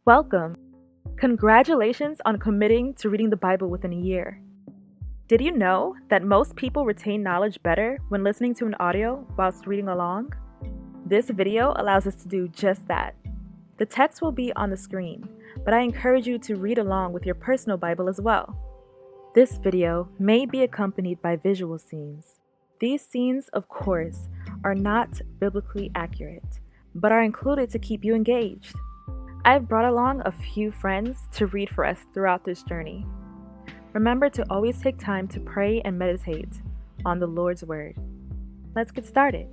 Welcome! Congratulations on committing to reading the Bible within a year. Did you know that most people retain knowledge better when listening to an audio whilst reading along? This video allows us to do just that. The text will be on the screen, but I encourage you to read along with your personal Bible as well. This video may be accompanied by visual scenes. These scenes, of course, are not biblically accurate, but are included to keep you engaged. I've brought along a few friends to read for us throughout this journey. Remember to always take time to pray and meditate on the Lord's Word. Let's get started.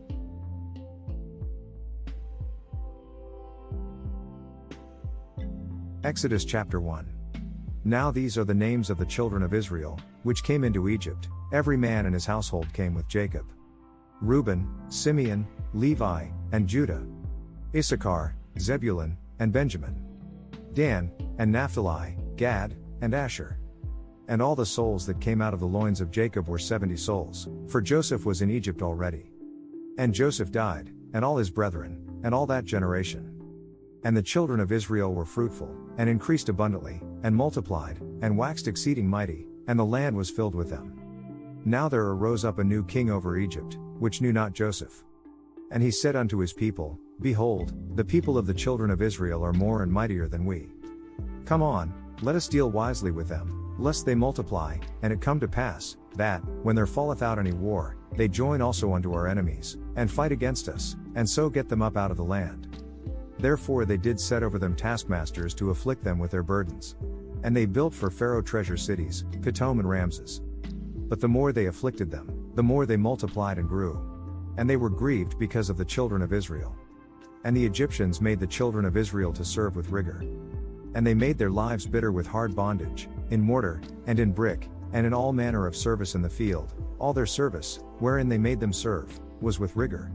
Exodus chapter 1. Now these are the names of the children of Israel, which came into Egypt. Every man and his household came with Jacob. Reuben, Simeon, Levi, and Judah. Issachar, Zebulun, and Benjamin. Dan, and Naphtali, Gad, and Asher. And all the souls that came out of the loins of Jacob were 70 souls, for Joseph was in Egypt already. And Joseph died, and all his brethren, and all that generation. And the children of Israel were fruitful, and increased abundantly, and multiplied, and waxed exceeding mighty, and the land was filled with them. Now there arose up a new king over Egypt, which knew not Joseph. And he said unto his people, Behold, the people of the children of Israel are more and mightier than we. Come on, let us deal wisely with them, lest they multiply, and it come to pass, that, when there falleth out any war, they join also unto our enemies, and fight against us, and so get them up out of the land. Therefore they did set over them taskmasters to afflict them with their burdens. And they built for Pharaoh treasure cities, Pithom and Ramses. But the more they afflicted them, the more they multiplied and grew. And they were grieved because of the children of Israel. And the Egyptians made the children of Israel to serve with rigor. And they made their lives bitter with hard bondage, in mortar, and in brick, and in all manner of service in the field. All their service, wherein they made them serve, was with rigor.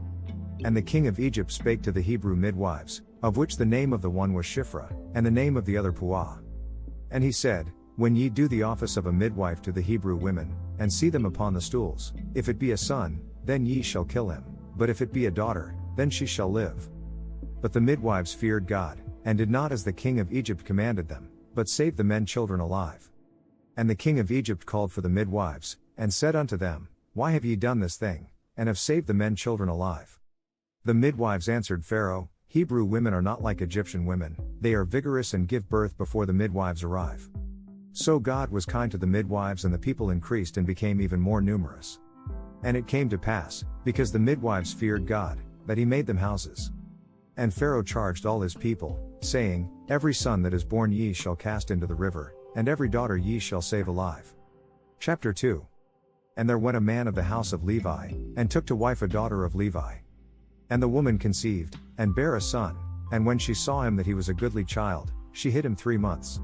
And the king of Egypt spake to the Hebrew midwives, of which the name of the one was Shiphrah, and the name of the other Puah. And he said, When ye do the office of a midwife to the Hebrew women, and see them upon the stools, if it be a son, then ye shall kill him, but if it be a daughter, then she shall live. But the midwives feared God, and did not as the king of Egypt commanded them, but saved the men children alive. And the king of Egypt called for the midwives, and said unto them, Why have ye done this thing, and have saved the men children alive? The midwives answered Pharaoh, Hebrew women are not like Egyptian women, they are vigorous and give birth before the midwives arrive. So God was kind to the midwives, and the people increased and became even more numerous. And it came to pass, because the midwives feared God, that he made them houses. And Pharaoh charged all his people, saying, Every son that is born ye shall cast into the river, and every daughter ye shall save alive. Chapter 2. And there went a man of the house of Levi, and took to wife a daughter of Levi. And the woman conceived, and bare a son, and when she saw him that he was a goodly child, she hid him 3 months.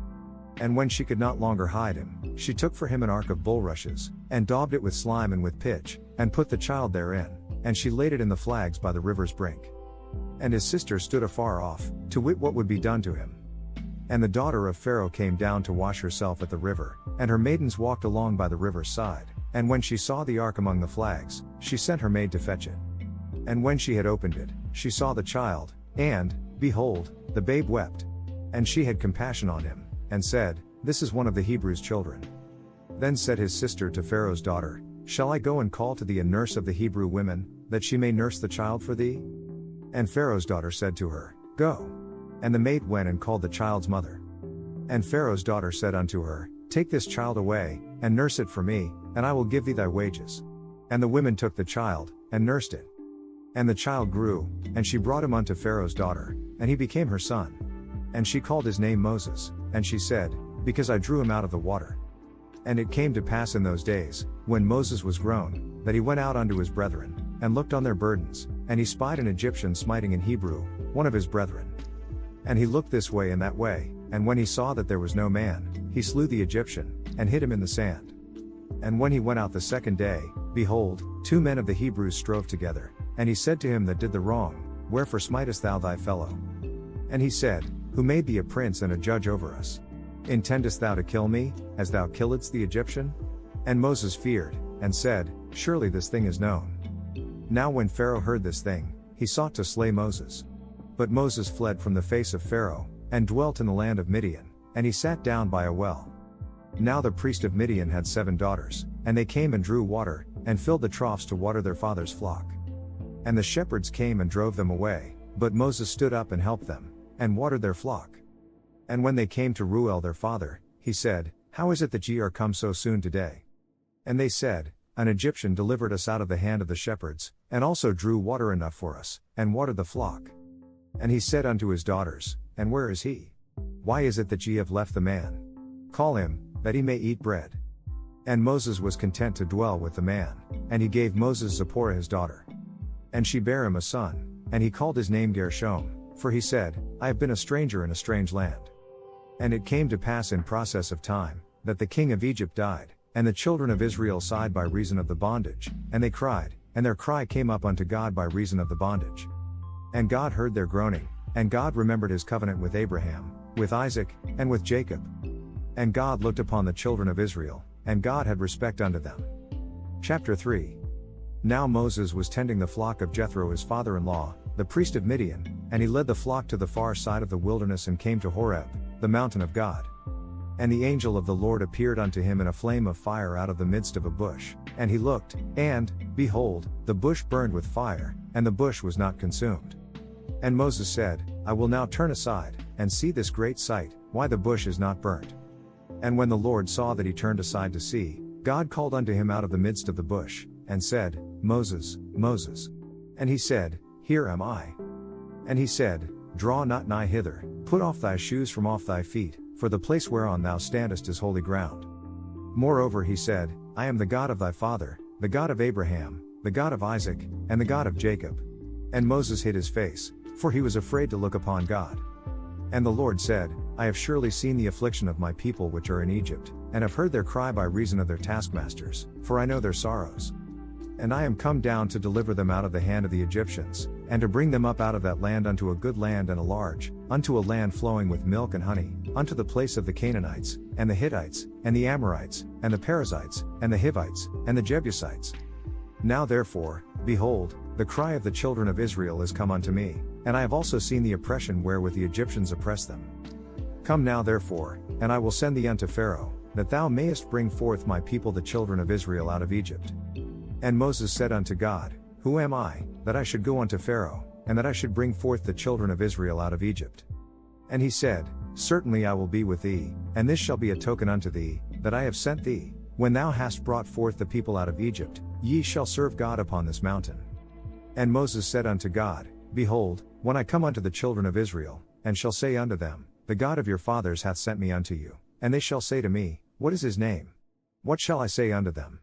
And when she could not longer hide him, she took for him an ark of bulrushes, and daubed it with slime and with pitch, and put the child therein, and she laid it in the flags by the river's brink. And his sister stood afar off, to wit what would be done to him. And the daughter of Pharaoh came down to wash herself at the river, and her maidens walked along by the river's side, and when she saw the ark among the flags, she sent her maid to fetch it. And when she had opened it, she saw the child, and, behold, the babe wept. And she had compassion on him, and said, This is one of the Hebrews' children. Then said his sister to Pharaoh's daughter, Shall I go and call to thee a nurse of the Hebrew women, that she may nurse the child for thee? And Pharaoh's daughter said to her, Go. And the maid went and called the child's mother. And Pharaoh's daughter said unto her, Take this child away, and nurse it for me, and I will give thee thy wages. And the women took the child, and nursed it. And the child grew, and she brought him unto Pharaoh's daughter, and he became her son. And she called his name Moses, and she said, Because I drew him out of the water. And it came to pass in those days, when Moses was grown, that he went out unto his brethren, and looked on their burdens, and he spied an Egyptian smiting an Hebrew, one of his brethren. And he looked this way and that way, and when he saw that there was no man, he slew the Egyptian, and hid him in the sand. And when he went out the second day, behold, 2 men of the Hebrews strove together, and he said to him that did the wrong, Wherefore smitest thou thy fellow? And he said, Who made thee a prince and a judge over us? Intendest thou to kill me, as thou killedst the Egyptian? And Moses feared, and said, Surely this thing is known. Now when Pharaoh heard this thing, he sought to slay Moses. But Moses fled from the face of Pharaoh, and dwelt in the land of Midian, and he sat down by a well. Now the priest of Midian had 7 daughters, and they came and drew water, and filled the troughs to water their father's flock. And the shepherds came and drove them away, but Moses stood up and helped them, and watered their flock. And when they came to Reuel their father, he said, How is it that ye are come so soon today? And they said, An Egyptian delivered us out of the hand of the shepherds, and also drew water enough for us, and watered the flock. And he said unto his daughters, And where is he? Why is it that ye have left the man? Call him, that he may eat bread. And Moses was content to dwell with the man, and he gave Moses Zipporah his daughter. And she bare him a son, and he called his name Gershom, for he said, I have been a stranger in a strange land. And it came to pass in process of time, that the king of Egypt died, and the children of Israel sighed by reason of the bondage, and they cried, and their cry came up unto God by reason of the bondage. And God heard their groaning, and God remembered his covenant with Abraham, with Isaac, and with Jacob. And God looked upon the children of Israel, and God had respect unto them. Chapter 3. Now Moses was tending the flock of Jethro his father-in-law, the priest of Midian, and he led the flock to the far side of the wilderness and came to Horeb, the mountain of God. And the angel of the Lord appeared unto him in a flame of fire out of the midst of a bush, and he looked, and, behold, the bush burned with fire, and the bush was not consumed. And Moses said, I will now turn aside, and see this great sight, why the bush is not burnt. And when the Lord saw that he turned aside to see, God called unto him out of the midst of the bush, and said, Moses, Moses. And he said, Here am I. And he said, Draw not nigh hither, put off thy shoes from off thy feet, for the place whereon thou standest is holy ground. Moreover he said, I am the God of thy father, the God of Abraham, the God of Isaac, and the God of Jacob. And Moses hid his face, for he was afraid to look upon God. And the Lord said, I have surely seen the affliction of my people which are in Egypt, and have heard their cry by reason of their taskmasters, for I know their sorrows. And I am come down to deliver them out of the hand of the Egyptians, and to bring them up out of that land unto a good land and a large, unto a land flowing with milk and honey, unto the place of the Canaanites, and the Hittites, and the Amorites, and the Perizzites, and the Hivites, and the Jebusites. Now therefore, behold, the cry of the children of Israel is come unto me, and I have also seen the oppression wherewith the Egyptians oppress them. Come now therefore, and I will send thee unto Pharaoh, that thou mayest bring forth my people the children of Israel out of Egypt. And Moses said unto God, Who am I, that I should go unto Pharaoh, and that I should bring forth the children of Israel out of Egypt? And he said, Certainly I will be with thee, and this shall be a token unto thee, that I have sent thee. When thou hast brought forth the people out of Egypt, ye shall serve God upon this mountain. And Moses said unto God, Behold, when I come unto the children of Israel, and shall say unto them, The God of your fathers hath sent me unto you, and they shall say to me, What is his name? What shall I say unto them?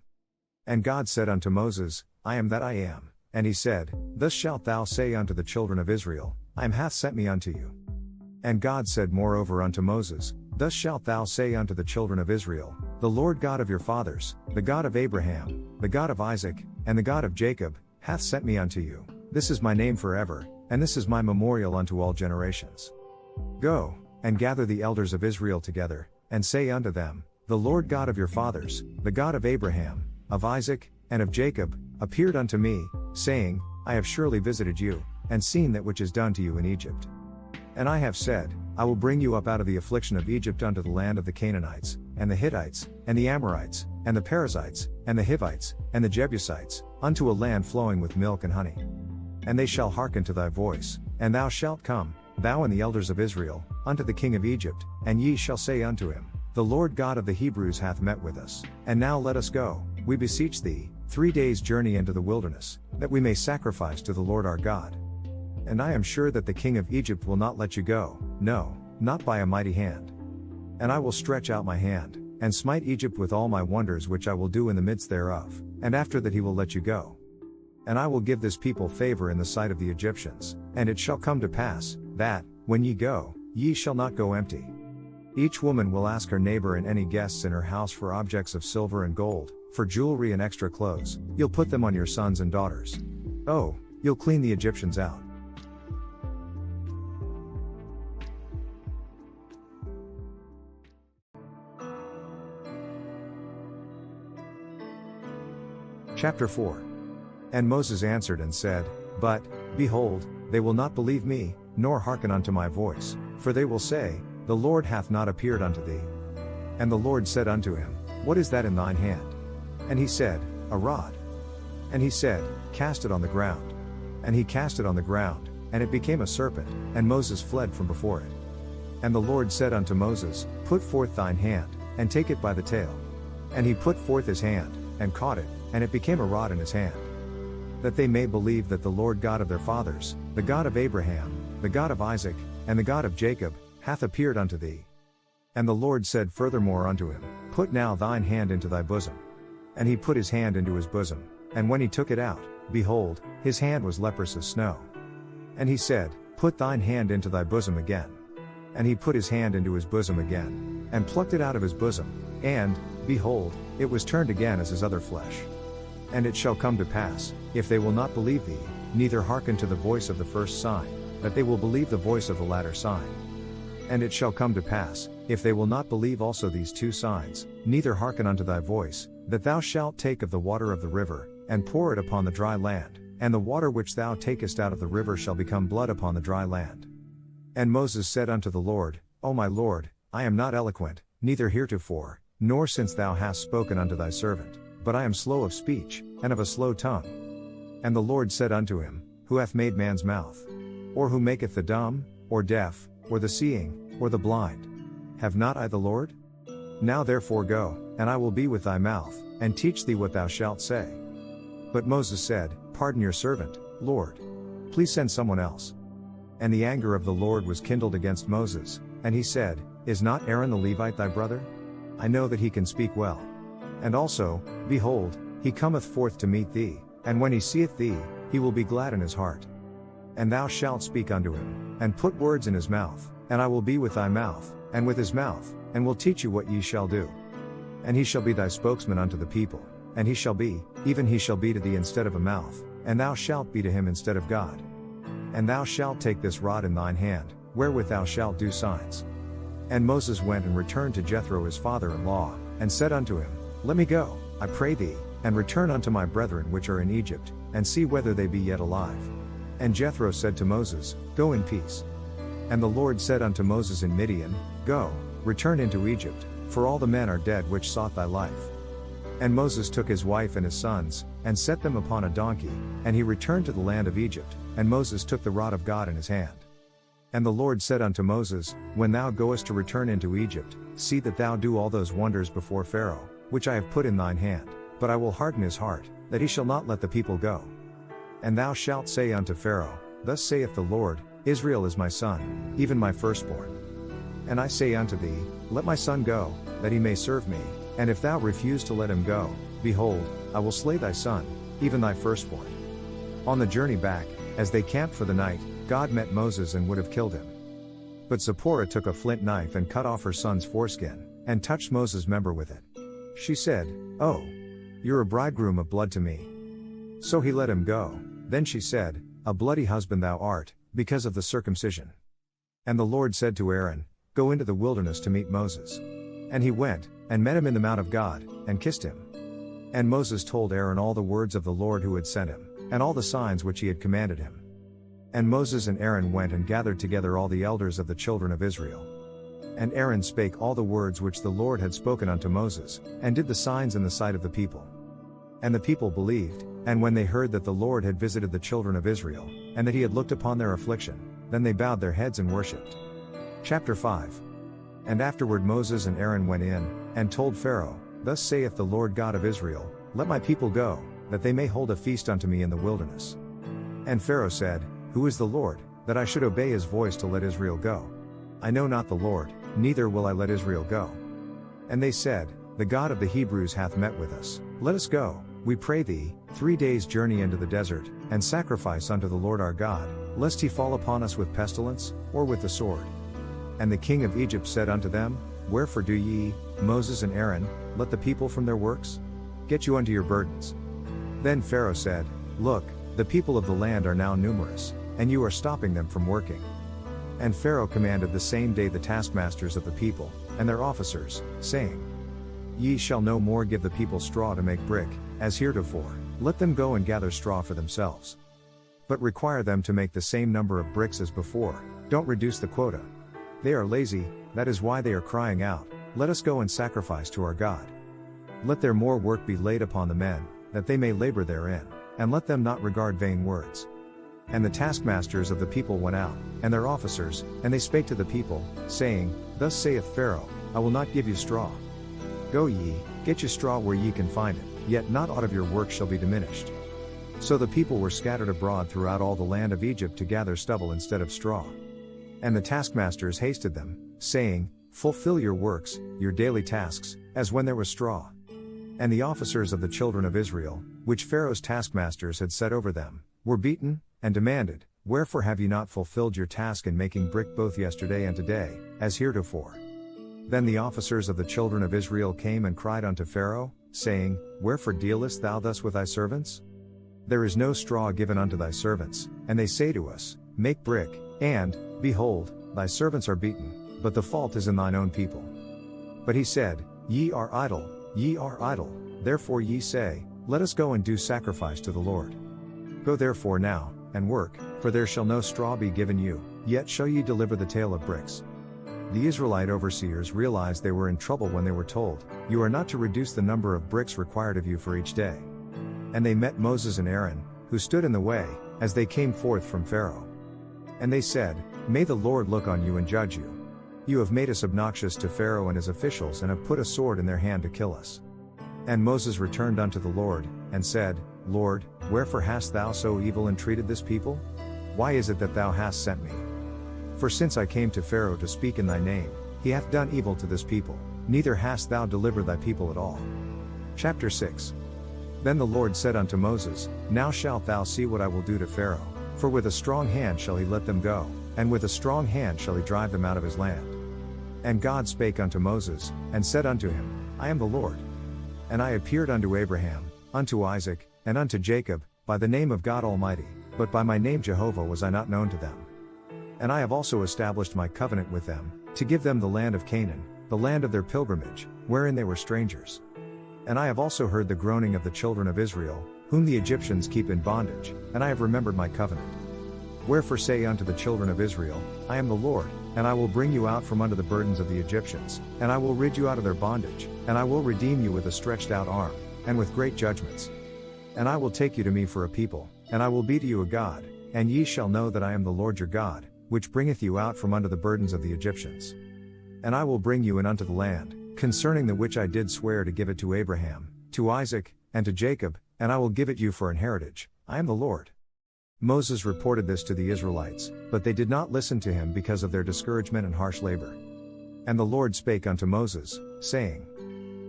And God said unto Moses, I am that I am. And he said, Thus shalt thou say unto the children of Israel, I am hath sent me unto you. And God said moreover unto Moses, Thus shalt thou say unto the children of Israel, The Lord God of your fathers, the God of Abraham, the God of Isaac, and the God of Jacob, hath sent me unto you. This is my name forever, and this is my memorial unto all generations. Go, and gather the elders of Israel together, and say unto them, The Lord God of your fathers, the God of Abraham, of Isaac, and of Jacob, appeared unto me, saying, I have surely visited you, and seen that which is done to you in Egypt. And I have said, I will bring you up out of the affliction of Egypt unto the land of the Canaanites, and the Hittites, and the Amorites, and the Perizzites, and the Hivites, and the Jebusites, unto a land flowing with milk and honey. And they shall hearken to thy voice, and thou shalt come, thou and the elders of Israel, unto the king of Egypt, and ye shall say unto him, The Lord God of the Hebrews hath met with us, and now let us go, we beseech thee, 3 days' journey into the wilderness, that we may sacrifice to the Lord our God. And I am sure that the king of Egypt will not let you go, no, not by a mighty hand. And I will stretch out my hand, and smite Egypt with all my wonders which I will do in the midst thereof, and after that he will let you go. And I will give this people favor in the sight of the Egyptians, and it shall come to pass, that, when ye go, ye shall not go empty. Each woman will ask her neighbor and any guests in her house for objects of silver and gold, for jewelry and extra clothes. You'll put them on your sons and daughters. Oh, you'll clean the Egyptians out. Chapter 4. And Moses answered and said, But, behold, they will not believe me, nor hearken unto my voice, For they will say, The Lord hath not appeared unto thee. And the Lord said unto him, What is that in thine hand? And he said, A rod. And he said, Cast it on the ground. And he cast it on the ground, and it became a serpent, and Moses fled from before it. And the Lord said unto Moses, Put forth thine hand, and take it by the tail. And he put forth his hand, and caught it, and it became a rod in his hand. That they may believe that the Lord God of their fathers, the God of Abraham, the God of Isaac, and the God of Jacob, hath appeared unto thee. And the Lord said furthermore unto him, Put now thine hand into thy bosom. And he put his hand into his bosom, and when he took it out, behold, his hand was leprous as snow. And he said, Put thine hand into thy bosom again. And he put his hand into his bosom again, and plucked it out of his bosom, and, behold, it was turned again as his other flesh. And it shall come to pass, if they will not believe thee, neither hearken to the voice of the first sign, that they will believe the voice of the latter sign. And it shall come to pass, if they will not believe also these two signs, neither hearken unto thy voice, that thou shalt take of the water of the river, and pour it upon the dry land, and the water which thou takest out of the river shall become blood upon the dry land. And Moses said unto the Lord, O my Lord, I am not eloquent, neither heretofore, nor since thou hast spoken unto thy servant, but I am slow of speech, and of a slow tongue. And the Lord said unto him, Who hath made man's mouth? Or who maketh the dumb, or deaf, or the seeing, or the blind? Have not I the Lord? Now therefore go, and I will be with thy mouth, and teach thee what thou shalt say. But Moses said, Pardon your servant, Lord. Please send someone else. And the anger of the Lord was kindled against Moses, and he said, Is not Aaron the Levite thy brother? I know that he can speak well. And also, behold, he cometh forth to meet thee, and when he seeth thee, he will be glad in his heart. And thou shalt speak unto him, and put words in his mouth, and I will be with thy mouth, and with his mouth, and will teach you what ye shall do. And he shall be thy spokesman unto the people, and he shall be, even he shall be to thee instead of a mouth, and thou shalt be to him instead of God. And thou shalt take this rod in thine hand, wherewith thou shalt do signs. And Moses went and returned to Jethro his father-in-law, and said unto him, Let me go, I pray thee, and return unto my brethren which are in Egypt, and see whether they be yet alive. And Jethro said to Moses, Go in peace. And the Lord said unto Moses in Midian, Go, return into Egypt, for all the men are dead which sought thy life. And Moses took his wife and his sons, and set them upon a donkey, and he returned to the land of Egypt, and Moses took the rod of God in his hand. And the Lord said unto Moses, When thou goest to return into Egypt, see that thou do all those wonders before Pharaoh, which I have put in thine hand, but I will harden his heart, that he shall not let the people go. And thou shalt say unto Pharaoh, Thus saith the Lord, Israel is my son, even my firstborn. And I say unto thee, Let my son go, that he may serve me, and if thou refuse to let him go, behold, I will slay thy son, even thy firstborn. On the journey back, as they camped for the night, God met Moses and would have killed him. But Zipporah took a flint knife and cut off her son's foreskin, and touched Moses' member with it. She said, Oh, you're a bridegroom of blood to me. So he let him go. Then she said, A bloody husband thou art, because of the circumcision. And the Lord said to Aaron, Go into the wilderness to meet Moses. And he went, and met him in the mount of God, and kissed him. And Moses told Aaron all the words of the Lord who had sent him, and all the signs which he had commanded him. And Moses and Aaron went and gathered together all the elders of the children of Israel. And Aaron spake all the words which the Lord had spoken unto Moses, and did the signs in the sight of the people. And the people believed, and when they heard that the Lord had visited the children of Israel, and that he had looked upon their affliction, then they bowed their heads and worshipped. Chapter 5. And afterward Moses and Aaron went in, and told Pharaoh, Thus saith the Lord God of Israel, Let my people go, that they may hold a feast unto me in the wilderness. And Pharaoh said, Who is the Lord, that I should obey his voice to let Israel go? I know not the Lord, neither will I let Israel go. And they said, The God of the Hebrews hath met with us, let us go, we pray thee, 3 days' journey into the desert, and sacrifice unto the Lord our God, lest he fall upon us with pestilence, or with the sword. And the king of Egypt said unto them, Wherefore do ye, Moses and Aaron, let the people from their works? Get you unto your burdens. Then Pharaoh said, Look, the people of the land are now numerous, and you are stopping them from working. And Pharaoh commanded the same day the taskmasters of the people, and their officers, saying, Ye shall no more give the people straw to make brick, as heretofore, let them go and gather straw for themselves. But require them to make the same number of bricks as before, don't reduce the quota. They are lazy, that is why they are crying out, let us go and sacrifice to our God. Let their more work be laid upon the men, that they may labor therein, and let them not regard vain words. And the taskmasters of the people went out, and their officers, and they spake to the people, saying, Thus saith Pharaoh, I will not give you straw. Go ye, get you straw where ye can find it, yet not aught of your work shall be diminished. So the people were scattered abroad throughout all the land of Egypt to gather stubble instead of straw. And the taskmasters hasted them, saying, Fulfill your works, your daily tasks, as when there was straw. And the officers of the children of Israel, which Pharaoh's taskmasters had set over them, were beaten, and demanded, Wherefore have ye not fulfilled your task in making brick both yesterday and today, as heretofore? Then the officers of the children of Israel came and cried unto Pharaoh, saying, Wherefore dealest thou thus with thy servants? There is no straw given unto thy servants, and they say to us, Make brick, and, behold, thy servants are beaten, but the fault is in thine own people. But he said, Ye are idle, therefore ye say, Let us go and do sacrifice to the Lord. Go therefore now, and work, for there shall no straw be given you, yet shall ye deliver the tale of bricks. The Israelite overseers realized they were in trouble when they were told, You are not to reduce the number of bricks required of you for each day. And they met Moses and Aaron, who stood in the way, as they came forth from Pharaoh. And they said, May the Lord look on you and judge you. You have made us obnoxious to Pharaoh and his officials and have put a sword in their hand to kill us. And Moses returned unto the Lord, and said, Lord, wherefore hast thou so evil entreated this people? Why is it that thou hast sent me? For since I came to Pharaoh to speak in thy name, he hath done evil to this people, neither hast thou delivered thy people at all. Chapter 6. Then the Lord said unto Moses, Now shalt thou see what I will do to Pharaoh, for with a strong hand shall he let them go, and with a strong hand shall he drive them out of his land. And God spake unto Moses, and said unto him, I am the Lord. And I appeared unto Abraham, unto Isaac, and unto Jacob, by the name of God Almighty, but by my name Jehovah was I not known to them. And I have also established my covenant with them, to give them the land of Canaan, the land of their pilgrimage, wherein they were strangers. And I have also heard the groaning of the children of Israel, whom the Egyptians keep in bondage, and I have remembered my covenant. Wherefore say unto the children of Israel, I am the Lord, and I will bring you out from under the burdens of the Egyptians, and I will rid you out of their bondage, and I will redeem you with a stretched out arm, and with great judgments. And I will take you to me for a people, and I will be to you a God, and ye shall know that I am the Lord your God, which bringeth you out from under the burdens of the Egyptians. And I will bring you in unto the land, concerning the which I did swear to give it to Abraham, to Isaac, and to Jacob, and I will give it you for an heritage. I am the Lord. Moses reported this to the Israelites, but they did not listen to him because of their discouragement and harsh labor. And the Lord spake unto Moses, saying,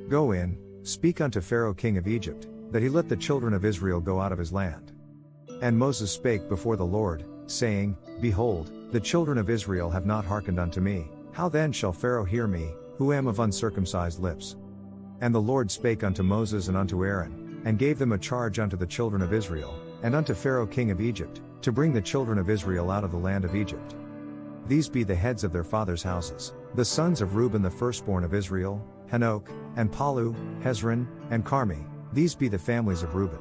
Go in, speak unto Pharaoh king of Egypt, that he let the children of Israel go out of his land. And Moses spake before the Lord, saying, Behold, the children of Israel have not hearkened unto me, how then shall Pharaoh hear me, who am of uncircumcised lips? And the Lord spake unto Moses and unto Aaron, and gave them a charge unto the children of Israel, and unto Pharaoh king of Egypt, to bring the children of Israel out of the land of Egypt. These be the heads of their fathers' houses, the sons of Reuben the firstborn of Israel, Hanoch, and Pallu, Hezron, and Carmi, these be the families of Reuben.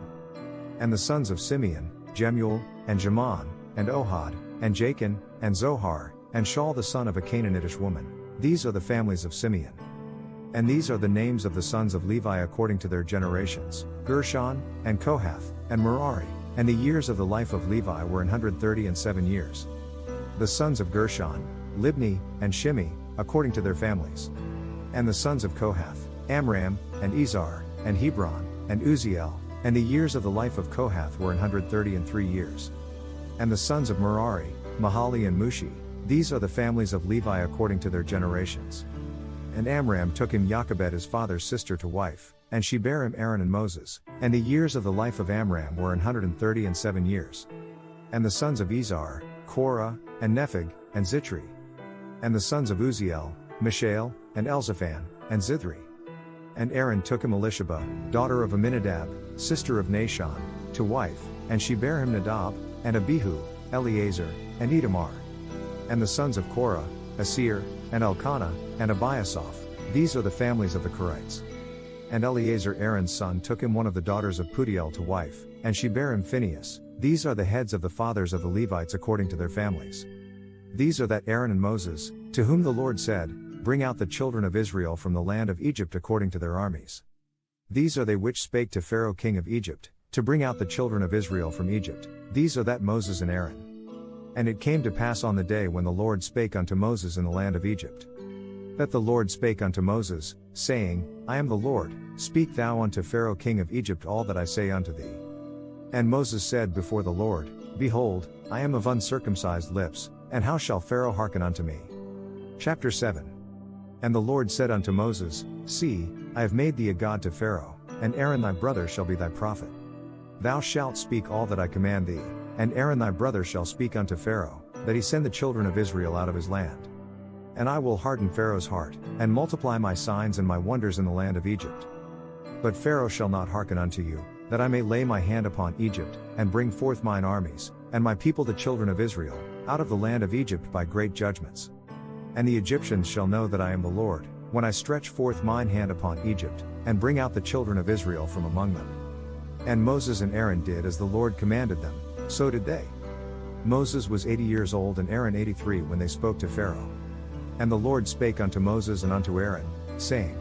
And the sons of Simeon, Jemuel, and Jaman, and Ohad, and Jachin, and Zohar, and Shaul the son of a Canaanitish woman, these are the families of Simeon. And these are the names of the sons of Levi according to their generations, Gershon, and Kohath, and Merari. And the years of the life of Levi were 137 years. The sons of Gershon, Libni, and Shimi, according to their families. And the sons of Kohath, Amram, and Izhar, and Hebron, and Uzziel, and the years of the life of Kohath were 133 years. And the sons of Merari, Mahali and Mushi, these are the families of Levi according to their generations. And Amram took him Jochebed his father's sister to wife, and she bare him Aaron and Moses, and the years of the life of Amram were 137 years. And the sons of Izhar, Korah, and Nepheg, and Zitri. And the sons of Uzziel, Mishael, and Elzaphan, and Zithri. And Aaron took him Elisheba, daughter of Aminadab, sister of Nashon, to wife, and she bare him Nadab, and Abihu, Eleazar, and Itamar. And the sons of Korah, Asir, and Elkanah, and Abiasaph, these are the families of the Korites. And Eleazar Aaron's son took him one of the daughters of Putiel to wife, and she bare him Phinehas, these are the heads of the fathers of the Levites according to their families. These are that Aaron and Moses, to whom the Lord said, Bring out the children of Israel from the land of Egypt according to their armies. These are they which spake to Pharaoh king of Egypt, to bring out the children of Israel from Egypt. These are that Moses and Aaron. And it came to pass on the day when the Lord spake unto Moses in the land of Egypt, that the Lord spake unto Moses, saying, I am the Lord, speak thou unto Pharaoh king of Egypt all that I say unto thee. And Moses said before the Lord, Behold, I am of uncircumcised lips, and how shall Pharaoh hearken unto me? Chapter 7. And the Lord said unto Moses, See, I have made thee a god to Pharaoh, and Aaron thy brother shall be thy prophet. Thou shalt speak all that I command thee, and Aaron thy brother shall speak unto Pharaoh, that he send the children of Israel out of his land. And I will harden Pharaoh's heart, and multiply my signs and my wonders in the land of Egypt. But Pharaoh shall not hearken unto you, that I may lay my hand upon Egypt, and bring forth mine armies, and my people the children of Israel, out of the land of Egypt by great judgments. And the Egyptians shall know that I am the Lord, when I stretch forth mine hand upon Egypt, and bring out the children of Israel from among them. And Moses and Aaron did as the Lord commanded them, so did they. Moses was 80 years old and Aaron 83 when they spoke to Pharaoh. And the Lord spake unto Moses and unto Aaron, saying,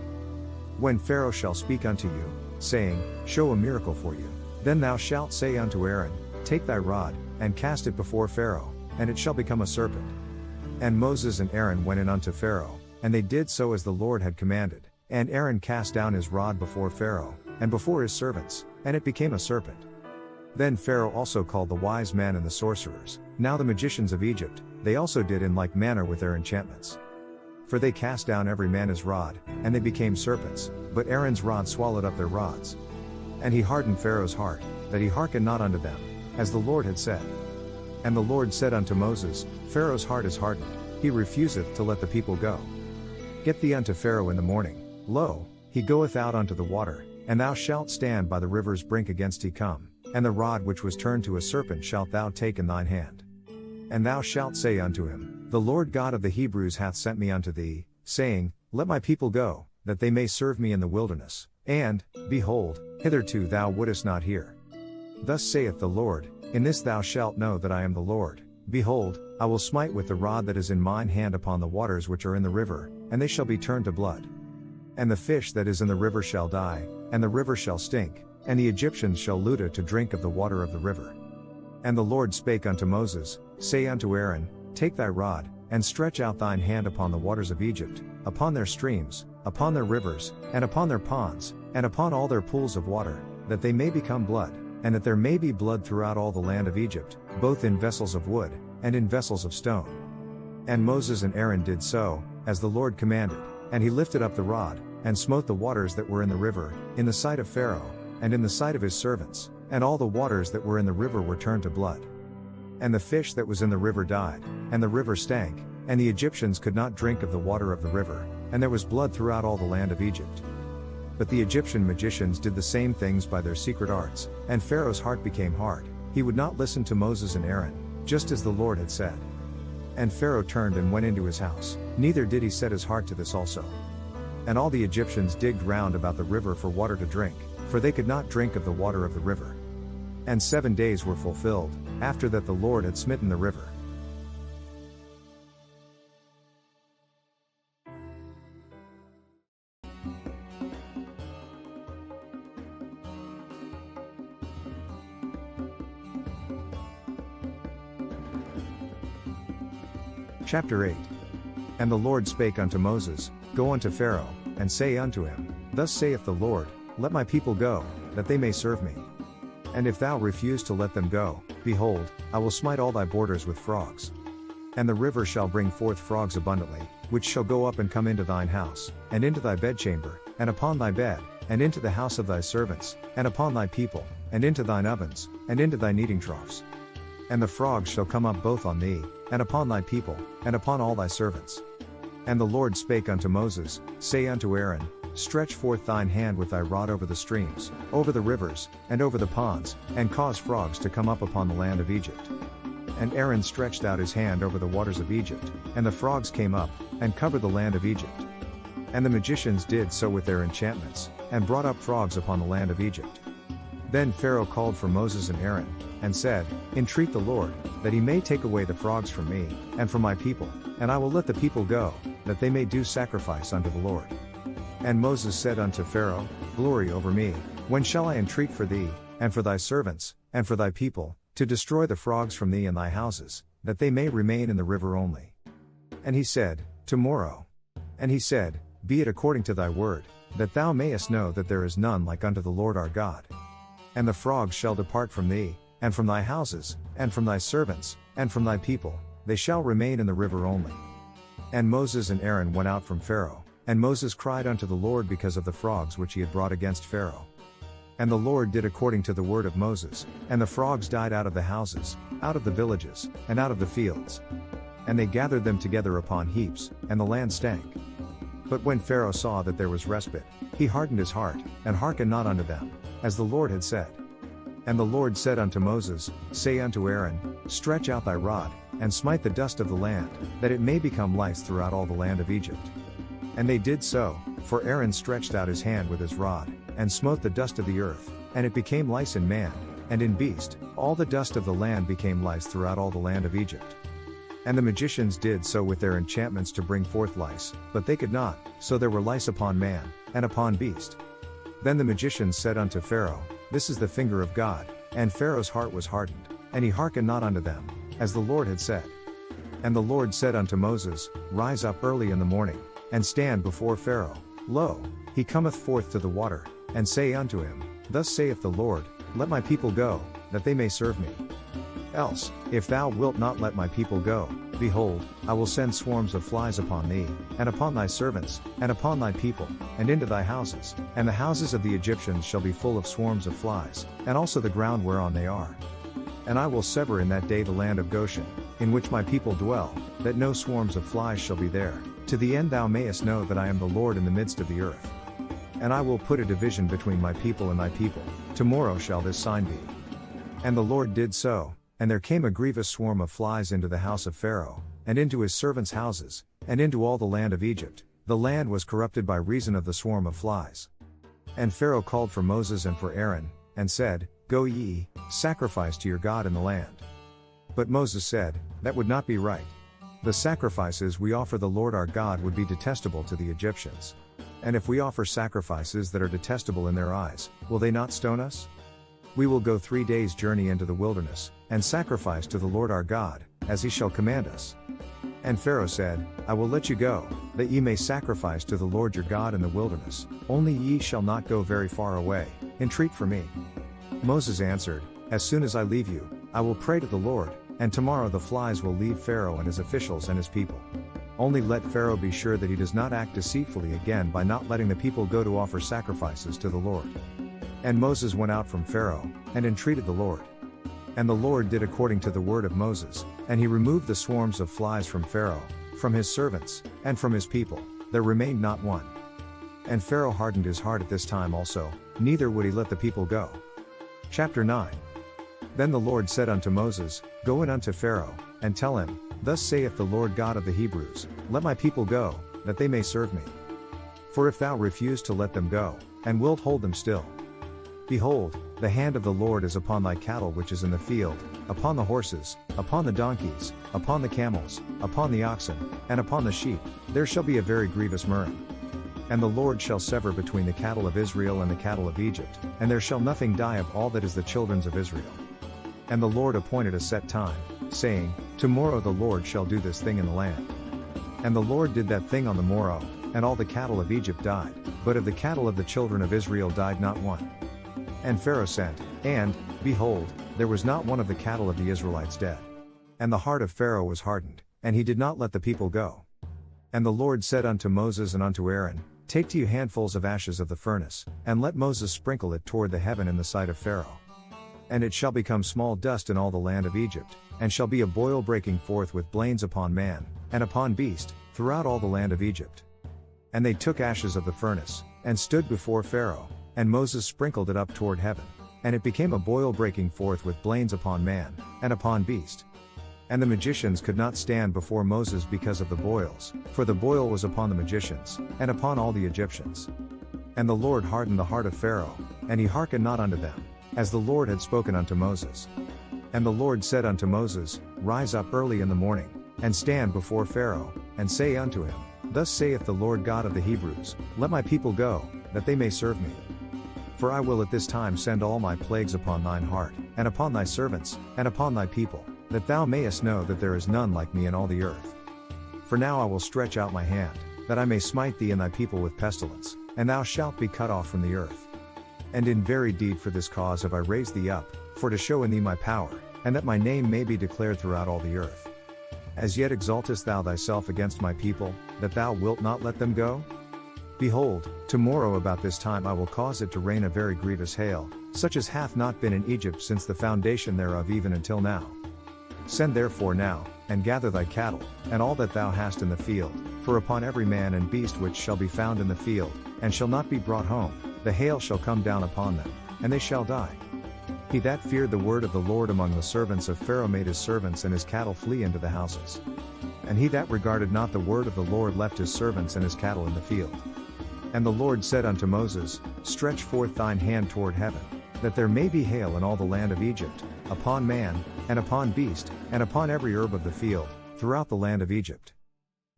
When Pharaoh shall speak unto you, saying, Show a miracle for you, then thou shalt say unto Aaron, Take thy rod, and cast it before Pharaoh, and it shall become a serpent. And Moses and Aaron went in unto Pharaoh, and they did so as the Lord had commanded, and Aaron cast down his rod before Pharaoh, and before his servants, and it became a serpent. Then Pharaoh also called the wise men and the sorcerers, now the magicians of Egypt, they also did in like manner with their enchantments. For they cast down every man his rod, and they became serpents, but Aaron's rod swallowed up their rods. And he hardened Pharaoh's heart, that he hearkened not unto them, as the Lord had said. And the Lord said unto Moses, Pharaoh's heart is hardened, he refuseth to let the people go. Get thee unto Pharaoh in the morning, lo, he goeth out unto the water, and thou shalt stand by the river's brink against he come, and the rod which was turned to a serpent shalt thou take in thine hand. And thou shalt say unto him, The Lord God of the Hebrews hath sent me unto thee, saying, Let my people go, that they may serve me in the wilderness. And, behold, hitherto thou wouldest not hear. Thus saith the Lord, In this thou shalt know that I am the Lord. Behold, I will smite with the rod that is in mine hand upon the waters which are in the river, and they shall be turned to blood. And the fish that is in the river shall die, and the river shall stink, and the Egyptians shall lute it to drink of the water of the river. And the Lord spake unto Moses, Say unto Aaron, Take thy rod, and stretch out thine hand upon the waters of Egypt, upon their streams, upon their rivers, and upon their ponds, and upon all their pools of water, that they may become blood, and that there may be blood throughout all the land of Egypt, both in vessels of wood, and in vessels of stone. And Moses and Aaron did so, as the Lord commanded, and he lifted up the rod, and smote the waters that were in the river, in the sight of Pharaoh, and in the sight of his servants, and all the waters that were in the river were turned to blood. And the fish that was in the river died, and the river stank, and the Egyptians could not drink of the water of the river, and there was blood throughout all the land of Egypt. But the Egyptian magicians did the same things by their secret arts, and Pharaoh's heart became hard, he would not listen to Moses and Aaron, just as the Lord had said. And Pharaoh turned and went into his house, neither did he set his heart to this also. And all the Egyptians digged round about the river for water to drink, for they could not drink of the water of the river. And 7 days were fulfilled, after that the Lord had smitten the river. Chapter 8. And the Lord spake unto Moses, Go unto Pharaoh, and say unto him, Thus saith the Lord, Let my people go, that they may serve me. And if thou refuse to let them go, behold, I will smite all thy borders with frogs. And the river shall bring forth frogs abundantly, which shall go up and come into thine house, and into thy bedchamber, and upon thy bed, and into the house of thy servants, and upon thy people, and into thine ovens, and into thy kneading troughs. And the frogs shall come up both on thee, and upon thy people, and upon all thy servants. And the Lord spake unto Moses, Say unto Aaron, Stretch forth thine hand with thy rod over the streams, over the rivers, and over the ponds, and cause frogs to come up upon the land of Egypt. And Aaron stretched out his hand over the waters of Egypt, and the frogs came up, and covered the land of Egypt. And the magicians did so with their enchantments, and brought up frogs upon the land of Egypt. Then Pharaoh called for Moses and Aaron, and said, Entreat the Lord, that he may take away the frogs from me, and from my people, and I will let the people go, that they may do sacrifice unto the Lord. And Moses said unto Pharaoh, Glory over me, when shall I entreat for thee, and for thy servants, and for thy people, to destroy the frogs from thee and thy houses, that they may remain in the river only? And he said, Tomorrow. And he said, Be it according to thy word, that thou mayest know that there is none like unto the Lord our God. And the frogs shall depart from thee, and from thy houses, and from thy servants, and from thy people, they shall remain in the river only. And Moses and Aaron went out from Pharaoh, and Moses cried unto the Lord because of the frogs which he had brought against Pharaoh. And the Lord did according to the word of Moses, and the frogs died out of the houses, out of the villages, and out of the fields. And they gathered them together upon heaps, and the land stank. But when Pharaoh saw that there was respite, he hardened his heart, and hearkened not unto them, as the Lord had said. And the Lord said unto Moses, Say unto Aaron, Stretch out thy rod, and smite the dust of the land, that it may become lice throughout all the land of Egypt. And they did so, for Aaron stretched out his hand with his rod, and smote the dust of the earth, and it became lice in man, and in beast, all the dust of the land became lice throughout all the land of Egypt. And the magicians did so with their enchantments to bring forth lice, but they could not, so there were lice upon man, and upon beast. Then the magicians said unto Pharaoh, This is the finger of God, and Pharaoh's heart was hardened, and he hearkened not unto them, as the Lord had said. And the Lord said unto Moses, Rise up early in the morning, and stand before Pharaoh. Lo, he cometh forth to the water, and say unto him, Thus saith the Lord, Let my people go, that they may serve me. Else, if thou wilt not let my people go, behold, I will send swarms of flies upon thee, and upon thy servants, and upon thy people, and into thy houses, and the houses of the Egyptians shall be full of swarms of flies, and also the ground whereon they are. And I will sever in that day the land of Goshen, in which my people dwell, that no swarms of flies shall be there, to the end thou mayest know that I am the Lord in the midst of the earth. And I will put a division between my people and thy people, tomorrow shall this sign be. And the Lord did so. And there came a grievous swarm of flies into the house of Pharaoh, and into his servants' houses, and into all the land of Egypt. The land was corrupted by reason of the swarm of flies. And Pharaoh called for Moses and for Aaron, and said, Go ye, sacrifice to your God in the land. But Moses said, That would not be right. The sacrifices we offer the Lord our God would be detestable to the Egyptians. And if we offer sacrifices that are detestable in their eyes, will they not stone us? We will go 3 days' journey into the wilderness, and sacrifice to the Lord our God, as he shall command us. And Pharaoh said, I will let you go, that ye may sacrifice to the Lord your God in the wilderness, only ye shall not go very far away, entreat for me. Moses answered, As soon as I leave you, I will pray to the Lord, and tomorrow the flies will leave Pharaoh and his officials and his people. Only let Pharaoh be sure that he does not act deceitfully again by not letting the people go to offer sacrifices to the Lord. And Moses went out from Pharaoh, and entreated the Lord. And the Lord did according to the word of Moses, and he removed the swarms of flies from Pharaoh, from his servants, and from his people, there remained not one. And Pharaoh hardened his heart at this time also, neither would he let the people go. Chapter 9. Then the Lord said unto Moses, Go in unto Pharaoh, and tell him, Thus saith the Lord God of the Hebrews, Let my people go, that they may serve me. For if thou refuse to let them go, and wilt hold them still, behold, the hand of the Lord is upon thy cattle which is in the field, upon the horses, upon the donkeys, upon the camels, upon the oxen, and upon the sheep, there shall be a very grievous murrain. And the Lord shall sever between the cattle of Israel and the cattle of Egypt, and there shall nothing die of all that is the children's of Israel. And the Lord appointed a set time, saying, Tomorrow the Lord shall do this thing in the land. And the Lord did that thing on the morrow, and all the cattle of Egypt died, but of the cattle of the children of Israel died not one. And Pharaoh sent, and, behold, there was not one of the cattle of the Israelites dead. And the heart of Pharaoh was hardened, and he did not let the people go. And the Lord said unto Moses and unto Aaron, Take to you handfuls of ashes of the furnace, and let Moses sprinkle it toward the heaven in the sight of Pharaoh. And it shall become small dust in all the land of Egypt, and shall be a boil breaking forth with blains upon man, and upon beast, throughout all the land of Egypt. And they took ashes of the furnace, and stood before Pharaoh, and Moses sprinkled it up toward heaven, and it became a boil breaking forth with blains upon man, and upon beast. And the magicians could not stand before Moses because of the boils, for the boil was upon the magicians, and upon all the Egyptians. And the Lord hardened the heart of Pharaoh, and he hearkened not unto them, as the Lord had spoken unto Moses. And the Lord said unto Moses, Rise up early in the morning, and stand before Pharaoh, and say unto him, Thus saith the Lord God of the Hebrews, Let my people go, that they may serve me. For I will at this time send all my plagues upon thine heart, and upon thy servants, and upon thy people, that thou mayest know that there is none like me in all the earth. For now I will stretch out my hand, that I may smite thee and thy people with pestilence, and thou shalt be cut off from the earth. And in very deed for this cause have I raised thee up, for to show in thee my power, and that my name may be declared throughout all the earth. As yet exaltest thou thyself against my people, that thou wilt not let them go? Behold, tomorrow about this time I will cause it to rain a very grievous hail, such as hath not been in Egypt since the foundation thereof even until now. Send therefore now, and gather thy cattle, and all that thou hast in the field, for upon every man and beast which shall be found in the field, and shall not be brought home, the hail shall come down upon them, and they shall die. He that feared the word of the Lord among the servants of Pharaoh made his servants and his cattle flee into the houses. And he that regarded not the word of the Lord left his servants and his cattle in the field. And the Lord said unto Moses, Stretch forth thine hand toward heaven, that there may be hail in all the land of Egypt, upon man, and upon beast, and upon every herb of the field, throughout the land of Egypt.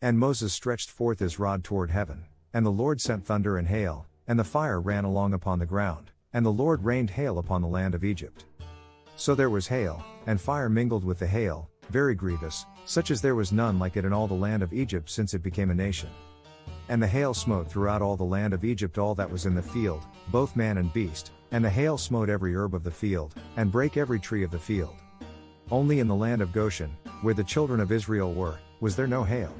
And Moses stretched forth his rod toward heaven, and the Lord sent thunder and hail, and the fire ran along upon the ground, and the Lord rained hail upon the land of Egypt. So there was hail, and fire mingled with the hail, very grievous, such as there was none like it in all the land of Egypt since it became a nation. And the hail smote throughout all the land of Egypt all that was in the field, both man and beast, and the hail smote every herb of the field, and brake every tree of the field. Only in the land of Goshen, where the children of Israel were, was there no hail.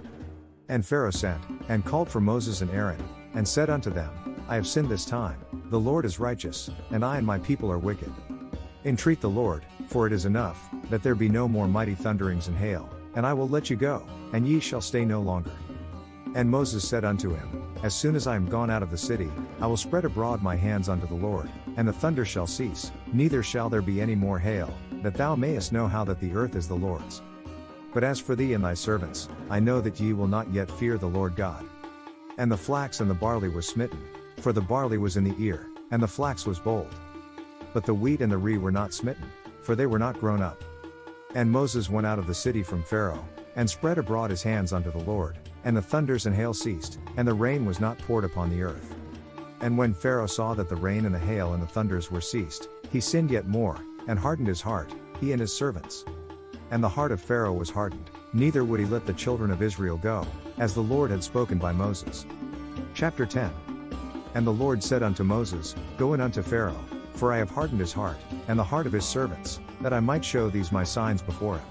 And Pharaoh sent, and called for Moses and Aaron, and said unto them, I have sinned this time, the Lord is righteous, and I and my people are wicked. Entreat the Lord, for it is enough, that there be no more mighty thunderings and hail, and I will let you go, and ye shall stay no longer. And Moses said unto him, As soon as I am gone out of the city, I will spread abroad my hands unto the Lord, and the thunder shall cease, neither shall there be any more hail, that thou mayest know how that the earth is the Lord's. But as for thee and thy servants, I know that ye will not yet fear the Lord God. And the flax and the barley were smitten, for the barley was in the ear, and the flax was bold. But the wheat and the rye were not smitten, for they were not grown up. And Moses went out of the city from Pharaoh, and spread abroad his hands unto the Lord, and the thunders and hail ceased, and the rain was not poured upon the earth. And when Pharaoh saw that the rain and the hail and the thunders were ceased, he sinned yet more, and hardened his heart, he and his servants. And the heart of Pharaoh was hardened, neither would he let the children of Israel go, as the Lord had spoken by Moses. Chapter 10. And the Lord said unto Moses, Go in unto Pharaoh, for I have hardened his heart, and the heart of his servants, that I might show these my signs before him.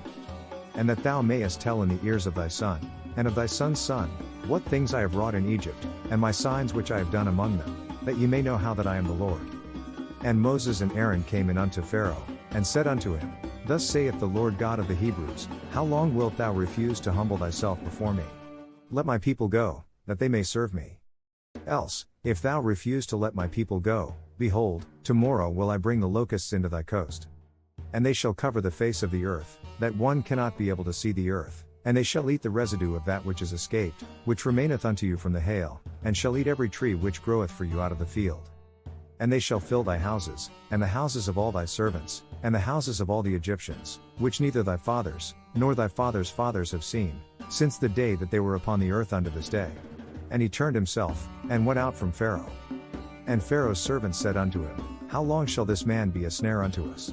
And that thou mayest tell in the ears of thy son, and of thy son's son, what things I have wrought in Egypt, and my signs which I have done among them, that ye may know how that I am the Lord. And Moses and Aaron came in unto Pharaoh, and said unto him, Thus saith the Lord God of the Hebrews, How long wilt thou refuse to humble thyself before me? Let my people go, that they may serve me. Else, if thou refuse to let my people go, behold, tomorrow will I bring the locusts into thy coast. And they shall cover the face of the earth, that one cannot be able to see the earth, and they shall eat the residue of that which is escaped, which remaineth unto you from the hail, and shall eat every tree which groweth for you out of the field. And they shall fill thy houses, and the houses of all thy servants, and the houses of all the Egyptians, which neither thy fathers, nor thy fathers' fathers have seen, since the day that they were upon the earth unto this day. And he turned himself, and went out from Pharaoh. And Pharaoh's servants said unto him, How long shall this man be a snare unto us?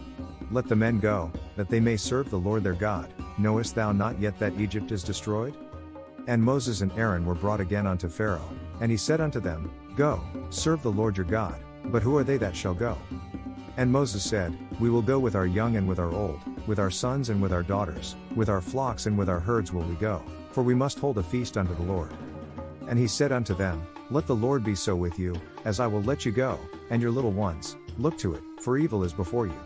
Let the men go, that they may serve the Lord their God. Knowest thou not yet that Egypt is destroyed? And Moses and Aaron were brought again unto Pharaoh, and he said unto them, Go, serve the Lord your God, but who are they that shall go? And Moses said, We will go with our young and with our old, with our sons and with our daughters, with our flocks and with our herds will we go, for we must hold a feast unto the Lord. And he said unto them, Let the Lord be so with you, as I will let you go, and your little ones, look to it, for evil is before you.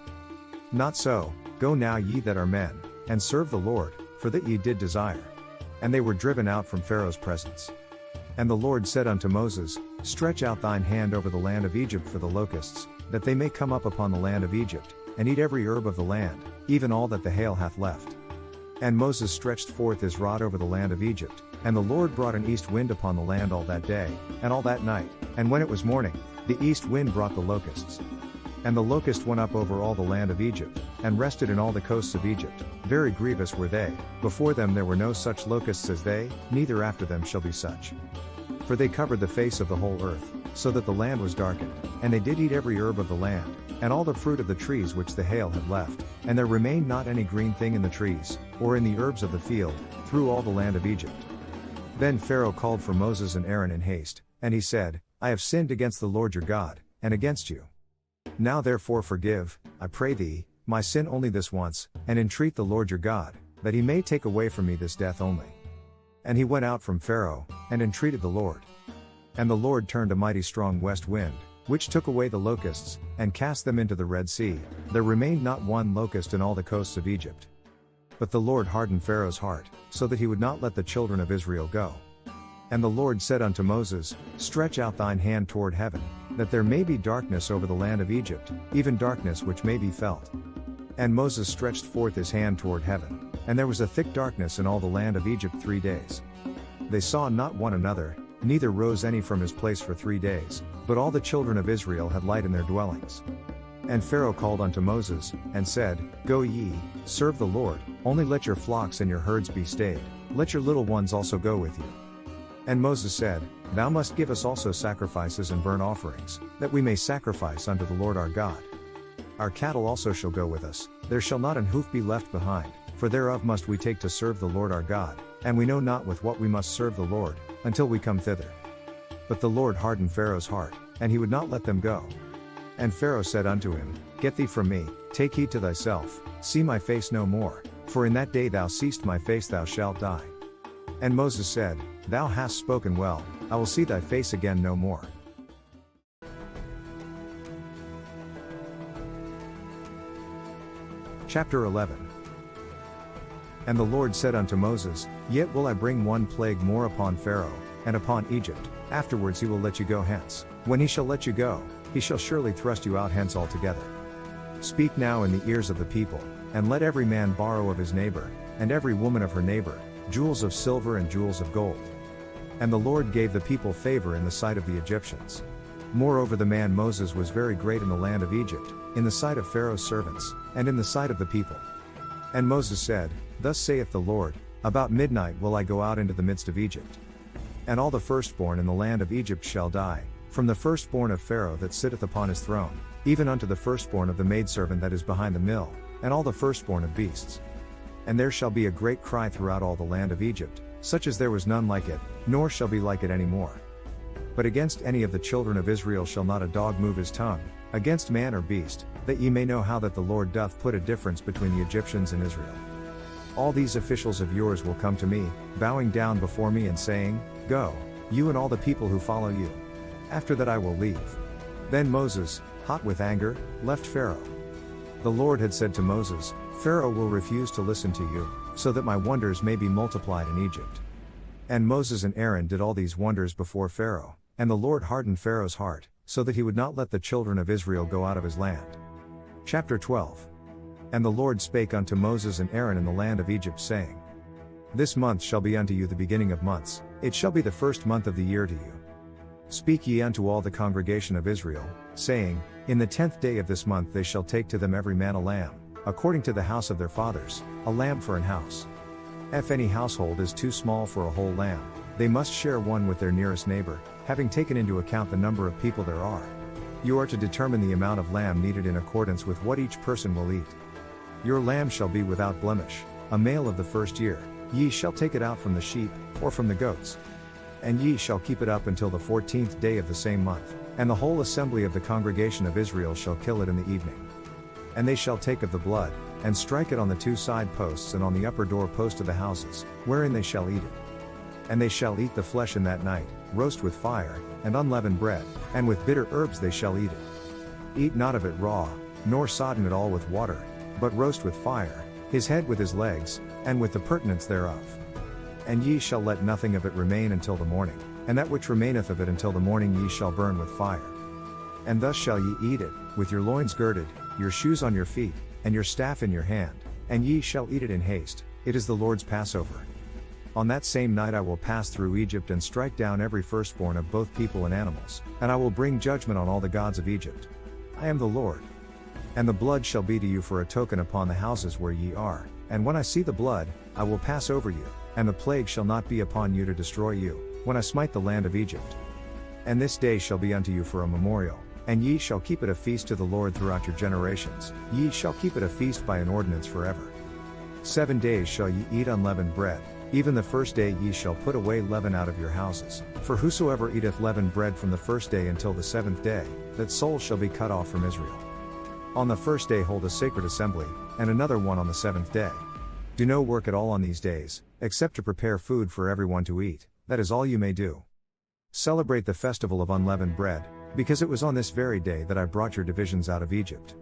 Not so, go now ye that are men, and serve the Lord, for that ye did desire. And they were driven out from Pharaoh's presence. And the Lord said unto Moses, Stretch out thine hand over the land of Egypt for the locusts, that they may come up upon the land of Egypt, and eat every herb of the land, even all that the hail hath left. And Moses stretched forth his rod over the land of Egypt, and the Lord brought an east wind upon the land all that day, and all that night, and when it was morning, the east wind brought the locusts. And the locust went up over all the land of Egypt, and rested in all the coasts of Egypt. Very grievous were they, before them there were no such locusts as they, neither after them shall be such. For they covered the face of the whole earth, so that the land was darkened, and they did eat every herb of the land, and all the fruit of the trees which the hail had left, and there remained not any green thing in the trees, or in the herbs of the field, through all the land of Egypt. Then Pharaoh called for Moses and Aaron in haste, and he said, I have sinned against the Lord your God, and against you. Now therefore forgive, I pray thee, my sin only this once, and entreat the Lord your God, that he may take away from me this death only. And he went out from Pharaoh, and entreated the Lord. And the Lord turned a mighty strong west wind, which took away the locusts, and cast them into the Red Sea. There remained not one locust in all the coasts of Egypt. But the Lord hardened Pharaoh's heart, so that he would not let the children of Israel go. And the Lord said unto Moses, Stretch out thine hand toward heaven, that there may be darkness over the land of Egypt, even darkness which may be felt. And Moses stretched forth his hand toward heaven, and there was a thick darkness in all the land of Egypt 3 days. They saw not one another, neither rose any from his place for 3 days, but all the children of Israel had light in their dwellings. And Pharaoh called unto Moses, and said, Go ye, serve the Lord, only let your flocks and your herds be stayed, let your little ones also go with you. And Moses said, Thou must give us also sacrifices and burnt offerings, that we may sacrifice unto the Lord our God. Our cattle also shall go with us, there shall not an hoof be left behind, for thereof must we take to serve the Lord our God, and we know not with what we must serve the Lord, until we come thither. But the Lord hardened Pharaoh's heart, and he would not let them go. And Pharaoh said unto him, Get thee from me, take heed to thyself, see my face no more, for in that day thou seest my face thou shalt die. And Moses said, Thou hast spoken well, I will see thy face again no more. Chapter 11. And the Lord said unto Moses, Yet will I bring one plague more upon Pharaoh, and upon Egypt, afterwards he will let you go hence. When he shall let you go, he shall surely thrust you out hence altogether. Speak now in the ears of the people, and let every man borrow of his neighbor, and every woman of her neighbor, jewels of silver and jewels of gold. And the Lord gave the people favor in the sight of the Egyptians. Moreover the man Moses was very great in the land of Egypt, in the sight of Pharaoh's servants, and in the sight of the people. And Moses said, Thus saith the Lord, About midnight will I go out into the midst of Egypt. And all the firstborn in the land of Egypt shall die, from the firstborn of Pharaoh that sitteth upon his throne, even unto the firstborn of the maidservant that is behind the mill, and all the firstborn of beasts. And there shall be a great cry throughout all the land of Egypt, such as there was none like it, nor shall be like it any more. But against any of the children of Israel shall not a dog move his tongue, against man or beast, that ye may know how that the Lord doth put a difference between the Egyptians and Israel. All these officials of yours will come to me, bowing down before me and saying, Go, you and all the people who follow you. After that I will leave. Then Moses, hot with anger, left Pharaoh. The Lord had said to Moses, Pharaoh will refuse to listen to you, so that my wonders may be multiplied in Egypt. And Moses and Aaron did all these wonders before Pharaoh, and the Lord hardened Pharaoh's heart, so that he would not let the children of Israel go out of his land. Chapter 12. And the Lord spake unto Moses and Aaron in the land of Egypt, saying, This month shall be unto you the beginning of months, it shall be the first month of the year to you. Speak ye unto all the congregation of Israel, saying, In the 10th day of this month they shall take to them every man a lamb, according to the house of their fathers, a lamb for an house. If any household is too small for a whole lamb, they must share one with their nearest neighbor, having taken into account the number of people there are. You are to determine the amount of lamb needed in accordance with what each person will eat. Your lamb shall be without blemish, a male of the first year. Ye shall take it out from the sheep, or from the goats. And ye shall keep it up until the 14th day of the same month, and the whole assembly of the congregation of Israel shall kill it in the evening. And they shall take of the blood, and strike it on the 2 side posts and on the upper door post of the houses, wherein they shall eat it. And they shall eat the flesh in that night, roast with fire, and unleavened bread, and with bitter herbs they shall eat it. Eat not of it raw, nor sodden it all with water, but roast with fire, his head with his legs, and with the purtenance thereof. And ye shall let nothing of it remain until the morning, and that which remaineth of it until the morning ye shall burn with fire. And thus shall ye eat it, with your loins girded, your shoes on your feet, and your staff in your hand, and ye shall eat it in haste, it is the Lord's Passover. On that same night I will pass through Egypt and strike down every firstborn of both people and animals, and I will bring judgment on all the gods of Egypt. I am the Lord. And the blood shall be to you for a token upon the houses where ye are, and when I see the blood, I will pass over you, and the plague shall not be upon you to destroy you, when I smite the land of Egypt. And this day shall be unto you for a memorial, and ye shall keep it a feast to the Lord throughout your generations, ye shall keep it a feast by an ordinance forever. 7 days shall ye eat unleavened bread, even the first day ye shall put away leaven out of your houses, for whosoever eateth leavened bread from the first day until the 7th day, that soul shall be cut off from Israel. On the first day hold a sacred assembly, and another one on the 7th day. Do no work at all on these days, except to prepare food for everyone to eat, that is all you may do. Celebrate the festival of unleavened bread, because it was on this very day that I brought your divisions out of Egypt.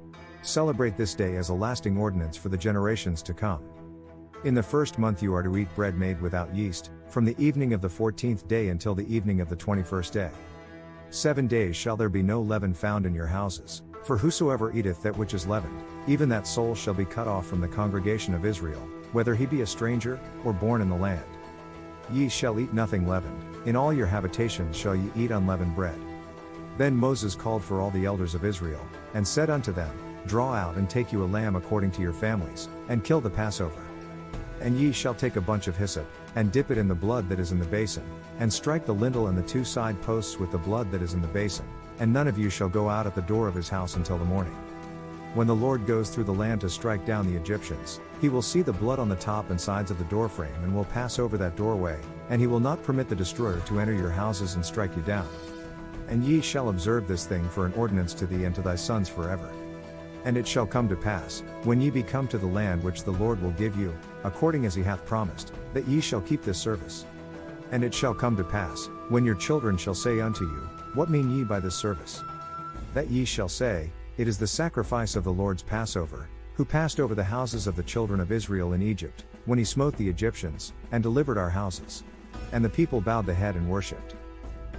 Celebrate this day as a lasting ordinance for the generations to come. In the first month you are to eat bread made without yeast, from the evening of the 14th day until the evening of the 21st day. 7 days shall there be no leaven found in your houses, for whosoever eateth that which is leavened, even that soul shall be cut off from the congregation of Israel, whether he be a stranger, or born in the land. Ye shall eat nothing leavened, in all your habitations shall ye eat unleavened bread. Then Moses called for all the elders of Israel, and said unto them, Draw out and take you a lamb according to your families, and kill the Passover. And ye shall take a bunch of hyssop, and dip it in the blood that is in the basin, and strike the lintel and the 2 side posts with the blood that is in the basin, and none of you shall go out at the door of his house until the morning. When the Lord goes through the land to strike down the Egyptians, he will see the blood on the top and sides of the doorframe and will pass over that doorway, and he will not permit the destroyer to enter your houses and strike you down. And ye shall observe this thing for an ordinance to thee and to thy sons forever. And it shall come to pass, when ye be come to the land which the Lord will give you, according as he hath promised, that ye shall keep this service. And it shall come to pass, when your children shall say unto you, What mean ye by this service? That ye shall say, It is the sacrifice of the Lord's Passover, who passed over the houses of the children of Israel in Egypt, when he smote the Egyptians, and delivered our houses. And the people bowed the head and worshipped.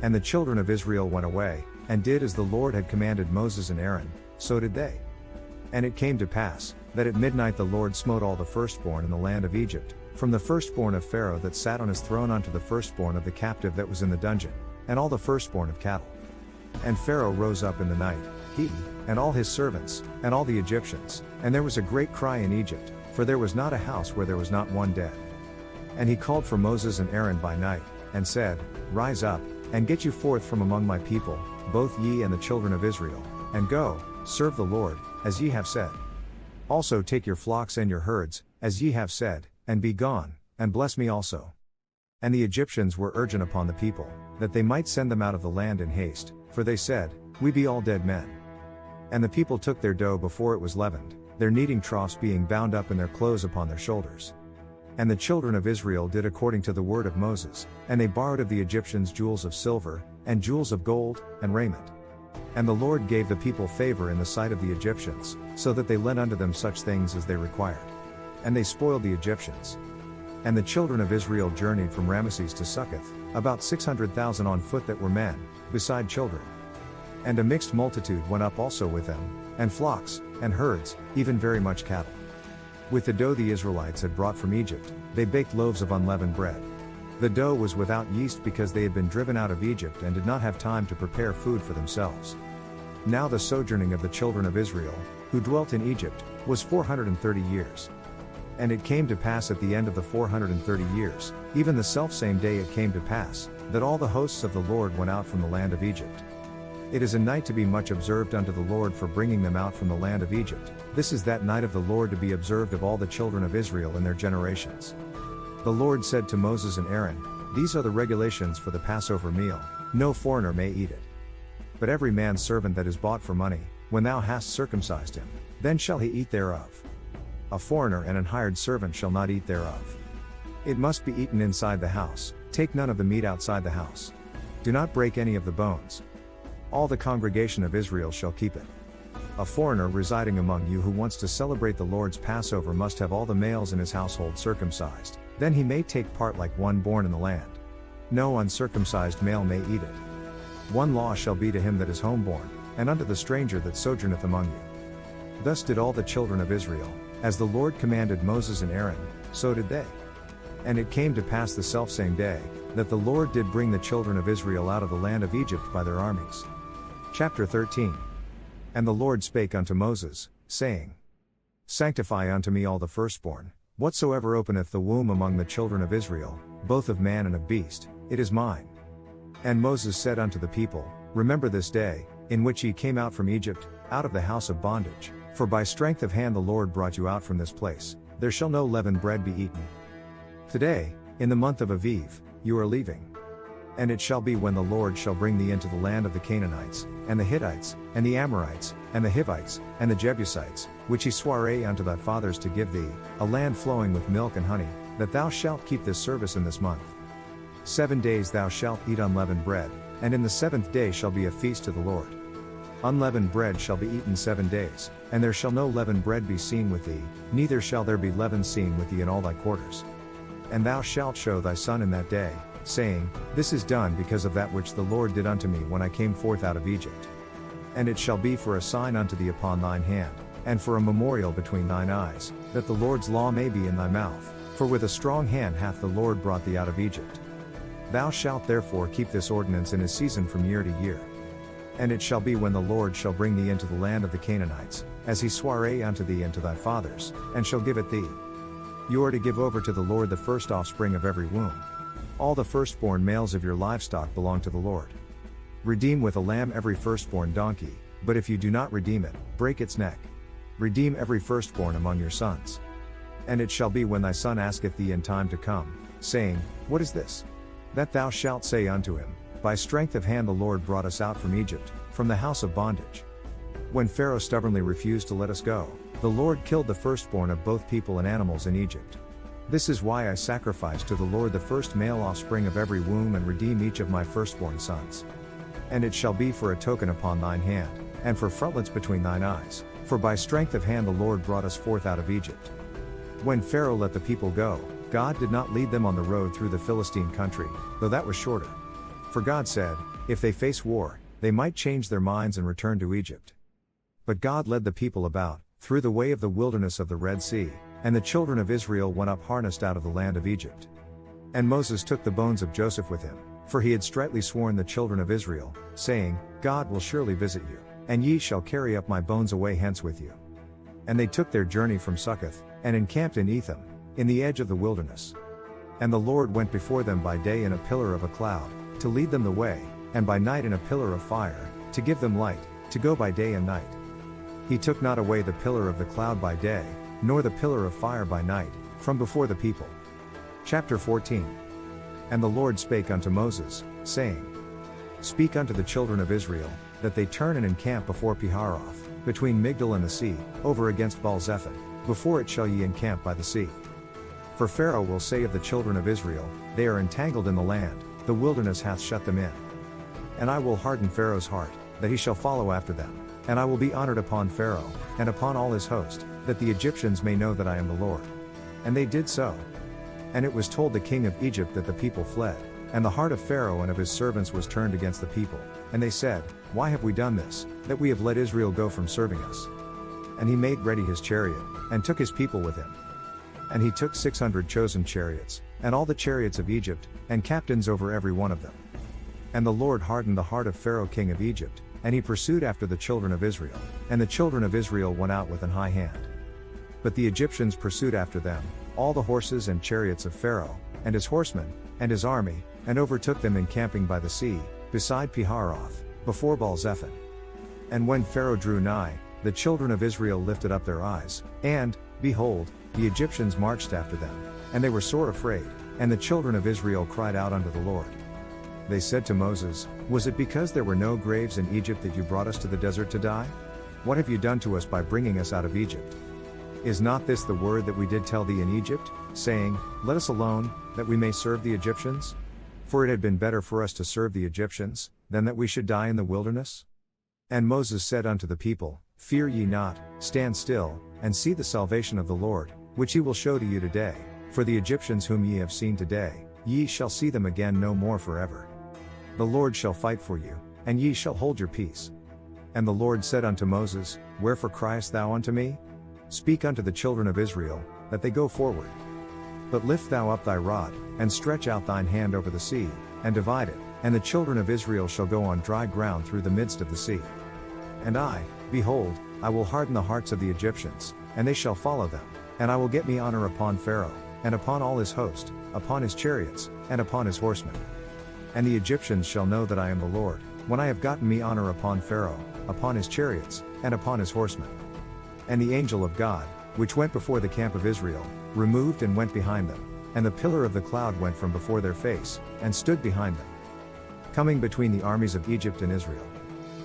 And the children of Israel went away, and did as the Lord had commanded Moses and Aaron, so did they. And it came to pass, that at midnight the Lord smote all the firstborn in the land of Egypt, from the firstborn of Pharaoh that sat on his throne unto the firstborn of the captive that was in the dungeon, and all the firstborn of cattle. And Pharaoh rose up in the night, he, and all his servants, and all the Egyptians, and there was a great cry in Egypt, for there was not a house where there was not one dead. And he called for Moses and Aaron by night, and said, Rise up, and get you forth from among my people, both ye and the children of Israel, and go, serve the Lord, as ye have said. Also take your flocks and your herds, as ye have said, and be gone, and bless me also. And the Egyptians were urgent upon the people, that they might send them out of the land in haste, for they said, We be all dead men. And the people took their dough before it was leavened, their kneading troughs being bound up in their clothes upon their shoulders. And the children of Israel did according to the word of Moses, and they borrowed of the Egyptians jewels of silver, and jewels of gold, and raiment. And the Lord gave the people favor in the sight of the Egyptians, so that they lent unto them such things as they required. And they spoiled the Egyptians. And the children of Israel journeyed from Ramesses to Succoth, about 600,000 on foot that were men, beside children. And a mixed multitude went up also with them, and flocks, and herds, even very much cattle. With the dough the Israelites had brought from Egypt, they baked loaves of unleavened bread. The dough was without yeast because they had been driven out of Egypt and did not have time to prepare food for themselves. Now the sojourning of the children of Israel, who dwelt in Egypt, was 430 years. And it came to pass at the end of the 430 years, even the selfsame day it came to pass, that all the hosts of the Lord went out from the land of Egypt. It is a night to be much observed unto the Lord for bringing them out from the land of Egypt. This is that night of the Lord to be observed of all the children of Israel in their generations. The Lord said to Moses and Aaron, These are the regulations for the Passover meal, no foreigner may eat it. But every man's servant that is bought for money, when thou hast circumcised him, then shall he eat thereof. A foreigner and an hired servant shall not eat thereof. It must be eaten inside the house, take none of the meat outside the house. Do not break any of the bones. All the congregation of Israel shall keep it. A foreigner residing among you who wants to celebrate the Lord's Passover must have all the males in his household circumcised, then he may take part like one born in the land. No uncircumcised male may eat it. One law shall be to him that is homeborn, and unto the stranger that sojourneth among you. Thus did all the children of Israel, as the Lord commanded Moses and Aaron, so did they. And it came to pass the selfsame day, that the Lord did bring the children of Israel out of the land of Egypt by their armies. Chapter 13. And the Lord spake unto Moses, saying, Sanctify unto me all the firstborn, whatsoever openeth the womb among the children of Israel, both of man and of beast, it is mine. And Moses said unto the people, Remember this day, in which ye came out from Egypt, out of the house of bondage, for by strength of hand the Lord brought you out from this place, there shall no leavened bread be eaten. Today, in the month of Aviv, you are leaving. And it shall be when the Lord shall bring thee into the land of the Canaanites, and the Hittites, and the Amorites, and the Hivites, and the Jebusites, which he sware unto thy fathers to give thee, a land flowing with milk and honey, that thou shalt keep this service in this month. 7 days thou shalt eat unleavened bread, and in the 7th day shall be a feast to the Lord. Unleavened bread shall be eaten 7 days, and there shall no leavened bread be seen with thee, neither shall there be leaven seen with thee in all thy quarters. And thou shalt show thy son in that day, saying, This is done because of that which the Lord did unto me when I came forth out of Egypt. And it shall be for a sign unto thee upon thine hand, and for a memorial between thine eyes, that the Lord's law may be in thy mouth, for with a strong hand hath the Lord brought thee out of Egypt. Thou shalt therefore keep this ordinance in his season from year to year. And it shall be when the Lord shall bring thee into the land of the Canaanites, as he sware unto thee and to thy fathers, and shall give it thee. You are to give over to the Lord the first offspring of every womb. All the firstborn males of your livestock belong to the Lord. Redeem with a lamb every firstborn donkey, but if you do not redeem it, break its neck. Redeem every firstborn among your sons. And it shall be when thy son asketh thee in time to come, saying, What is this? That thou shalt say unto him, By strength of hand the Lord brought us out from Egypt, from the house of bondage. When Pharaoh stubbornly refused to let us go, the Lord killed the firstborn of both people and animals in Egypt. This is why I sacrifice to the Lord the first male offspring of every womb and redeem each of my firstborn sons. And it shall be for a token upon thine hand, and for frontlets between thine eyes, for by strength of hand the Lord brought us forth out of Egypt. When Pharaoh let the people go, God did not lead them on the road through the Philistine country, though that was shorter. For God said, If they face war, they might change their minds and return to Egypt. But God led the people about, through the way of the wilderness of the Red Sea, and the children of Israel went up harnessed out of the land of Egypt. And Moses took the bones of Joseph with him, for he had straitly sworn the children of Israel, saying, God will surely visit you, and ye shall carry up my bones away hence with you. And they took their journey from Succoth, and encamped in Etham, in the edge of the wilderness. And the Lord went before them by day in a pillar of a cloud, to lead them the way, and by night in a pillar of fire, to give them light, to go by day and night. He took not away the pillar of the cloud by day, nor the pillar of fire by night, from before the people. Chapter 14. And the Lord spake unto Moses, saying, Speak unto the children of Israel, that they turn and encamp before Piharoth, between Migdol and the sea, over against Baal-zephon, before it shall ye encamp by the sea. For Pharaoh will say of the children of Israel, They are entangled in the land, the wilderness hath shut them in. And I will harden Pharaoh's heart, that he shall follow after them, and I will be honored upon Pharaoh, and upon all his host, that the Egyptians may know that I am the Lord. And they did so. And it was told the king of Egypt that the people fled, and the heart of Pharaoh and of his servants was turned against the people, and they said, Why have we done this, that we have let Israel go from serving us? And he made ready his chariot, and took his people with him. And he took 600 chosen chariots, and all the chariots of Egypt, and captains over every one of them. And the Lord hardened the heart of Pharaoh king of Egypt, and he pursued after the children of Israel, and the children of Israel went out with an high hand. But the Egyptians pursued after them, all the horses and chariots of Pharaoh, and his horsemen, and his army, and overtook them encamping by the sea, beside Piharoth, before Baal-zephon. And when Pharaoh drew nigh, the children of Israel lifted up their eyes, and, behold, the Egyptians marched after them, and they were sore afraid, and the children of Israel cried out unto the Lord. They said to Moses, Was it because there were no graves in Egypt that you brought us to the desert to die? What have you done to us by bringing us out of Egypt? Is not this the word that we did tell thee in Egypt, saying, Let us alone, that we may serve the Egyptians? For it had been better for us to serve the Egyptians, than that we should die in the wilderness? And Moses said unto the people, Fear ye not, stand still, and see the salvation of the Lord, which he will show to you today, for the Egyptians whom ye have seen today, ye shall see them again no more forever. The Lord shall fight for you, and ye shall hold your peace. And the Lord said unto Moses, Wherefore criest thou unto me? Speak unto the children of Israel, that they go forward. But lift thou up thy rod, and stretch out thine hand over the sea, and divide it, and the children of Israel shall go on dry ground through the midst of the sea. And I, Behold, I will harden the hearts of the Egyptians, and they shall follow them. And I will get me honor upon Pharaoh, and upon all his host, upon his chariots, and upon his horsemen. And the Egyptians shall know that I am the Lord, when I have gotten me honor upon Pharaoh, upon his chariots, and upon his horsemen. And the angel of God, which went before the camp of Israel, removed and went behind them, and the pillar of the cloud went from before their face, and stood behind them, coming between the armies of Egypt and Israel.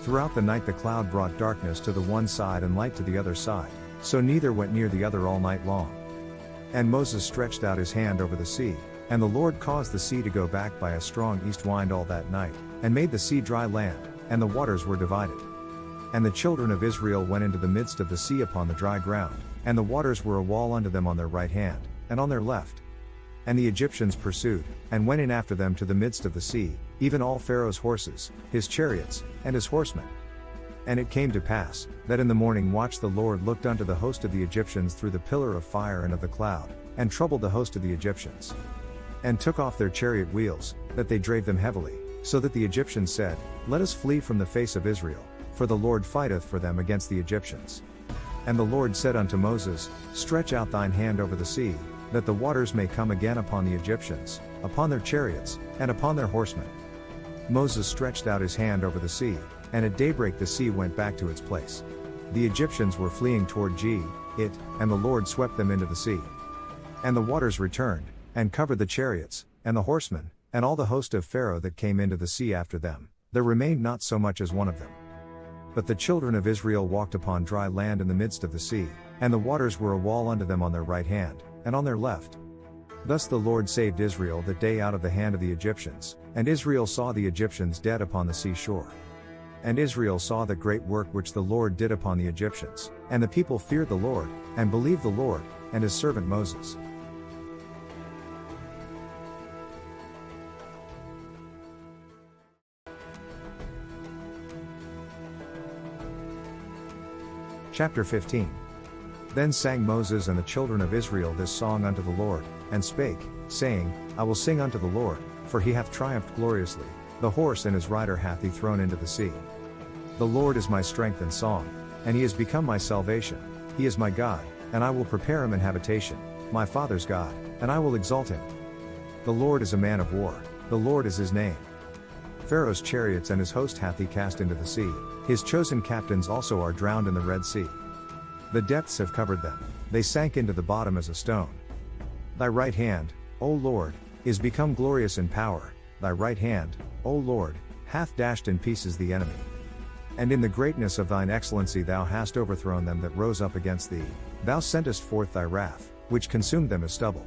Throughout the night the cloud brought darkness to the one side and light to the other side, so neither went near the other all night long. And Moses stretched out his hand over the sea, and the Lord caused the sea to go back by a strong east wind all that night, and made the sea dry land, and the waters were divided. And the children of Israel went into the midst of the sea upon the dry ground, and the waters were a wall unto them on their right hand, and on their left. And the Egyptians pursued, and went in after them to the midst of the sea, even all Pharaoh's horses, his chariots, and his horsemen. And it came to pass, that in the morning watch the Lord looked unto the host of the Egyptians through the pillar of fire and of the cloud, and troubled the host of the Egyptians, and took off their chariot wheels, that they drave them heavily, so that the Egyptians said, Let us flee from the face of Israel, for the Lord fighteth for them against the Egyptians. And the Lord said unto Moses, Stretch out thine hand over the sea, that the waters may come again upon the Egyptians, upon their chariots, and upon their horsemen. Moses stretched out his hand over the sea, and at daybreak the sea went back to its place. The Egyptians were fleeing toward it, and the Lord swept them into the sea. And the waters returned, and covered the chariots, and the horsemen, and all the host of Pharaoh that came into the sea after them. There remained not so much as one of them. But the children of Israel walked upon dry land in the midst of the sea, and the waters were a wall unto them on their right hand, and on their left. Thus the Lord saved Israel that day out of the hand of the Egyptians, and Israel saw the Egyptians dead upon the sea shore. And Israel saw the great work which the Lord did upon the Egyptians, and the people feared the Lord, and believed the Lord, and his servant Moses. Chapter 15. Then sang Moses and the children of Israel this song unto the Lord, and spake, saying, I will sing unto the Lord, for he hath triumphed gloriously, the horse and his rider hath he thrown into the sea. The Lord is my strength and song, and he is become my salvation. He is my God, and I will prepare him an habitation, my father's God, and I will exalt him. The Lord is a man of war, the Lord is his name. Pharaoh's chariots and his host hath he cast into the sea, his chosen captains also are drowned in the Red Sea. The depths have covered them, they sank into the bottom as a stone. Thy right hand, O Lord, is become glorious in power, thy right hand, O Lord, hath dashed in pieces the enemy. And in the greatness of thine excellency thou hast overthrown them that rose up against thee, thou sentest forth thy wrath, which consumed them as stubble.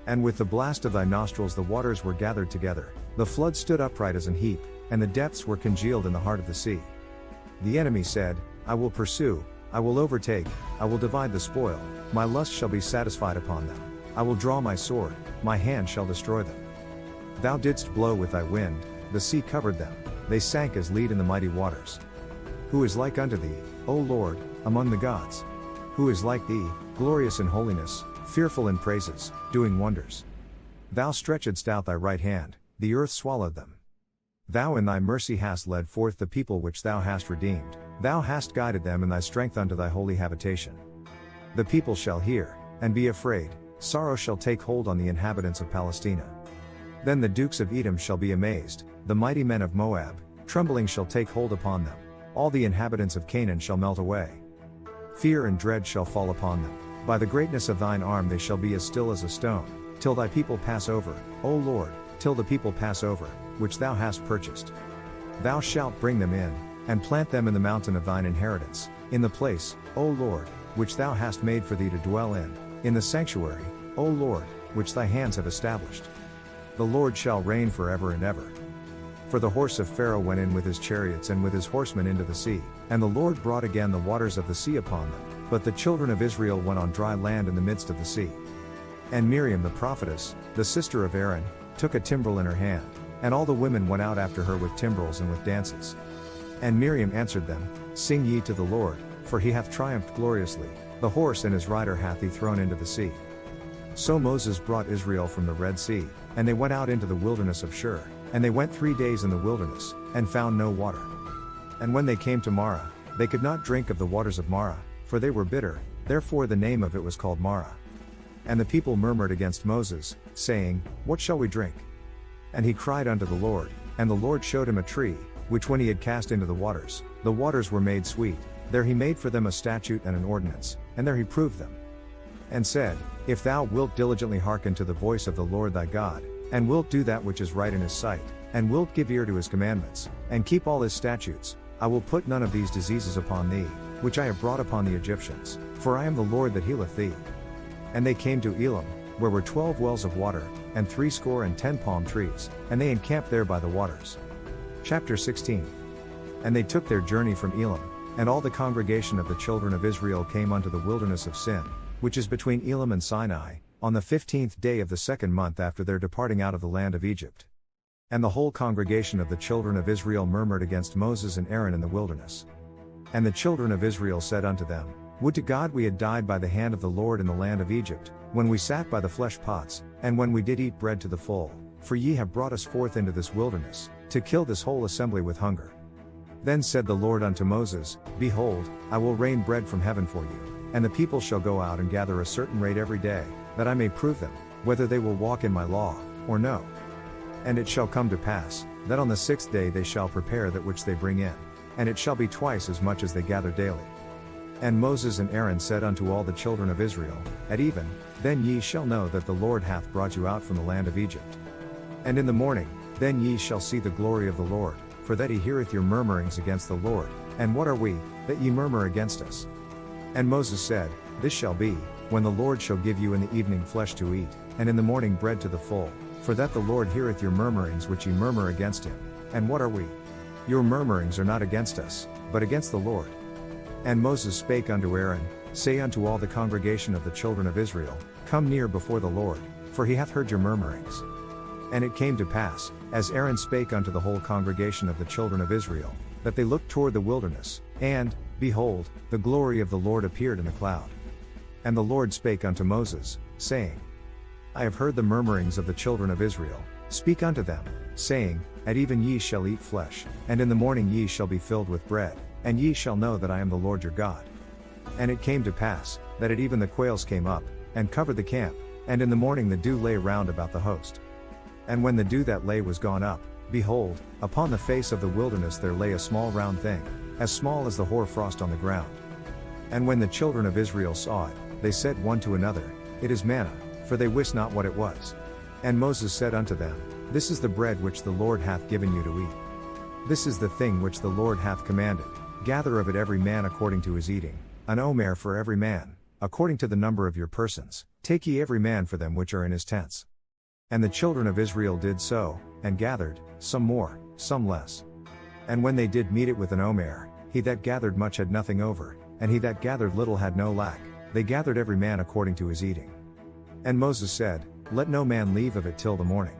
And with the blast of thy nostrils the waters were gathered together, the flood stood upright as an heap, and the depths were congealed in the heart of the sea. The enemy said, I will pursue, I will overtake, I will divide the spoil, my lust shall be satisfied upon them. I will draw my sword, my hand shall destroy them. Thou didst blow with thy wind, the sea covered them, they sank as lead in the mighty waters. Who is like unto thee, O Lord, among the gods? Who is like thee, glorious in holiness, fearful in praises, doing wonders? Thou stretchedst out thy right hand, the earth swallowed them. Thou in thy mercy hast led forth the people which thou hast redeemed, thou hast guided them in thy strength unto thy holy habitation. The people shall hear, and be afraid, sorrow shall take hold on the inhabitants of Palestina. Then the dukes of Edom shall be amazed, the mighty men of Moab, trembling shall take hold upon them, all the inhabitants of Canaan shall melt away. Fear and dread shall fall upon them, by the greatness of thine arm they shall be as still as a stone, till thy people pass over, O Lord, till the people pass over, which thou hast purchased. Thou shalt bring them in, and plant them in the mountain of thine inheritance, in the place, O Lord, which thou hast made for thee to dwell in the sanctuary, O Lord, which thy hands have established. The Lord shall reign forever and ever. For the horse of Pharaoh went in with his chariots and with his horsemen into the sea, and the Lord brought again the waters of the sea upon them, but the children of Israel went on dry land in the midst of the sea. And Miriam the prophetess, the sister of Aaron, took a timbrel in her hand, and all the women went out after her with timbrels and with dances. And Miriam answered them, Sing ye to the Lord, for he hath triumphed gloriously, the horse and his rider hath he thrown into the sea. So Moses brought Israel from the Red Sea, and they went out into the wilderness of Shur, and they went 3 days in the wilderness, and found no water. And when they came to Marah, they could not drink of the waters of Marah, for they were bitter, therefore the name of it was called Marah. And the people murmured against Moses, saying, What shall we drink? And he cried unto the Lord, and the Lord showed him a tree, which when he had cast into the waters were made sweet. There he made for them a statute and an ordinance, and there he proved them. And said, If thou wilt diligently hearken to the voice of the Lord thy God, and wilt do that which is right in his sight, and wilt give ear to his commandments, and keep all his statutes, I will put none of these diseases upon thee, which I have brought upon the Egyptians, for I am the Lord that healeth thee. And they came to Elim, where were 12 wells of water, and 60 palm trees, and they encamped there by the waters. Chapter 16. And they took their journey from Elim, and all the congregation of the children of Israel came unto the wilderness of Sin, which is between Elim and Sinai, on the 15th day of the 2nd month after their departing out of the land of Egypt. And the whole congregation of the children of Israel murmured against Moses and Aaron in the wilderness. And the children of Israel said unto them, Would to God we had died by the hand of the Lord in the land of Egypt, when we sat by the flesh pots, and when we did eat bread to the full, for ye have brought us forth into this wilderness, to kill this whole assembly with hunger. Then said the Lord unto Moses, Behold, I will rain bread from heaven for you, and the people shall go out and gather a certain rate every day, that I may prove them, whether they will walk in my law, or no. And it shall come to pass, that on the 6th day they shall prepare that which they bring in, and it shall be twice as much as they gather daily. And Moses and Aaron said unto all the children of Israel, At even, then ye shall know that the Lord hath brought you out from the land of Egypt. And in the morning, then ye shall see the glory of the Lord, for that he heareth your murmurings against the Lord. And what are we, that ye murmur against us? And Moses said, This shall be, when the Lord shall give you in the evening flesh to eat, and in the morning bread to the full, for that the Lord heareth your murmurings which ye murmur against him. And what are we? Your murmurings are not against us, but against the Lord. And Moses spake unto Aaron, Say unto all the congregation of the children of Israel, Come near before the Lord, for he hath heard your murmurings. And it came to pass, as Aaron spake unto the whole congregation of the children of Israel, that they looked toward the wilderness, and, behold, the glory of the Lord appeared in the cloud. And the Lord spake unto Moses, saying, I have heard the murmurings of the children of Israel. Speak unto them, saying, At even ye shall eat flesh, and in the morning ye shall be filled with bread, and ye shall know that I am the Lord your God. And it came to pass, that at even the quails came up, and covered the camp, and in the morning the dew lay round about the host. And when the dew that lay was gone up, behold, upon the face of the wilderness there lay a small round thing, as small as the hoar frost on the ground. And when the children of Israel saw it, they said one to another, It is manna, for they wist not what it was. And Moses said unto them, This is the bread which the Lord hath given you to eat. This is the thing which the Lord hath commanded. Gather of it every man according to his eating, an omer for every man, according to the number of your persons, take ye every man for them which are in his tents. And the children of Israel did so, and gathered, some more, some less. And when they did meet it with an omer, he that gathered much had nothing over, and he that gathered little had no lack, they gathered every man according to his eating. And Moses said, Let no man leave of it till the morning.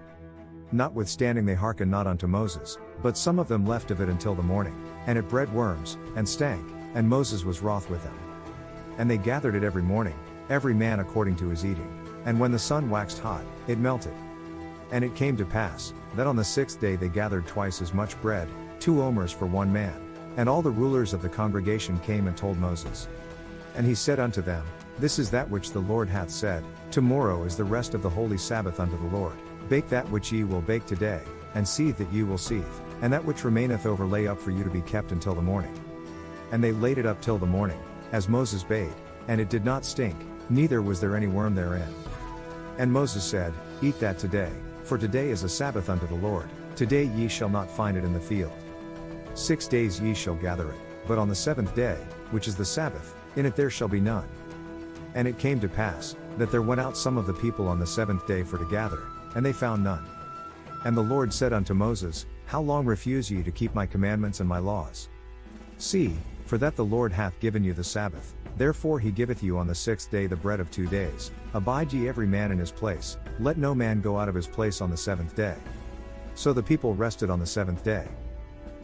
Notwithstanding they hearkened not unto Moses, but some of them left of it until the morning, and it bred worms, and stank, and Moses was wroth with them. And they gathered it every morning, every man according to his eating, and when the sun waxed hot, it melted. And it came to pass, that on the 6th day they gathered twice as much bread, 2 omers for one man. And all the rulers of the congregation came and told Moses. And he said unto them, This is that which the Lord hath said, Tomorrow is the rest of the holy Sabbath unto the Lord. Bake that which ye will bake today, and seethe that ye will seethe, and that which remaineth over lay up for you to be kept until the morning. And they laid it up till the morning, as Moses bade, and it did not stink, neither was there any worm therein. And Moses said, Eat that today, for today is a Sabbath unto the Lord, today ye shall not find it in the field. 6 days ye shall gather it, but on the 7th day, which is the Sabbath, in it there shall be none. And it came to pass, that there went out some of the people on the 7th day for to gather, and they found none. And the Lord said unto Moses, How long refuse ye to keep my commandments and my laws? See, for that the Lord hath given you the Sabbath, therefore he giveth you on the 6th day the bread of 2 days, abide ye every man in his place, let no man go out of his place on the 7th day. So the people rested on the 7th day.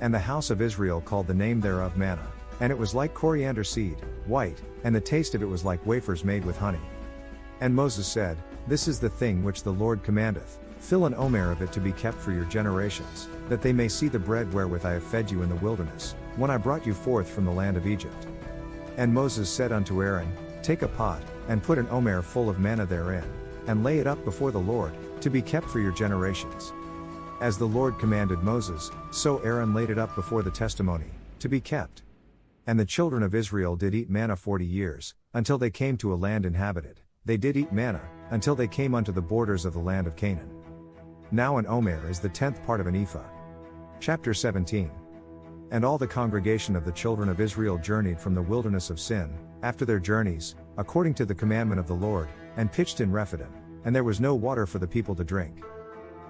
And the house of Israel called the name thereof manna, and it was like coriander seed, white, and the taste of it was like wafers made with honey. And Moses said, This is the thing which the Lord commandeth, fill an omer of it to be kept for your generations, that they may see the bread wherewith I have fed you in the wilderness, when I brought you forth from the land of Egypt. And Moses said unto Aaron, Take a pot, and put an omer full of manna therein, and lay it up before the Lord, to be kept for your generations. As the Lord commanded Moses, so Aaron laid it up before the testimony, to be kept. And the children of Israel did eat manna 40 years, until they came to a land inhabited. They did eat manna, until they came unto the borders of the land of Canaan. Now an omer is the 10th part of an ephah. Chapter 17. And all the congregation of the children of Israel journeyed from the wilderness of Sin, after their journeys, according to the commandment of the Lord, and pitched in Rephidim, and there was no water for the people to drink.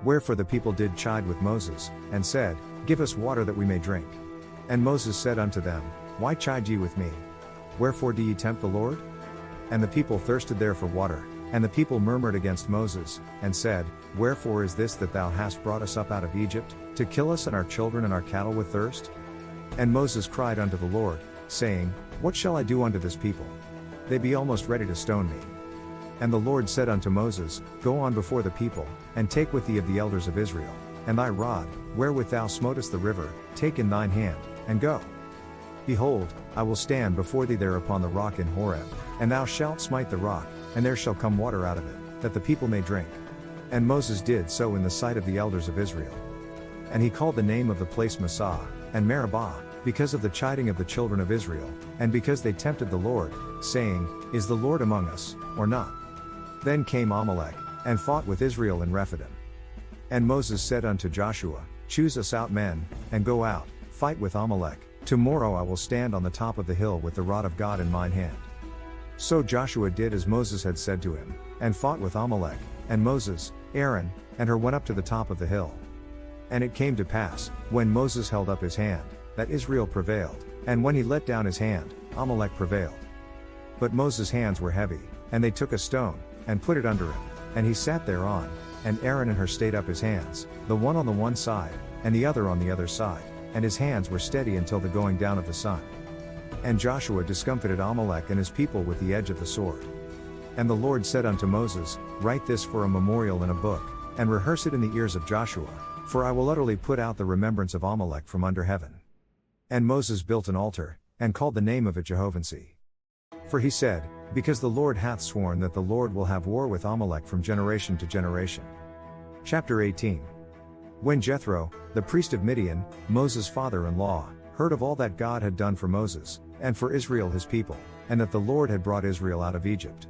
Wherefore the people did chide with Moses, and said, Give us water that we may drink. And Moses said unto them, Why chide ye with me? Wherefore do ye tempt the Lord? And the people thirsted there for water, and the people murmured against Moses, and said, Wherefore is this that thou hast brought us up out of Egypt, to kill us and our children and our cattle with thirst? And Moses cried unto the Lord, saying, What shall I do unto this people? They be almost ready to stone me. And the Lord said unto Moses, Go on before the people, and take with thee of the elders of Israel, and thy rod, wherewith thou smotest the river, take in thine hand, and go. Behold, I will stand before thee there upon the rock in Horeb, and thou shalt smite the rock, and there shall come water out of it, that the people may drink. And Moses did so in the sight of the elders of Israel. And he called the name of the place Massah, and Meribah, because of the chiding of the children of Israel, and because they tempted the Lord, saying, Is the Lord among us, or not? Then came Amalek, and fought with Israel in Rephidim. And Moses said unto Joshua, Choose us out men, and go out, fight with Amalek. Tomorrow I will stand on the top of the hill with the rod of God in mine hand. So Joshua did as Moses had said to him, and fought with Amalek, and Moses, Aaron, and Hur went up to the top of the hill. And it came to pass, when Moses held up his hand, that Israel prevailed, and when he let down his hand, Amalek prevailed. But Moses' hands were heavy, and they took a stone, and put it under him, and he sat thereon, and Aaron and Hur stayed up his hands, the one on the one side, and the other on the other side, and his hands were steady until the going down of the sun. And Joshua discomfited Amalek and his people with the edge of the sword. And the Lord said unto Moses, Write this for a memorial in a book, and rehearse it in the ears of Joshua, for I will utterly put out the remembrance of Amalek from under heaven. And Moses built an altar, and called the name of it Jehovah-Nissi. For he said, Because the Lord hath sworn that the Lord will have war with Amalek from generation to generation. Chapter 18. When Jethro, the priest of Midian, Moses' father-in-law, heard of all that God had done for Moses, and for Israel his people, and that the Lord had brought Israel out of Egypt.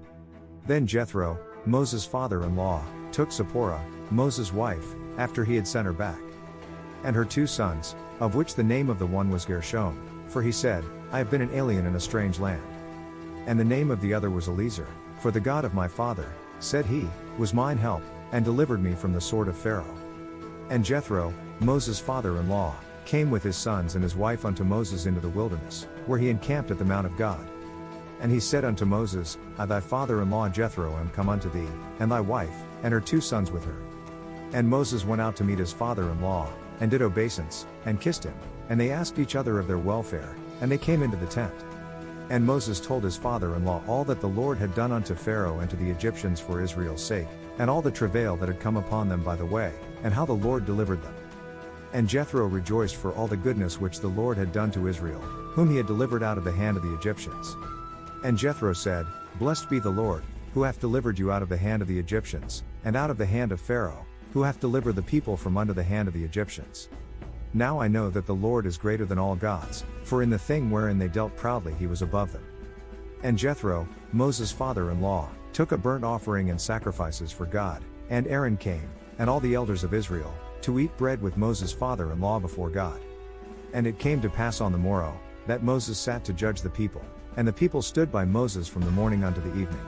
Then Jethro, Moses' father-in-law, took Zipporah, Moses' wife, after he had sent her back. And her 2 sons, of which the name of the one was Gershom, for he said, I have been an alien in a strange land. And the name of the other was Eliezer, for the God of my father, said he, was mine help, and delivered me from the sword of Pharaoh. And Jethro, Moses' father-in-law, came with his sons and his wife unto Moses into the wilderness, where he encamped at the mount of God. And he said unto Moses, I thy father-in-law Jethro am come unto thee, and thy wife, and her 2 sons with her. And Moses went out to meet his father-in-law, and did obeisance, and kissed him, and they asked each other of their welfare, and they came into the tent. And Moses told his father-in-law all that the Lord had done unto Pharaoh and to the Egyptians for Israel's sake, and all the travail that had come upon them by the way, and how the Lord delivered them. And Jethro rejoiced for all the goodness which the Lord had done to Israel, whom he had delivered out of the hand of the Egyptians. And Jethro said, Blessed be the Lord, who hath delivered you out of the hand of the Egyptians, and out of the hand of Pharaoh, who hath delivered the people from under the hand of the Egyptians. Now I know that the Lord is greater than all gods, for in the thing wherein they dealt proudly he was above them. And Jethro, Moses' father-in-law, took a burnt offering and sacrifices for God, and Aaron came, and all the elders of Israel, to eat bread with Moses' father-in-law before God. And it came to pass on the morrow, that Moses sat to judge the people, and the people stood by Moses from the morning unto the evening.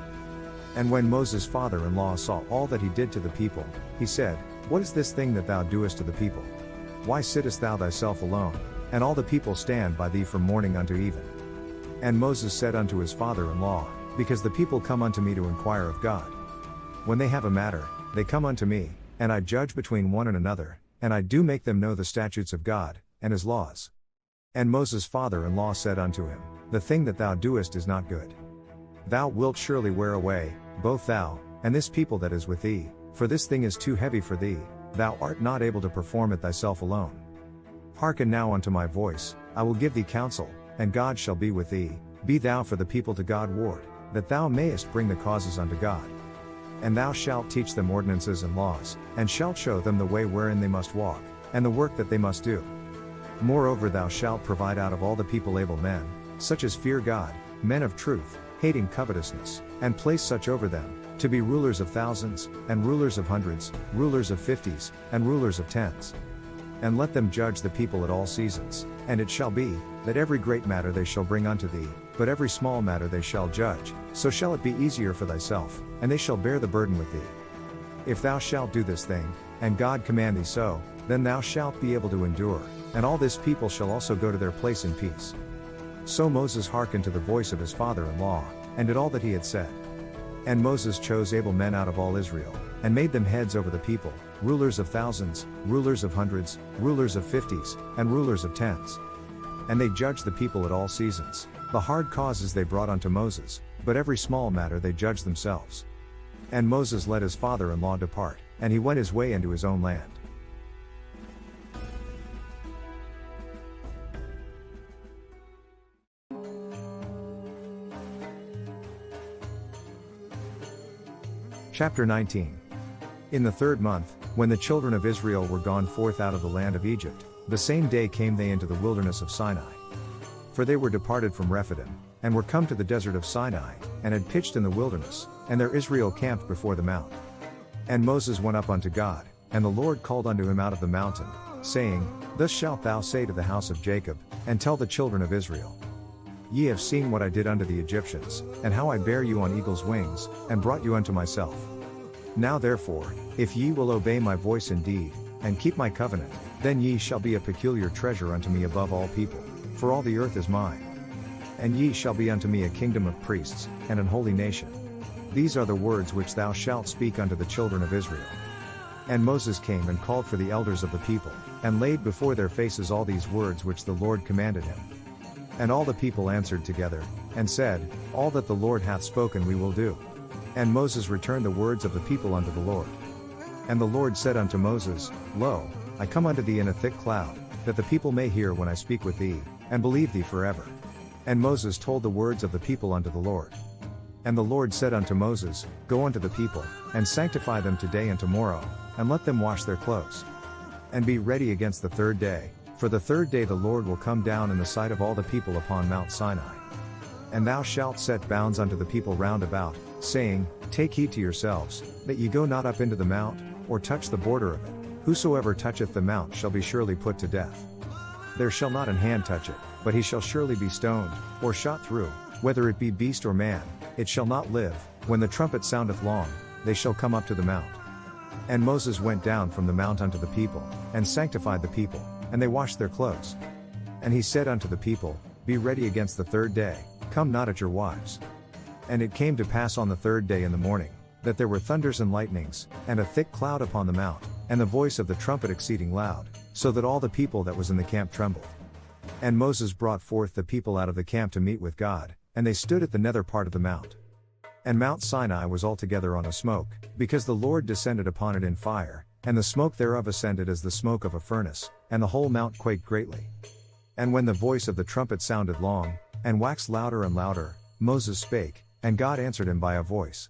And when Moses' father-in-law saw all that he did to the people, he said, What is this thing that thou doest to the people? Why sittest thou thyself alone, and all the people stand by thee from morning unto even? And Moses said unto his father-in-law, Because the people come unto me to inquire of God. When they have a matter, they come unto me, and I judge between one and another, and I do make them know the statutes of God, and his laws. And Moses' father-in-law said unto him, The thing that thou doest is not good. Thou wilt surely wear away, both thou, and this people that is with thee, for this thing is too heavy for thee, thou art not able to perform it thyself alone. Hearken now unto my voice, I will give thee counsel, and God shall be with thee, be thou for the people to God ward, that thou mayest bring the causes unto God. And thou shalt teach them ordinances and laws, and shalt show them the way wherein they must walk, and the work that they must do. Moreover thou shalt provide out of all the people able men, such as fear God, men of truth, hating covetousness, and place such over them, to be rulers of thousands, and rulers of hundreds, rulers of fifties, and rulers of tens. And let them judge the people at all seasons, and it shall be, that every great matter they shall bring unto thee, but every small matter they shall judge, so shall it be easier for thyself, and they shall bear the burden with thee. If thou shalt do this thing, and God command thee so, then thou shalt be able to endure, and all this people shall also go to their place in peace. So Moses hearkened to the voice of his father-in-law, and did all that he had said. And Moses chose able men out of all Israel, and made them heads over the people, rulers of thousands, rulers of hundreds, rulers of fifties, and rulers of tens. And they judged the people at all seasons. The hard causes they brought unto Moses, but every small matter they judged themselves. And Moses let his father-in-law depart, and he went his way into his own land. Chapter 19. In the 3rd month, when the children of Israel were gone forth out of the land of Egypt, the same day came they into the wilderness of Sinai. For they were departed from Rephidim, and were come to the desert of Sinai, and had pitched in the wilderness, and there Israel camped before the mount. And Moses went up unto God, and the Lord called unto him out of the mountain, saying, Thus shalt thou say to the house of Jacob, and tell the children of Israel. Ye have seen what I did unto the Egyptians, and how I bare you on eagle's wings, and brought you unto myself. Now therefore, if ye will obey my voice indeed, and keep my covenant, then ye shall be a peculiar treasure unto me above all people, for all the earth is mine. And ye shall be unto me a kingdom of priests, and an holy nation. These are the words which thou shalt speak unto the children of Israel. And Moses came and called for the elders of the people, and laid before their faces all these words which the Lord commanded him. And all the people answered together, and said, All that the Lord hath spoken we will do. And Moses returned the words of the people unto the Lord. And the Lord said unto Moses, Lo, I come unto thee in a thick cloud, that the people may hear when I speak with thee, and believe thee forever. And Moses told the words of the people unto the Lord. And the Lord said unto Moses, Go unto the people, and sanctify them today and tomorrow, and let them wash their clothes. And be ready against the 3rd day, for the 3rd day the Lord will come down in the sight of all the people upon Mount Sinai. And thou shalt set bounds unto the people round about, saying, Take heed to yourselves, that ye go not up into the mount, or touch the border of it. Whosoever toucheth the mount shall be surely put to death. There shall not an hand touch it, but he shall surely be stoned, or shot through, whether it be beast or man, it shall not live. When the trumpet soundeth long, they shall come up to the mount. And Moses went down from the mount unto the people, and sanctified the people, and they washed their clothes. And he said unto the people, Be ready against the 3rd day, come not at your wives. And it came to pass on the 3rd day in the morning, that there were thunders and lightnings, and a thick cloud upon the mount, and the voice of the trumpet exceeding loud, so that all the people that was in the camp trembled. And Moses brought forth the people out of the camp to meet with God, and they stood at the nether part of the mount. And Mount Sinai was altogether on a smoke, because the Lord descended upon it in fire, and the smoke thereof ascended as the smoke of a furnace, and the whole mount quaked greatly. And when the voice of the trumpet sounded long, and waxed louder and louder, Moses spake, and God answered him by a voice.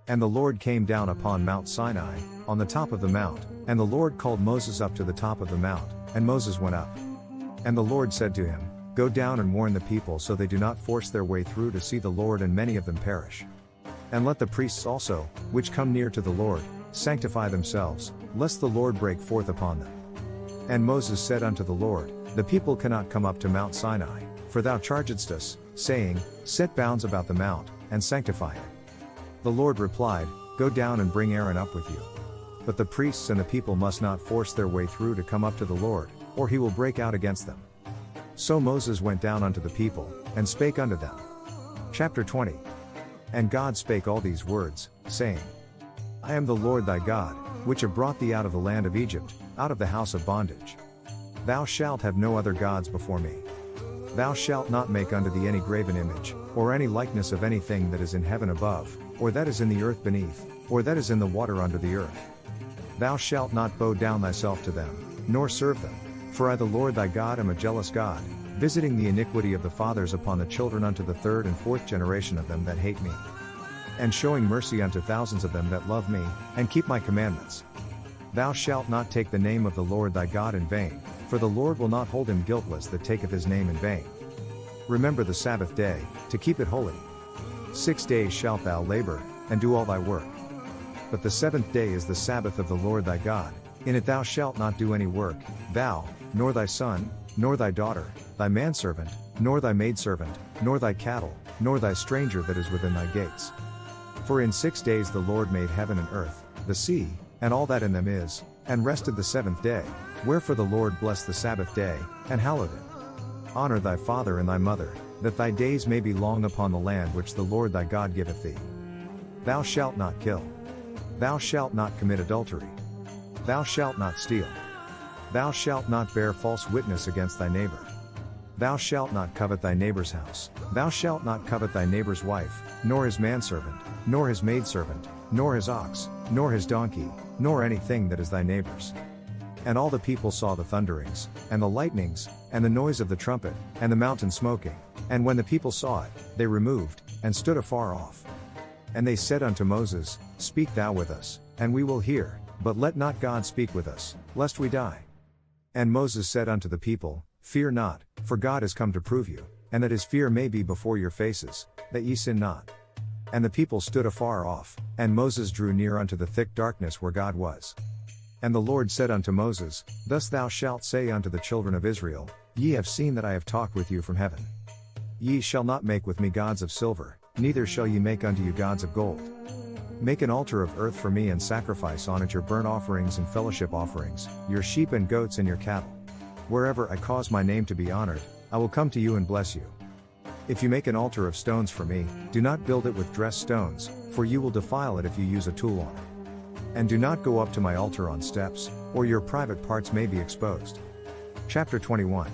And the Lord came down upon Mount Sinai, on the top of the mount, and the Lord called Moses up to the top of the mount, and Moses went up. And the Lord said to him, Go down and warn the people so they do not force their way through to see the Lord, and many of them perish. And let the priests also, which come near to the Lord, sanctify themselves, lest the Lord break forth upon them. And Moses said unto the Lord, The people cannot come up to Mount Sinai, for thou chargedst us, saying, Set bounds about the mount, and sanctify it. The Lord replied, Go down and bring Aaron up with you. But the priests and the people must not force their way through to come up to the Lord, or he will break out against them. So Moses went down unto the people, and spake unto them. Chapter 20. And God spake all these words, saying, I am the Lord thy God, which have brought thee out of the land of Egypt, out of the house of bondage. Thou shalt have no other gods before me. Thou shalt not make unto thee any graven image, or any likeness of anything that is in heaven above, or that is in the earth beneath, or that is in the water under the earth. Thou shalt not bow down thyself to them, nor serve them. For I the Lord thy God am a jealous God, visiting the iniquity of the fathers upon the children unto the third and fourth generation of them that hate me, and showing mercy unto thousands of them that love me, and keep my commandments. Thou shalt not take the name of the Lord thy God in vain, for the Lord will not hold him guiltless that taketh his name in vain. Remember the Sabbath day, to keep it holy. 6 days shalt thou labor, and do all thy work. But the seventh day is the Sabbath of the Lord thy God, in it thou shalt not do any work, thou, nor thy son, nor thy daughter, thy manservant, nor thy maidservant, nor thy cattle, nor thy stranger that is within thy gates. For in 6 days the Lord made heaven and earth, the sea, and all that in them is, and rested the seventh day. Wherefore the Lord blessed the Sabbath day, and hallowed it. Honor thy father and thy mother, that thy days may be long upon the land which the Lord thy God giveth thee. Thou shalt not kill. Thou shalt not commit adultery. Thou shalt not steal. Thou shalt not bear false witness against thy neighbor. Thou shalt not covet thy neighbor's house. Thou shalt not covet thy neighbor's wife, nor his manservant, nor his maidservant, nor his ox, nor his donkey, nor anything that is thy neighbor's. And all the people saw the thunderings, and the lightnings, and the noise of the trumpet, and the mountain smoking. And when the people saw it, they removed, and stood afar off. And they said unto Moses, Speak thou with us, and we will hear, but let not God speak with us, lest we die. And Moses said unto the people, Fear not, for God is come to prove you, and that his fear may be before your faces, that ye sin not. And the people stood afar off, and Moses drew near unto the thick darkness where God was. And the Lord said unto Moses, Thus thou shalt say unto the children of Israel, Ye have seen that I have talked with you from heaven. Ye shall not make with me gods of silver, neither shall ye make unto you gods of gold. Make an altar of earth for me, and sacrifice on it your burnt offerings and fellowship offerings, your sheep and goats and your cattle. Wherever I cause my name to be honored, I will come to you and bless you. If you make an altar of stones for me, do not build it with dressed stones, for you will defile it if you use a tool on it. And do not go up to my altar on steps, or your private parts may be exposed. Chapter 21.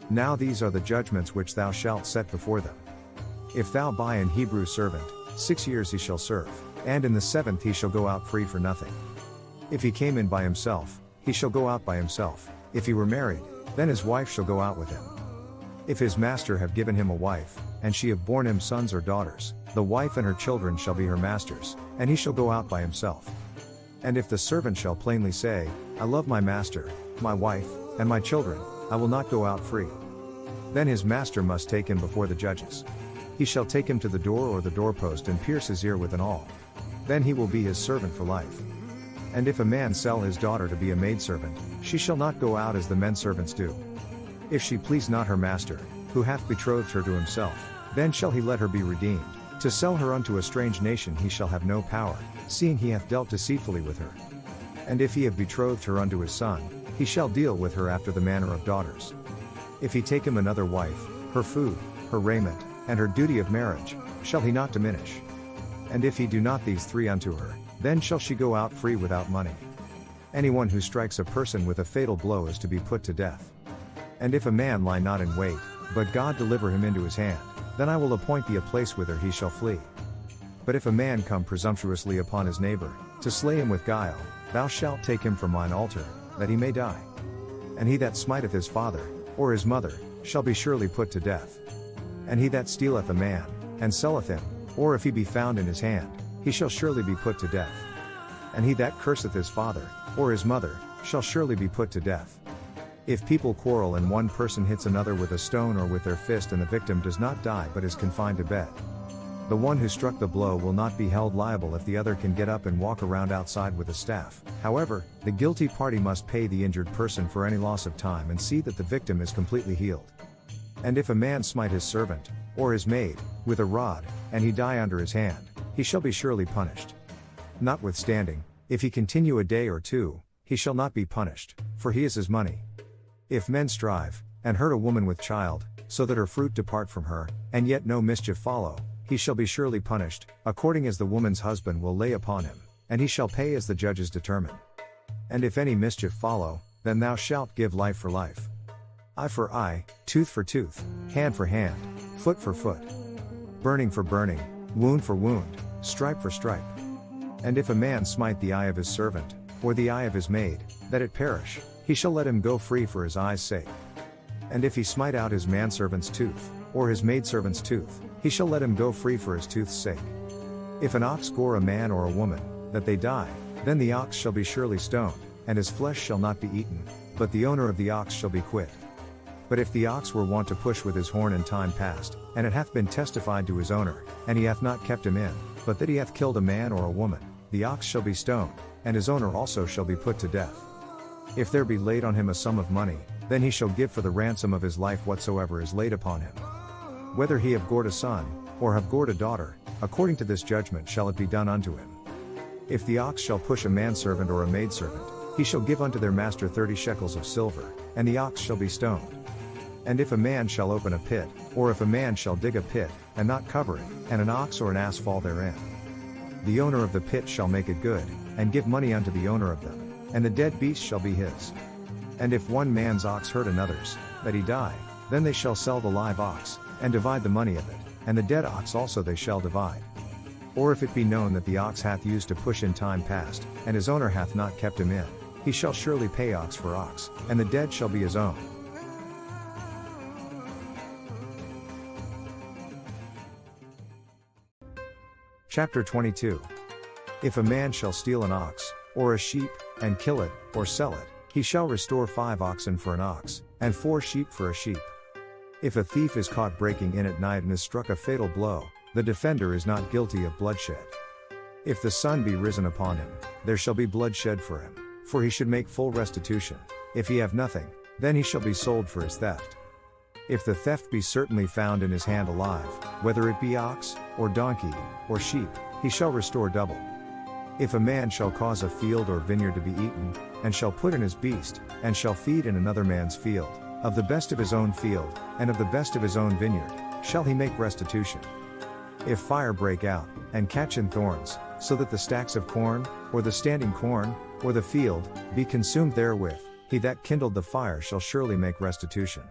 Now these are the judgments which thou shalt set before them. If thou buy an Hebrew servant, 6 years he shall serve, and in the 7th he shall go out free for nothing. If he came in by himself, he shall go out by himself. If he were married, then his wife shall go out with him. If his master have given him a wife, and she have borne him sons or daughters, the wife and her children shall be her master's, and he shall go out by himself. And if the servant shall plainly say, I love my master, my wife, and my children, I will not go out free. Then his master must take him before the judges. He shall take him to the door or the doorpost and pierce his ear with an awl. Then he will be his servant for life. And if a man sell his daughter to be a maidservant, she shall not go out as the men servants do. If she please not her master, who hath betrothed her to himself, then shall he let her be redeemed. To sell her unto a strange nation he shall have no power, seeing he hath dealt deceitfully with her. And if he have betrothed her unto his son, he shall deal with her after the manner of daughters. If he take him another wife, her food, her raiment, and her duty of marriage, shall he not diminish. And if he do not these three unto her, then shall she go out free without money. Anyone who strikes a person with a fatal blow is to be put to death. And if a man lie not in wait, but God deliver him into his hand, then I will appoint thee a place whither he shall flee. But if a man come presumptuously upon his neighbor, to slay him with guile, thou shalt take him from mine altar, that he may die. And he that smiteth his father, or his mother, shall be surely put to death. And he that stealeth a man, and selleth him, or if he be found in his hand, he shall surely be put to death. And he that curseth his father, or his mother, shall surely be put to death. If people quarrel and one person hits another with a stone or with their fist and the victim does not die but is confined to bed, the one who struck the blow will not be held liable if the other can get up and walk around outside with a staff. However, the guilty party must pay the injured person for any loss of time and see that the victim is completely healed. And if a man smite his servant, or his maid, with a rod, and he die under his hand, he shall be surely punished. Notwithstanding, if he continue a day or two, he shall not be punished, for he is his money. If men strive, and hurt a woman with child, so that her fruit depart from her, and yet no mischief follow, he shall be surely punished, according as the woman's husband will lay upon him, and he shall pay as the judges determine. And if any mischief follow, then thou shalt give life for life, eye for eye, tooth for tooth, hand for hand, foot for foot, burning for burning, wound for wound, stripe for stripe. And if a man smite the eye of his servant, or the eye of his maid, that it perish, he shall let him go free for his eye's sake. And if he smite out his manservant's tooth, or his maidservant's tooth, he shall let him go free for his tooth's sake. If an ox gore a man or a woman, that they die, then the ox shall be surely stoned, and his flesh shall not be eaten, but the owner of the ox shall be quit. But if the ox were wont to push with his horn in time past, and it hath been testified to his owner, and he hath not kept him in, but that he hath killed a man or a woman, the ox shall be stoned, and his owner also shall be put to death. If there be laid on him a sum of money, then he shall give for the ransom of his life whatsoever is laid upon him. Whether he have gored a son, or have gored a daughter, according to this judgment shall it be done unto him. If the ox shall push a manservant or a maidservant, he shall give unto their master 30 shekels of silver, and the ox shall be stoned. And if a man shall open a pit, or if a man shall dig a pit, and not cover it, and an ox or an ass fall therein, the owner of the pit shall make it good, and give money unto the owner of them, and the dead beast shall be his. And if one man's ox hurt another's, that he die, then they shall sell the live ox, and divide the money of it, and the dead ox also they shall divide. Or if it be known that the ox hath used to push in time past, and his owner hath not kept him in, he shall surely pay ox for ox, and the dead shall be his own. Chapter 22. If a man shall steal an ox, or a sheep, and kill it, or sell it, he shall restore 5 oxen for an ox, and 4 sheep for a sheep. If a thief is caught breaking in at night and is struck a fatal blow, the defender is not guilty of bloodshed. If the sun be risen upon him, there shall be bloodshed for him, for he should make full restitution. If he have nothing, then he shall be sold for his theft. If the theft be certainly found in his hand alive, whether it be ox, or donkey, or sheep, he shall restore double. If a man shall cause a field or vineyard to be eaten, and shall put in his beast, and shall feed in another man's field, of the best of his own field, and of the best of his own vineyard, shall he make restitution. If fire break out, and catch in thorns, so that the stacks of corn, or the standing corn, or the field, be consumed therewith, he that kindled the fire shall surely make restitution.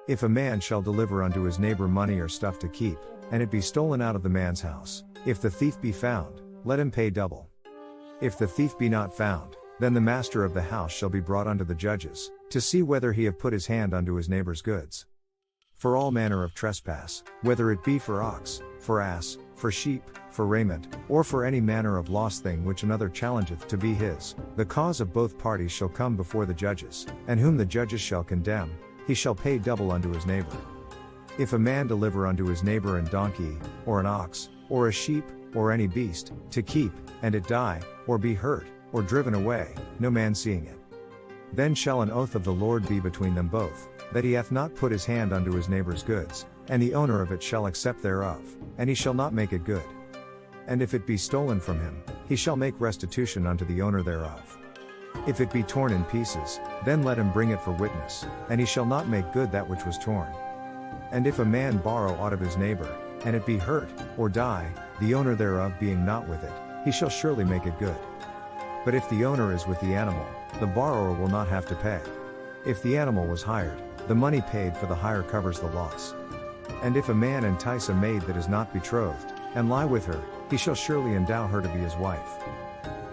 If a man shall deliver unto his neighbor money or stuff to keep, and it be stolen out of the man's house, if the thief be found, let him pay double. If the thief be not found, then the master of the house shall be brought unto the judges, to see whether he have put his hand unto his neighbor's goods. For all manner of trespass, whether it be for ox, for ass, for sheep, for raiment, or for any manner of lost thing which another challengeth to be his, the cause of both parties shall come before the judges, and whom the judges shall condemn, he shall pay double unto his neighbor. If a man deliver unto his neighbor an donkey, or an ox, or a sheep, or any beast, to keep, and it die, or be hurt, or driven away, no man seeing it, then shall an oath of the Lord be between them both, that he hath not put his hand unto his neighbor's goods, and the owner of it shall accept thereof, and he shall not make it good. And if it be stolen from him, he shall make restitution unto the owner thereof. If it be torn in pieces, then let him bring it for witness, and he shall not make good that which was torn. And if a man borrow aught of his neighbor, and it be hurt, or die, the owner thereof being not with it, he shall surely make it good. But if the owner is with the animal, the borrower will not have to pay. If the animal was hired, the money paid for the hire covers the loss. And if a man entice a maid that is not betrothed, and lie with her, he shall surely endow her to be his wife.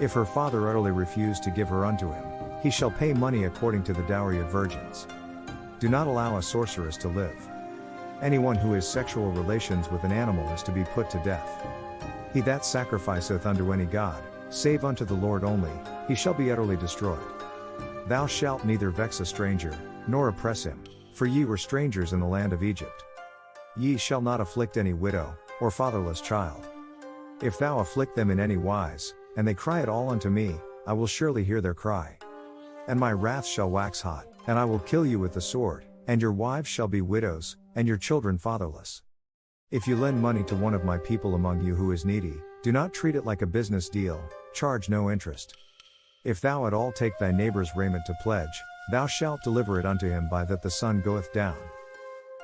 If her father utterly refuse to give her unto him, he shall pay money according to the dowry of virgins. Do not allow a sorceress to live. Anyone who has sexual relations with an animal is to be put to death. He that sacrificeth unto any god, save unto the Lord only, he shall be utterly destroyed. Thou shalt neither vex a stranger, nor oppress him, for ye were strangers in the land of Egypt. Ye shall not afflict any widow, or fatherless child. If thou afflict them in any wise, and they cry at all unto me, I will surely hear their cry. And my wrath shall wax hot, and I will kill you with the sword, and your wives shall be widows, and your children fatherless. If you lend money to one of my people among you who is needy, do not treat it like a business deal, charge no interest. If thou at all take thy neighbor's raiment to pledge, thou shalt deliver it unto him by that the sun goeth down.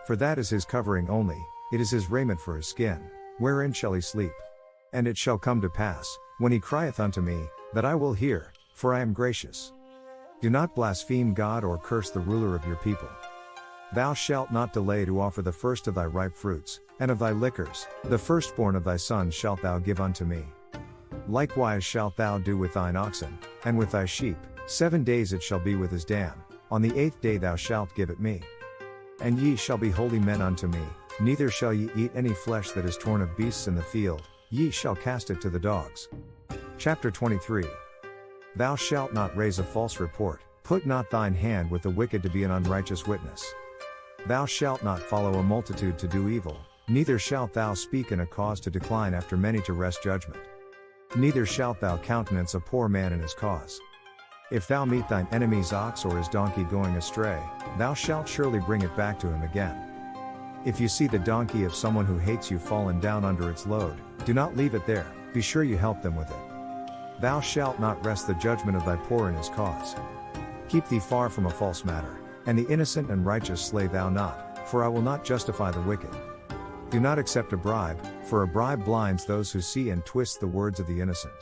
For that is his covering only, it is his raiment for his skin, wherein shall he sleep? And it shall come to pass, when he crieth unto me, that I will hear, for I am gracious. Do not blaspheme God or curse the ruler of your people. Thou shalt not delay to offer the first of thy ripe fruits, and of thy liquors, the firstborn of thy sons shalt thou give unto me. Likewise shalt thou do with thine oxen, and with thy sheep. 7 days it shall be with his dam. On the 8th day thou shalt give it me. And ye shall be holy men unto me, neither shall ye eat any flesh that is torn of beasts in the field, ye shall cast it to the dogs. Chapter 23. Thou shalt not raise a false report, put not thine hand with the wicked to be an unrighteous witness. Thou shalt not follow a multitude to do evil, neither shalt thou speak in a cause to decline after many to wrest judgment. Neither shalt thou countenance a poor man in his cause. If thou meet thine enemy's ox or his donkey going astray, thou shalt surely bring it back to him again. If you see the donkey of someone who hates you fallen down under its load, do not leave it there, be sure you help them with it. Thou shalt not wrest the judgment of thy poor in his cause. Keep thee far from a false matter, and the innocent and righteous slay thou not, for I will not justify the wicked. Do not accept a bribe, for a bribe blinds those who see and twists the words of the innocent.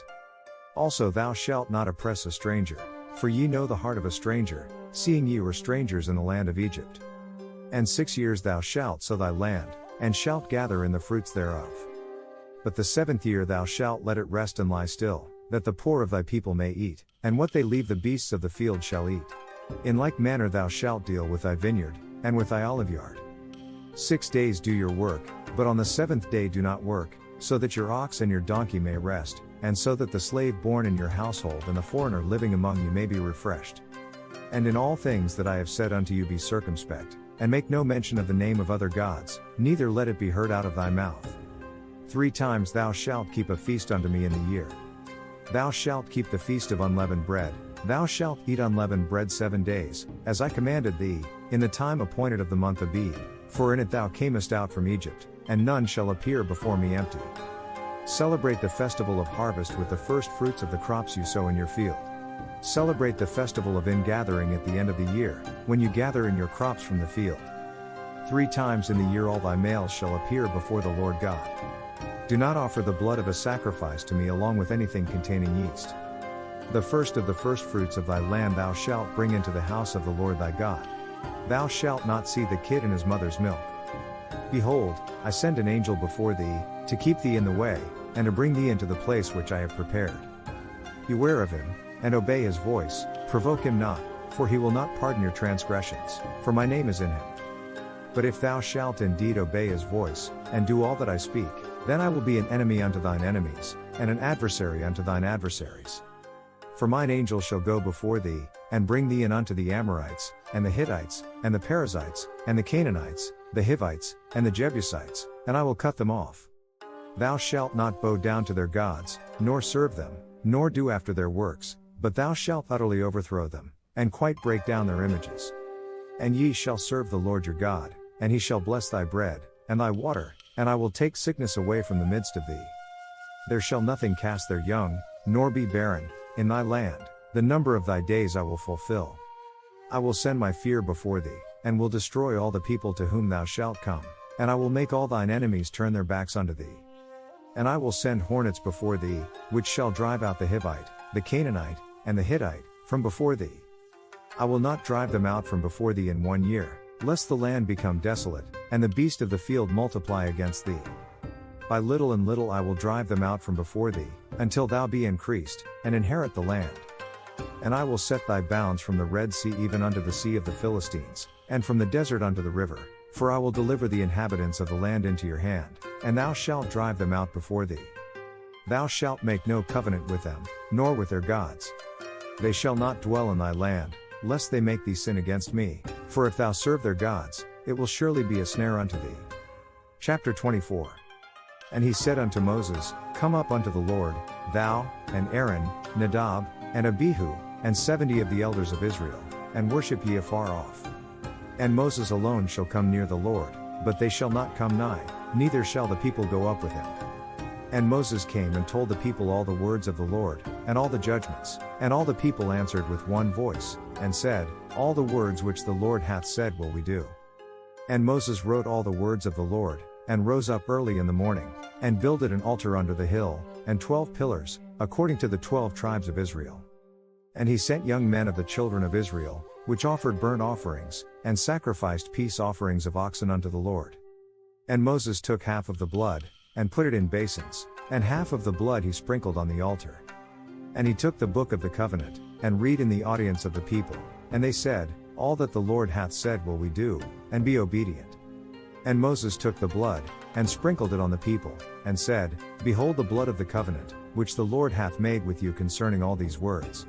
Also thou shalt not oppress a stranger, for ye know the heart of a stranger, seeing ye were strangers in the land of Egypt. And 6 years thou shalt sow thy land, and shalt gather in the fruits thereof. But the 7th year thou shalt let it rest and lie still, that the poor of thy people may eat, and what they leave the beasts of the field shall eat. In like manner thou shalt deal with thy vineyard, and with thy oliveyard. 6 days do your work, but on the 7th day do not work, so that your ox and your donkey may rest, and so that the slave born in your household and the foreigner living among you may be refreshed. And in all things that I have said unto you be circumspect, and make no mention of the name of other gods, neither let it be heard out of thy mouth. 3 times thou shalt keep a feast unto me in the year. Thou shalt keep the feast of unleavened bread, thou shalt eat unleavened bread 7 days, as I commanded thee, in the time appointed of the month Abib, for in it thou camest out from Egypt, and none shall appear before me empty. Celebrate the festival of harvest with the first fruits of the crops you sow in your field. Celebrate the festival of ingathering at the end of the year, when you gather in your crops from the field. 3 times in the year all thy males shall appear before the Lord God. Do not offer the blood of a sacrifice to me along with anything containing yeast. The first of the firstfruits of thy land thou shalt bring into the house of the Lord thy God. Thou shalt not see the kid in his mother's milk. Behold, I send an angel before thee, to keep thee in the way, and to bring thee into the place which I have prepared. Beware of him, and obey his voice, provoke him not, for he will not pardon your transgressions, for my name is in him. But if thou shalt indeed obey his voice, and do all that I speak, then I will be an enemy unto thine enemies, and an adversary unto thine adversaries. For mine angel shall go before thee, and bring thee in unto the Amorites, and the Hittites, and the Perizzites, and the Canaanites, the Hivites, and the Jebusites, and I will cut them off. Thou shalt not bow down to their gods, nor serve them, nor do after their works, but thou shalt utterly overthrow them, and quite break down their images. And ye shall serve the Lord your God, and he shall bless thy bread, and thy water, and I will take sickness away from the midst of thee. There shall nothing cast their young, nor be barren, in thy land, the number of thy days I will fulfill. I will send my fear before thee, and will destroy all the people to whom thou shalt come, and I will make all thine enemies turn their backs unto thee. And I will send hornets before thee, which shall drive out the Hivite, the Canaanite, and the Hittite, from before thee. I will not drive them out from before thee in 1 year, lest the land become desolate, and the beast of the field multiply against thee. By little and little I will drive them out from before thee, until thou be increased, and inherit the land. And I will set thy bounds from the Red Sea even unto the sea of the Philistines, and from the desert unto the river, for I will deliver the inhabitants of the land into your hand, and thou shalt drive them out before thee. Thou shalt make no covenant with them, nor with their gods. They shall not dwell in thy land, lest they make thee sin against me, for if thou serve their gods, it will surely be a snare unto thee. Chapter 24. And he said unto Moses, Come up unto the Lord, thou, and Aaron, Nadab, and Abihu, and 70 of the elders of Israel, and worship ye afar off. And Moses alone shall come near the Lord, but they shall not come nigh, neither shall the people go up with him. And Moses came and told the people all the words of the Lord, and all the judgments, and all the people answered with one voice, and said, All the words which the Lord hath said will we do. And Moses wrote all the words of the Lord, and rose up early in the morning, and builded an altar under the hill, and 12 pillars, according to the 12 tribes of Israel. And he sent young men of the children of Israel, which offered burnt offerings, and sacrificed peace offerings of oxen unto the Lord. And Moses took half of the blood, and put it in basins, and half of the blood he sprinkled on the altar. And he took the book of the covenant, and read in the audience of the people, and they said, All that the Lord hath said will we do, and be obedient. And Moses took the blood, and sprinkled it on the people, and said, Behold the blood of the covenant, which the Lord hath made with you concerning all these words.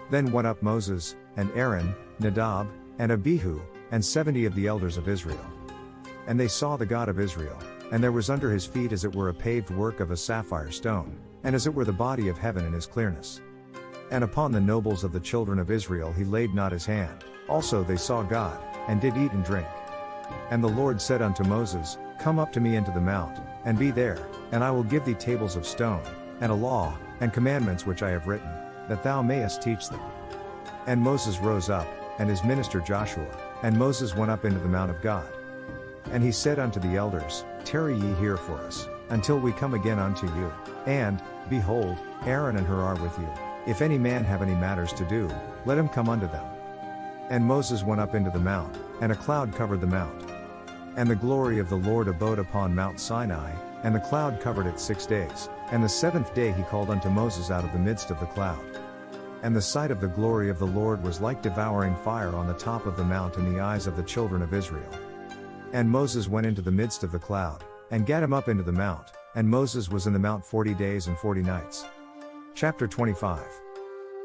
Then went up Moses, and Aaron, Nadab, and Abihu, and 70 of the elders of Israel. And they saw the God of Israel, and there was under his feet as it were a paved work of a sapphire stone, and as it were the body of heaven in his clearness. And upon the nobles of the children of Israel he laid not his hand, also they saw God, and did eat and drink. And the Lord said unto Moses, Come up to me into the mount, and be there, and I will give thee tables of stone, and a law, and commandments which I have written, that thou mayest teach them. And Moses rose up, and his minister Joshua, and Moses went up into the mount of God. And he said unto the elders, Tarry ye here for us, until we come again unto you. And, behold, Aaron and Hur are with you. If any man have any matters to do, let him come unto them. And Moses went up into the mount, and a cloud covered the mount. And the glory of the Lord abode upon Mount Sinai, and the cloud covered it 6 days, and the 7th day he called unto Moses out of the midst of the cloud. And the sight of the glory of the Lord was like devouring fire on the top of the mount in the eyes of the children of Israel. And Moses went into the midst of the cloud, and gat him up into the mount, and Moses was in the mount 40 days and 40 nights. Chapter 25.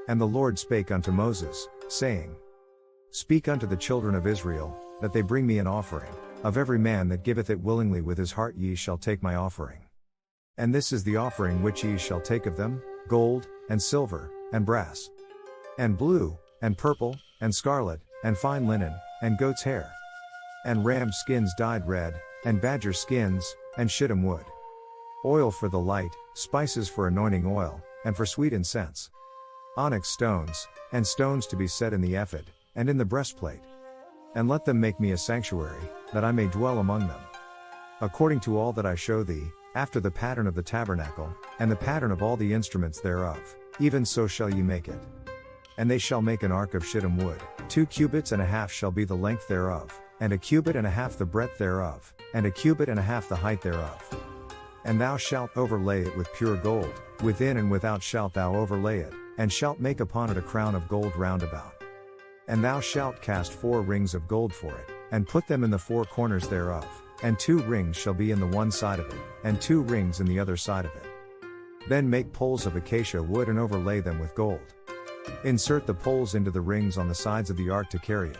And the Lord spake unto Moses, saying, Speak unto the children of Israel, that they bring me an offering, of every man that giveth it willingly with his heart ye shall take my offering. And this is the offering which ye shall take of them, gold, and silver, and brass, and blue, and purple, and scarlet, and fine linen, and goat's hair, and ram skins dyed red, and badger skins, and shittim wood. Oil for the light, spices for anointing oil, and for sweet incense. Onyx stones, and stones to be set in the ephod, and in the breastplate. And let them make me a sanctuary, that I may dwell among them. According to all that I show thee, after the pattern of the tabernacle, and the pattern of all the instruments thereof, even so shall ye make it. And they shall make an ark of shittim wood, 2 cubits and a half shall be the length thereof, and 1 cubit and a half the breadth thereof, and 1 cubit and a half the height thereof. And thou shalt overlay it with pure gold, within and without shalt thou overlay it, and shalt make upon it a crown of gold round about. And thou shalt cast 4 rings of gold for it, and put them in the 4 corners thereof, and 2 rings shall be in the one side of it, and 2 rings in the other side of it. Then make poles of acacia wood and overlay them with gold. Insert the poles into the rings on the sides of the ark to carry it.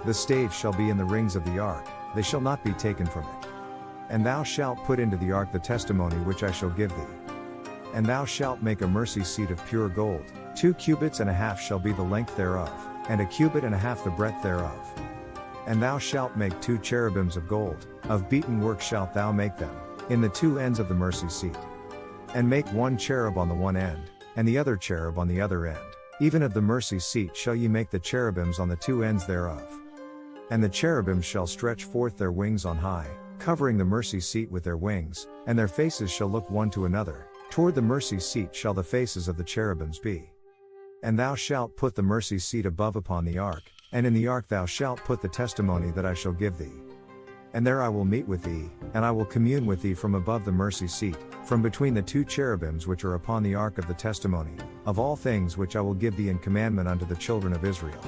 The staves shall be in the rings of the ark, they shall not be taken from it. And thou shalt put into the ark the testimony which I shall give thee. And thou shalt make a mercy seat of pure gold, 2 cubits and a half shall be the length thereof, and 1 cubit and a half the breadth thereof. And thou shalt make 2 cherubims of gold, of beaten work shalt thou make them, in the 2 ends of the mercy seat. And make 1 cherub on the one end, and the other cherub on the other end, even of the mercy seat shall ye make the cherubims on the 2 ends thereof. And the cherubims shall stretch forth their wings on high, covering the mercy seat with their wings, and their faces shall look one to another, toward the mercy seat shall the faces of the cherubims be. And thou shalt put the mercy seat above upon the ark, and in the ark thou shalt put the testimony that I shall give thee. And there I will meet with thee, and I will commune with thee from above the mercy seat, from between the 2 cherubims which are upon the ark of the testimony, of all things which I will give thee in commandment unto the children of Israel.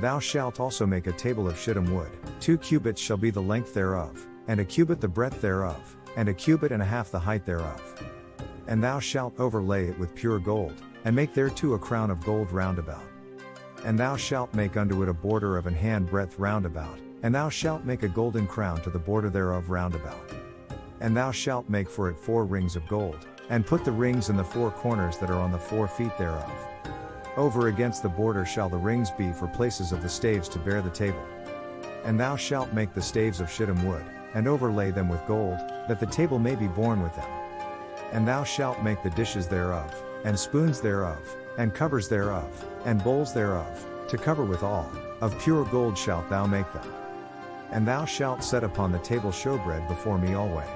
Thou shalt also make a table of shittim wood, 2 cubits shall be the length thereof, and 1 cubit the breadth thereof, and 1 cubit and a half the height thereof. And thou shalt overlay it with pure gold, and make thereto a crown of gold round about. And thou shalt make unto it a border of an hand breadth round about, and thou shalt make a golden crown to the border thereof round about. And thou shalt make for it 4 rings of gold, and put the rings in the 4 corners that are on the 4 feet thereof. Over against the border shall the rings be for places of the staves to bear the table. And thou shalt make the staves of shittim wood, and overlay them with gold, that the table may be borne with them. And thou shalt make the dishes thereof, and spoons thereof, and covers thereof, and bowls thereof, to cover withal, of pure gold shalt thou make them. And thou shalt set upon the table showbread before me alway.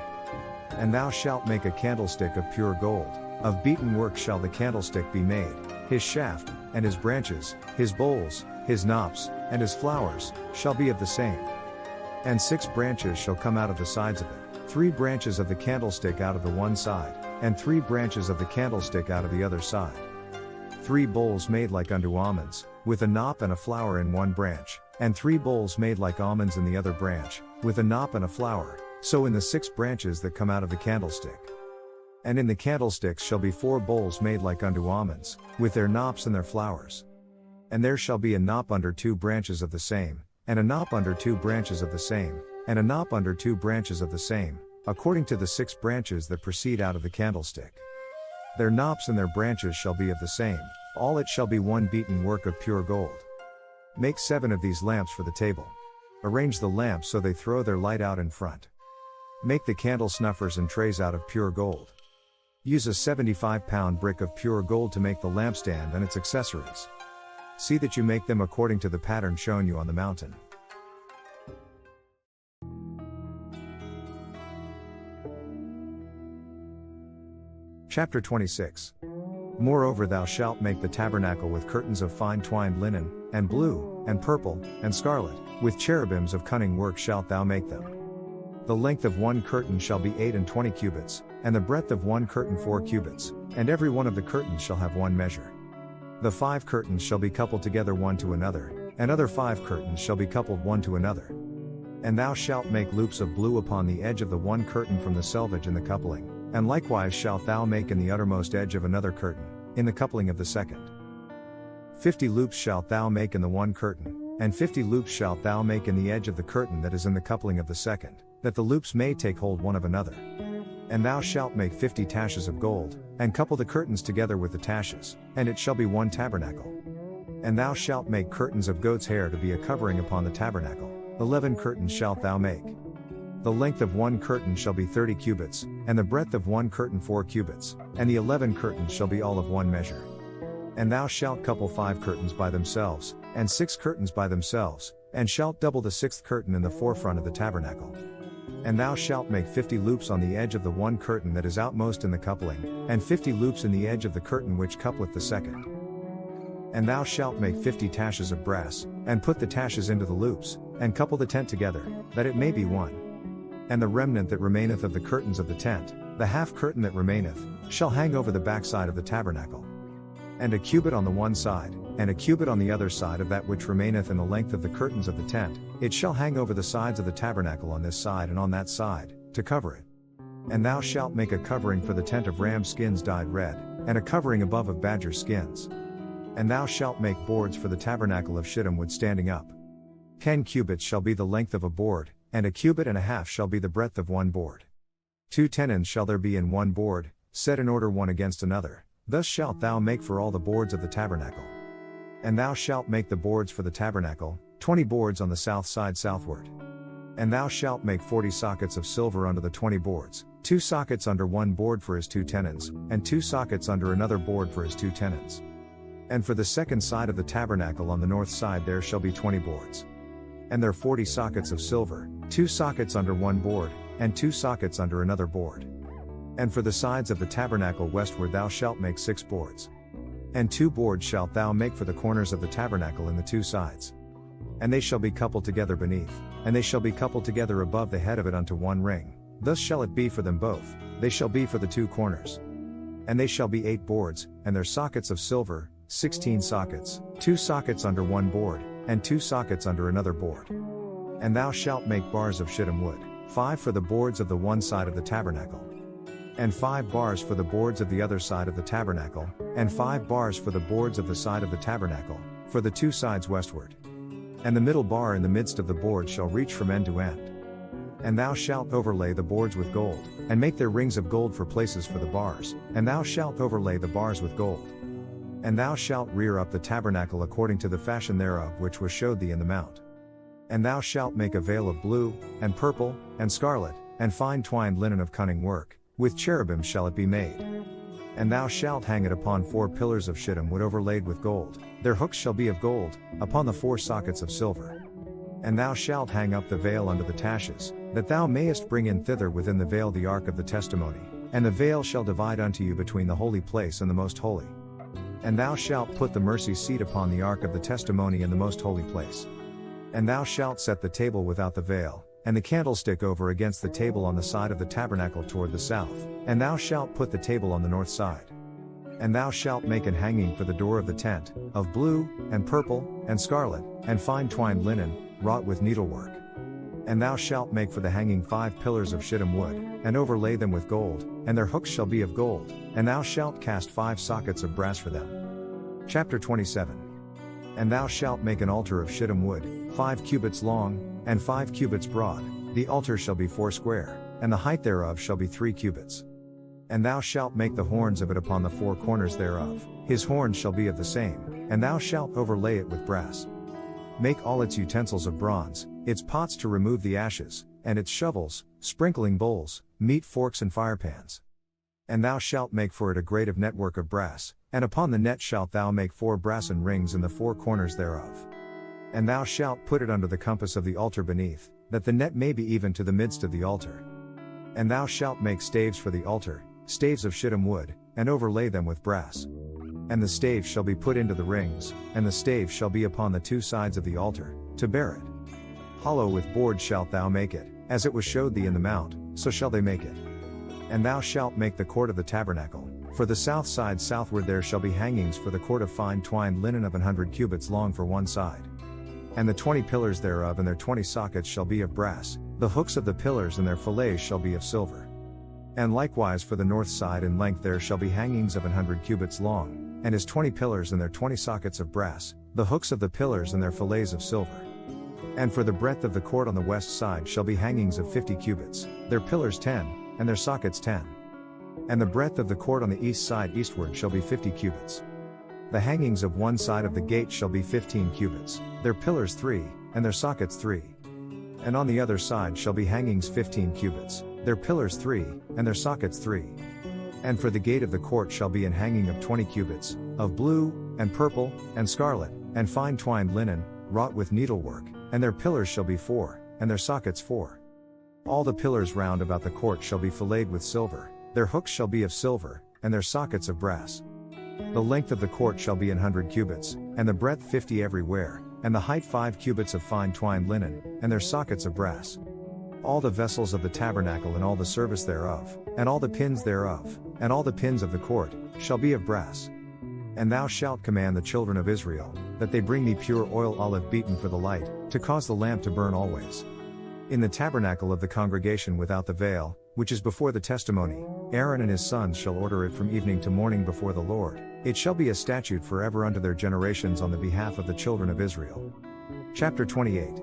And thou shalt make a candlestick of pure gold, of beaten work shall the candlestick be made, his shaft, and his branches, his bowls, his knops, and his flowers, shall be of the same. And 6 branches shall come out of the sides of it, 3 branches of the candlestick out of the one side, and 3 branches of the candlestick out of the other side. 3 bowls made like unto almonds, with a knop and a flower in one branch, and 3 bowls made like almonds in the other branch, with a knop and a flower, so in the 6 branches that come out of the candlestick. And in the candlesticks shall be 4 bowls made like unto almonds, with their knops and their flowers. And there shall be a knop under 2 branches of the same, and a knop under 2 branches of the same, and a knop under 2 branches of the same, according to the 6 branches that proceed out of the candlestick. Their knops and their branches shall be of the same, all it shall be one beaten work of pure gold. Make 7 of these lamps for the table. Arrange the lamps so they throw their light out in front. Make the candle snuffers and trays out of pure gold. Use a 75-pound brick of pure gold to make the lampstand and its accessories. See that you make them according to the pattern shown you on the mountain. Chapter 26. Moreover thou shalt make the tabernacle with curtains of fine twined linen, and blue, and purple, and scarlet, with cherubims of cunning work shalt thou make them. The length of one curtain shall be 28 cubits, and the breadth of one curtain 4 cubits, and every one of the curtains shall have one measure. The 5 curtains shall be coupled together one to another, and other 5 curtains shall be coupled one to another. And thou shalt make loops of blue upon the edge of the one curtain from the selvage in the coupling, and likewise shalt thou make in the uttermost edge of another curtain, in the coupling of the second. 50 loops shalt thou make in the one curtain, and 50 loops shalt thou make in the edge of the curtain that is in the coupling of the second, that the loops may take hold one of another. And thou shalt make 50 taches of gold, and couple the curtains together with the taches, and it shall be one tabernacle. And thou shalt make curtains of goat's hair to be a covering upon the tabernacle. 11 curtains shalt thou make. The length of one curtain shall be 30 cubits, and the breadth of one curtain 4 cubits, and the 11 curtains shall be all of one measure. And thou shalt couple 5 curtains by themselves, and 6 curtains by themselves, and shalt double the 6th curtain in the forefront of the tabernacle. And thou shalt make 50 loops on the edge of the one curtain that is outmost in the coupling, and 50 loops in the edge of the curtain which coupleth the second. And thou shalt make 50 taches of brass, and put the taches into the loops, and couple the tent together, that it may be one. And the remnant that remaineth of the curtains of the tent, the half curtain that remaineth, shall hang over the backside of the tabernacle. And a cubit on the one side, and a cubit on the other side of that which remaineth in the length of the curtains of the tent, it shall hang over the sides of the tabernacle on this side and on that side, to cover it. And thou shalt make a covering for the tent of ram skins dyed red, and a covering above of badger skins. And thou shalt make boards for the tabernacle of shittim wood standing up. 10 cubits shall be the length of a board, and a cubit and a half shall be the breadth of one board. 2 tenons shall there be in one board, set in order one against another. Thus shalt thou make for all the boards of the tabernacle. And thou shalt make the boards for the tabernacle, 20 boards on the south side southward. And thou shalt make 40 sockets of silver under the 20 boards, 2 sockets under one board for his 2 tenons, and 2 sockets under another board for his 2 tenons. And for the second side of the tabernacle on the north side there shall be 20 boards. And there 40 sockets of silver, 2 sockets under one board, and 2 sockets under another board. And for the sides of the tabernacle westward thou shalt make 6 boards. And 2 boards shalt thou make for the corners of the tabernacle in the 2 sides. And they shall be coupled together beneath, and they shall be coupled together above the head of it unto one ring. Thus shall it be for them both, they shall be for the 2 corners. And they shall be 8 boards, and their sockets of silver, 16 sockets, 2 sockets under one board, and 2 sockets under another board. And thou shalt make bars of shittim wood, 5 for the boards of the one side of the tabernacle, and 5 bars for the boards of the other side of the tabernacle, and 5 bars for the boards of the side of the tabernacle, for the 2 sides westward. And the middle bar in the midst of the board shall reach from end to end. And thou shalt overlay the boards with gold, and make their rings of gold for places for the bars, and thou shalt overlay the bars with gold. And thou shalt rear up the tabernacle according to the fashion thereof which was showed thee in the mount. And thou shalt make a veil of blue, and purple, and scarlet, and fine twined linen of cunning work, with cherubim shall it be made. And thou shalt hang it upon 4 pillars of shittim wood overlaid with gold, their hooks shall be of gold, upon the 4 sockets of silver. And thou shalt hang up the veil under the taches, that thou mayest bring in thither within the veil the ark of the testimony, and the veil shall divide unto you between the holy place and the most holy. And thou shalt put the mercy seat upon the ark of the testimony in the most holy place. And thou shalt set the table without the veil, and the candlestick over against the table on the side of the tabernacle toward the south, and thou shalt put the table on the north side. And thou shalt make an hanging for the door of the tent, of blue, and purple, and scarlet, and fine twined linen, wrought with needlework. And thou shalt make for the hanging 5 pillars of shittim wood, and overlay them with gold, and their hooks shall be of gold, and thou shalt cast 5 sockets of brass for them. Chapter 27. And thou shalt make an altar of shittim wood, 5 cubits long, and 5 cubits broad. The altar shall be 4 square, and the height thereof shall be 3 cubits. And thou shalt make the horns of it upon the 4 corners thereof, his horns shall be of the same, and thou shalt overlay it with brass. Make all its utensils of bronze, its pots to remove the ashes, and its shovels, sprinkling bowls, meat forks and firepans. And thou shalt make for it a grate of network of brass, and upon the net shalt thou make 4 brassen rings in the 4 corners thereof. And thou shalt put it under the compass of the altar beneath, that the net may be even to the midst of the altar. And thou shalt make staves for the altar, staves of shittim wood, and overlay them with brass. And the staves shall be put into the rings, and the staves shall be upon the 2 sides of the altar, to bear it. Hollow with boards shalt thou make it, as it was showed thee in the mount, so shall they make it. And thou shalt make the court of the tabernacle. For the south side southward there shall be hangings for the court of fine twined linen of 100 cubits long for one side. And the 20 pillars thereof and their 20 sockets shall be of brass, the hooks of the pillars and their fillets shall be of silver. And likewise for the north side in length there shall be hangings of 100 cubits long, and his 20 pillars and their 20 sockets of brass, the hooks of the pillars and their fillets of silver. And for the breadth of the court on the west side shall be hangings of 50 cubits, their pillars 10, and their sockets 10. And the breadth of the court on the east side eastward shall be 50 cubits. The hangings of one side of the gate shall be 15 cubits, their pillars 3, and their sockets 3. And on the other side shall be hangings 15 cubits, their pillars 3, and their sockets 3. And for the gate of the court shall be an hanging of 20 cubits, of blue, and purple, and scarlet, and fine twined linen, wrought with needlework, and their pillars shall be 4, and their sockets 4. All the pillars round about the court shall be filleted with silver, their hooks shall be of silver, and their sockets of brass. The length of the court shall be 100 cubits, and the breadth 50 everywhere, and the height 5 cubits of fine twined linen, and their sockets of brass. All the vessels of the tabernacle and all the service thereof, and all the pins thereof, and all the pins of the court, shall be of brass. And thou shalt command the children of Israel, that they bring thee pure oil olive beaten for the light, to cause the lamp to burn always. In the tabernacle of the congregation without the veil, which is before the testimony, Aaron and his sons shall order it from evening to morning before the Lord. It shall be a statute forever unto their generations on the behalf of the children of Israel. Chapter 28.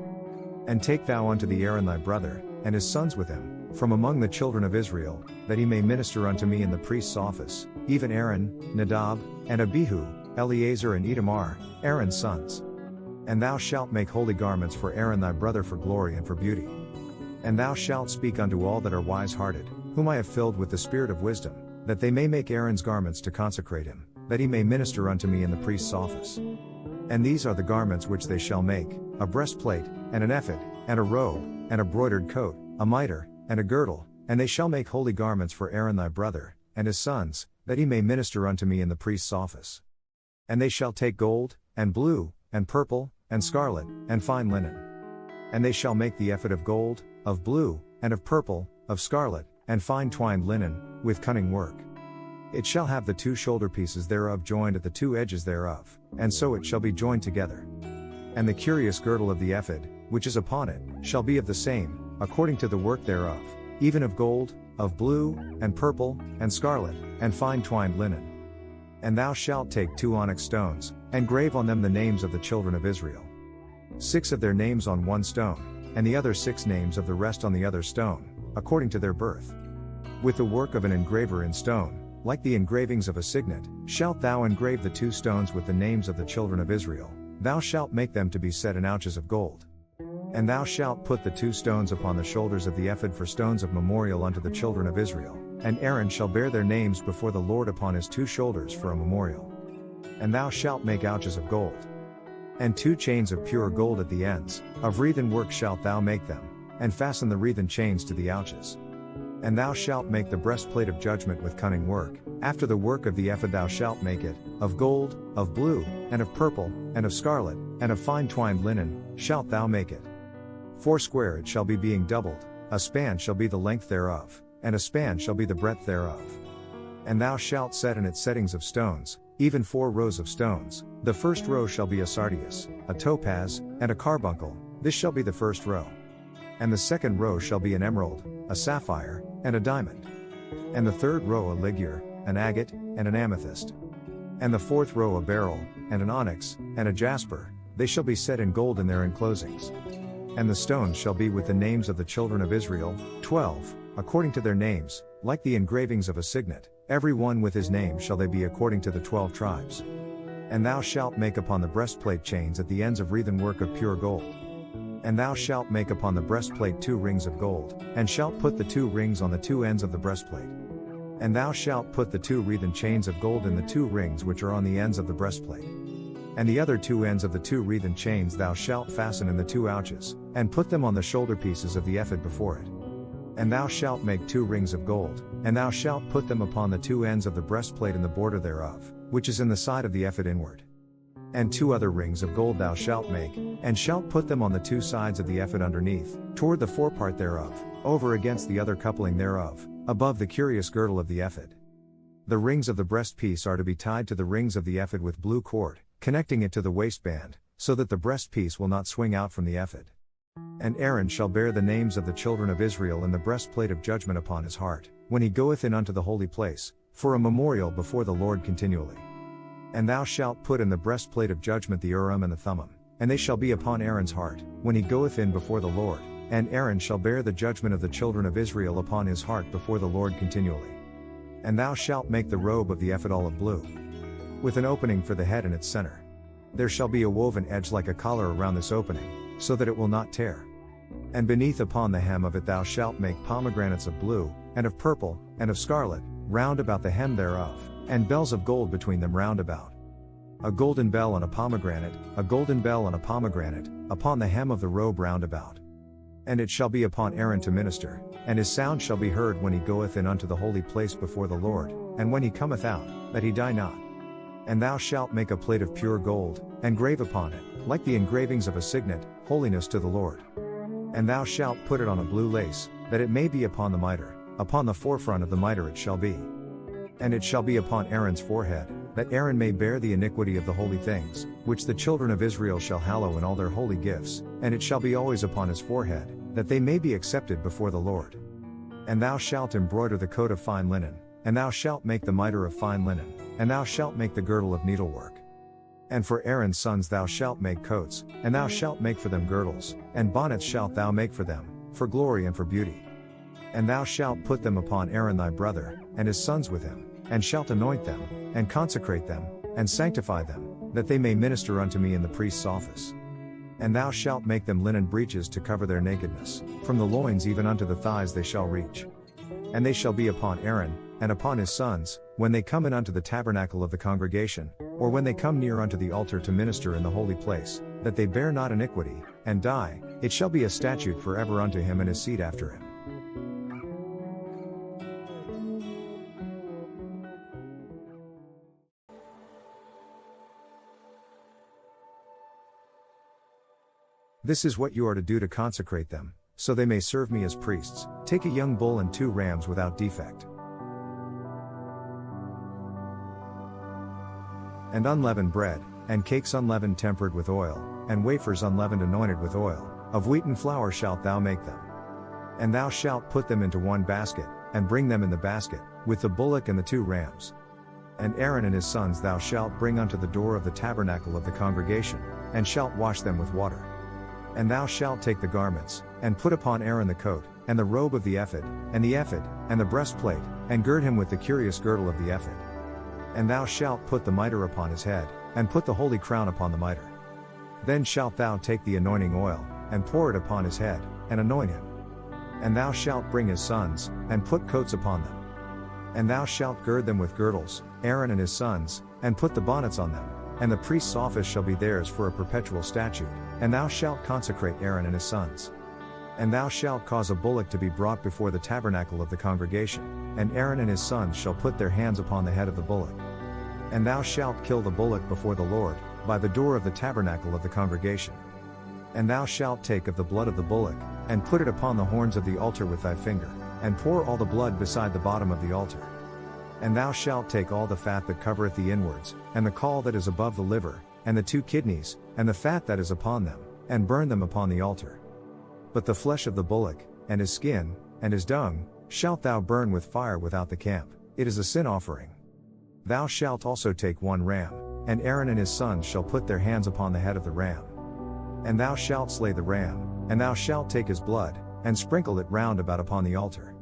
And take thou unto thee Aaron thy brother, and his sons with him, from among the children of Israel, that he may minister unto me in the priest's office, even Aaron, Nadab, and Abihu, Eleazar and Itamar, Aaron's sons. And thou shalt make holy garments for Aaron thy brother for glory and for beauty. And thou shalt speak unto all that are wise-hearted, whom I have filled with the spirit of wisdom, that they may make Aaron's garments to consecrate him, that he may minister unto me in the priest's office. And these are the garments which they shall make: a breastplate, and an ephod, and a robe, and a broidered coat, a mitre, and a girdle, and they shall make holy garments for Aaron thy brother, and his sons, that he may minister unto me in the priest's office. And they shall take gold, and blue, and purple, and scarlet, and fine linen. And they shall make the ephod of gold, of blue, and of purple, of scarlet, and fine twined linen, with cunning work. It shall have the 2 shoulder pieces thereof joined at the 2 edges thereof, and so it shall be joined together. And the curious girdle of the ephod, which is upon it, shall be of the same, according to the work thereof, even of gold, of blue, and purple, and scarlet, and fine twined linen. And thou shalt take 2 onyx stones, and grave on them the names of the children of Israel. 6 of their names on one stone, and the other 6 names of the rest on the other stone, according to their birth. With the work of an engraver in stone, like the engravings of a signet, shalt thou engrave the 2 stones with the names of the children of Israel. Thou shalt make them to be set in ouches of gold. And thou shalt put the 2 stones upon the shoulders of the ephod for stones of memorial unto the children of Israel, and Aaron shall bear their names before the Lord upon his 2 shoulders for a memorial. And thou shalt make ouches of gold. And 2 chains of pure gold at the ends, of wreathen work shalt thou make them, and fasten the wreathen chains to the ouches. And thou shalt make the breastplate of judgment with cunning work. After the work of the ephod thou shalt make it, of gold, of blue, and of purple, and of scarlet, and of fine twined linen, shalt thou make it. foursquare it shall be being doubled, a span shall be the length thereof, and a span shall be the breadth thereof. And thou shalt set in its settings of stones, even 4 rows of stones. The first row shall be a sardius, a topaz, and a carbuncle, this shall be the first row. And the second row shall be an emerald, a sapphire, and a diamond. And the third row a ligure, an agate, and an amethyst. And the fourth row a beryl, and an onyx, and a jasper, they shall be set in gold in their enclosings. And the stones shall be with the names of the children of Israel, 12, according to their names, like the engravings of a signet, every one with his name shall they be according to the 12 tribes. And thou shalt make upon the breastplate chains at the ends of wreathen work of pure gold. And thou shalt make upon the breastplate 2 rings of gold, and shalt put the 2 rings on the 2 ends of the breastplate. And thou shalt put the 2 wreathen chains of gold in the 2 rings which are on the ends of the breastplate. And the other 2 ends of the 2 wreathen chains thou shalt fasten in the 2 ouches, and put them on the shoulder pieces of the ephod before it. And thou shalt make 2 rings of gold, and thou shalt put them upon the 2 ends of the breastplate in the border thereof, which is in the side of the ephod inward. And 2 other rings of gold thou shalt make, and shalt put them on the 2 sides of the ephod underneath, toward the forepart thereof, over against the other coupling thereof, above the curious girdle of the ephod. The rings of the breastpiece are to be tied to the rings of the ephod with blue cord, connecting it to the waistband, so that the breastpiece will not swing out from the ephod. And Aaron shall bear the names of the children of Israel in the breastplate of judgment upon his heart, when he goeth in unto the holy place, for a memorial before the Lord continually. And thou shalt put in the breastplate of judgment the Urim and the Thummim, and they shall be upon Aaron's heart, when he goeth in before the Lord, and Aaron shall bear the judgment of the children of Israel upon his heart before the Lord continually. And thou shalt make the robe of the ephod olive blue, with an opening for the head in its center. There shall be a woven edge like a collar around this opening, so that it will not tear. And beneath upon the hem of it thou shalt make pomegranates of blue, and of purple, and of scarlet, round about the hem thereof, and bells of gold between them round about. A golden bell and a pomegranate, a golden bell and a pomegranate, upon the hem of the robe round about. And it shall be upon Aaron to minister, and his sound shall be heard when he goeth in unto the holy place before the Lord, and when he cometh out, that he die not. And thou shalt make a plate of pure gold, and grave upon it, like the engravings of a signet, holiness to the Lord. And thou shalt put it on a blue lace, that it may be upon the mitre, upon the forefront of the mitre it shall be. And it shall be upon Aaron's forehead, that Aaron may bear the iniquity of the holy things, which the children of Israel shall hallow in all their holy gifts, and it shall be always upon his forehead, that they may be accepted before the Lord. And thou shalt embroider the coat of fine linen, and thou shalt make the mitre of fine linen, and thou shalt make the girdle of needlework. And for Aaron's sons thou shalt make coats, and thou shalt make for them girdles, and bonnets shalt thou make for them, for glory and for beauty. And thou shalt put them upon Aaron thy brother, and his sons with him, and shalt anoint them, and consecrate them, and sanctify them, that they may minister unto me in the priest's office. And thou shalt make them linen breeches to cover their nakedness, from the loins even unto the thighs they shall reach. And they shall be upon Aaron, and upon his sons, when they come in unto the tabernacle of the congregation, or when they come near unto the altar to minister in the holy place, that they bear not iniquity, and die, it shall be a statute forever unto him and his seed after him. This is what you are to do to consecrate them, so they may serve me as priests. Take a young bull and 2 rams without defect. And unleavened bread, and cakes unleavened tempered with oil, and wafers unleavened anointed with oil, of wheaten flour shalt thou make them. And thou shalt put them into one basket, and bring them in the basket, with the bullock and the 2 rams. And Aaron and his sons thou shalt bring unto the door of the tabernacle of the congregation, and shalt wash them with water. And thou shalt take the garments, and put upon Aaron the coat, and the robe of the ephod, and the breastplate, and gird him with the curious girdle of the ephod. And thou shalt put the mitre upon his head, and put the holy crown upon the mitre. Then shalt thou take the anointing oil, and pour it upon his head, and anoint him. And thou shalt bring his sons, and put coats upon them. And thou shalt gird them with girdles, Aaron and his sons, and put the bonnets on them, and the priest's office shall be theirs for a perpetual statute, and thou shalt consecrate Aaron and his sons. And thou shalt cause a bullock to be brought before the tabernacle of the congregation, and Aaron and his sons shall put their hands upon the head of the bullock. And thou shalt kill the bullock before the Lord, by the door of the tabernacle of the congregation. And thou shalt take of the blood of the bullock, and put it upon the horns of the altar with thy finger, and pour all the blood beside the bottom of the altar. And thou shalt take all the fat that covereth the inwards, and the caul that is above the liver, and the 2 kidneys, and the fat that is upon them, and burn them upon the altar. But the flesh of the bullock, and his skin, and his dung, shalt thou burn with fire without the camp, it is a sin offering. Thou shalt also take 1 ram, and Aaron and his sons shall put their hands upon the head of the ram. And thou shalt slay the ram, and thou shalt take his blood, and sprinkle it round about upon the altar.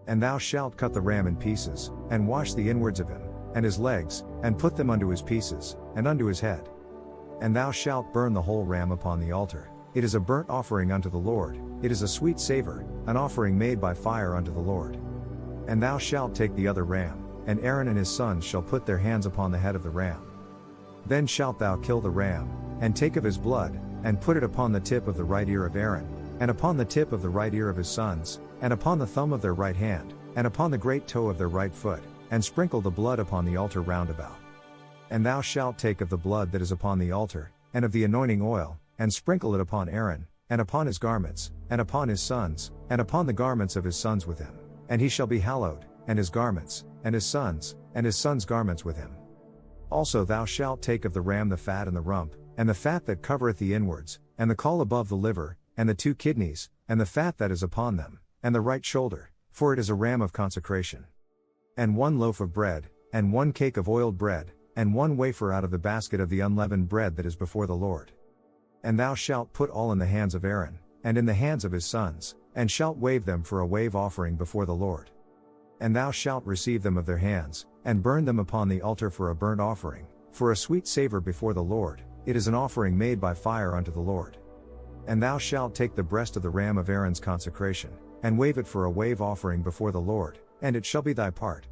And thou shalt cut the ram in pieces, and wash the inwards of him, and his legs, and put them unto his pieces, and unto his head. And thou shalt burn the whole ram upon the altar, it is a burnt offering unto the Lord, it is a sweet savor, an offering made by fire unto the Lord. And thou shalt take the other ram, and Aaron and his sons shall put their hands upon the head of the ram. Then shalt thou kill the ram, and take of his blood, and put it upon the tip of the right ear of Aaron, and upon the tip of the right ear of his sons, and upon the thumb of their right hand, and upon the great toe of their right foot, and sprinkle the blood upon the altar round about. And thou shalt take of the blood that is upon the altar, and of the anointing oil, and sprinkle it upon Aaron, and upon his garments, and upon his sons, and upon the garments of his sons with him. And he shall be hallowed, and his garments, and his sons' garments with him. Also thou shalt take of the ram the fat and the rump, and the fat that covereth the inwards, and the caul above the liver, and the 2 kidneys, and the fat that is upon them, and the right shoulder, for it is a ram of consecration. And 1 loaf of bread, and 1 cake of oiled bread, and 1 wafer out of the basket of the unleavened bread that is before the Lord. And thou shalt put all in the hands of Aaron, and in the hands of his sons, and shalt wave them for a wave offering before the Lord. And thou shalt receive them of their hands, and burn them upon the altar for a burnt offering, for a sweet savor before the Lord, it is an offering made by fire unto the Lord. And thou shalt take the breast of the ram of Aaron's consecration, and wave it for a wave offering before the Lord, and it shall be thy part.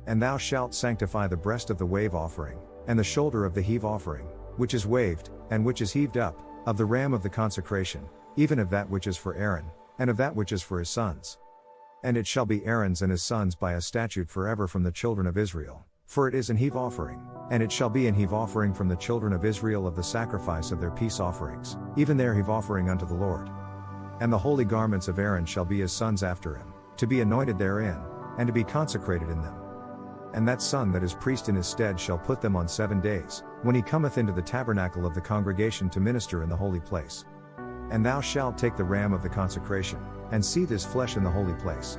And thou shalt sanctify the breast of the wave offering, and the shoulder of the heave offering, which is waved, and which is heaved up, of the ram of the consecration, even of that which is for Aaron, and of that which is for his sons. And it shall be Aaron's and his sons by a statute forever from the children of Israel, for it is an heave offering, and it shall be an heave offering from the children of Israel of the sacrifice of their peace offerings, even their heave offering unto the Lord. And the holy garments of Aaron shall be his sons after him, to be anointed therein, and to be consecrated in them. And that son that is priest in his stead shall put them on 7 days, when he cometh into the tabernacle of the congregation to minister in the holy place. And thou shalt take the ram of the consecration, and seethe his flesh in the holy place.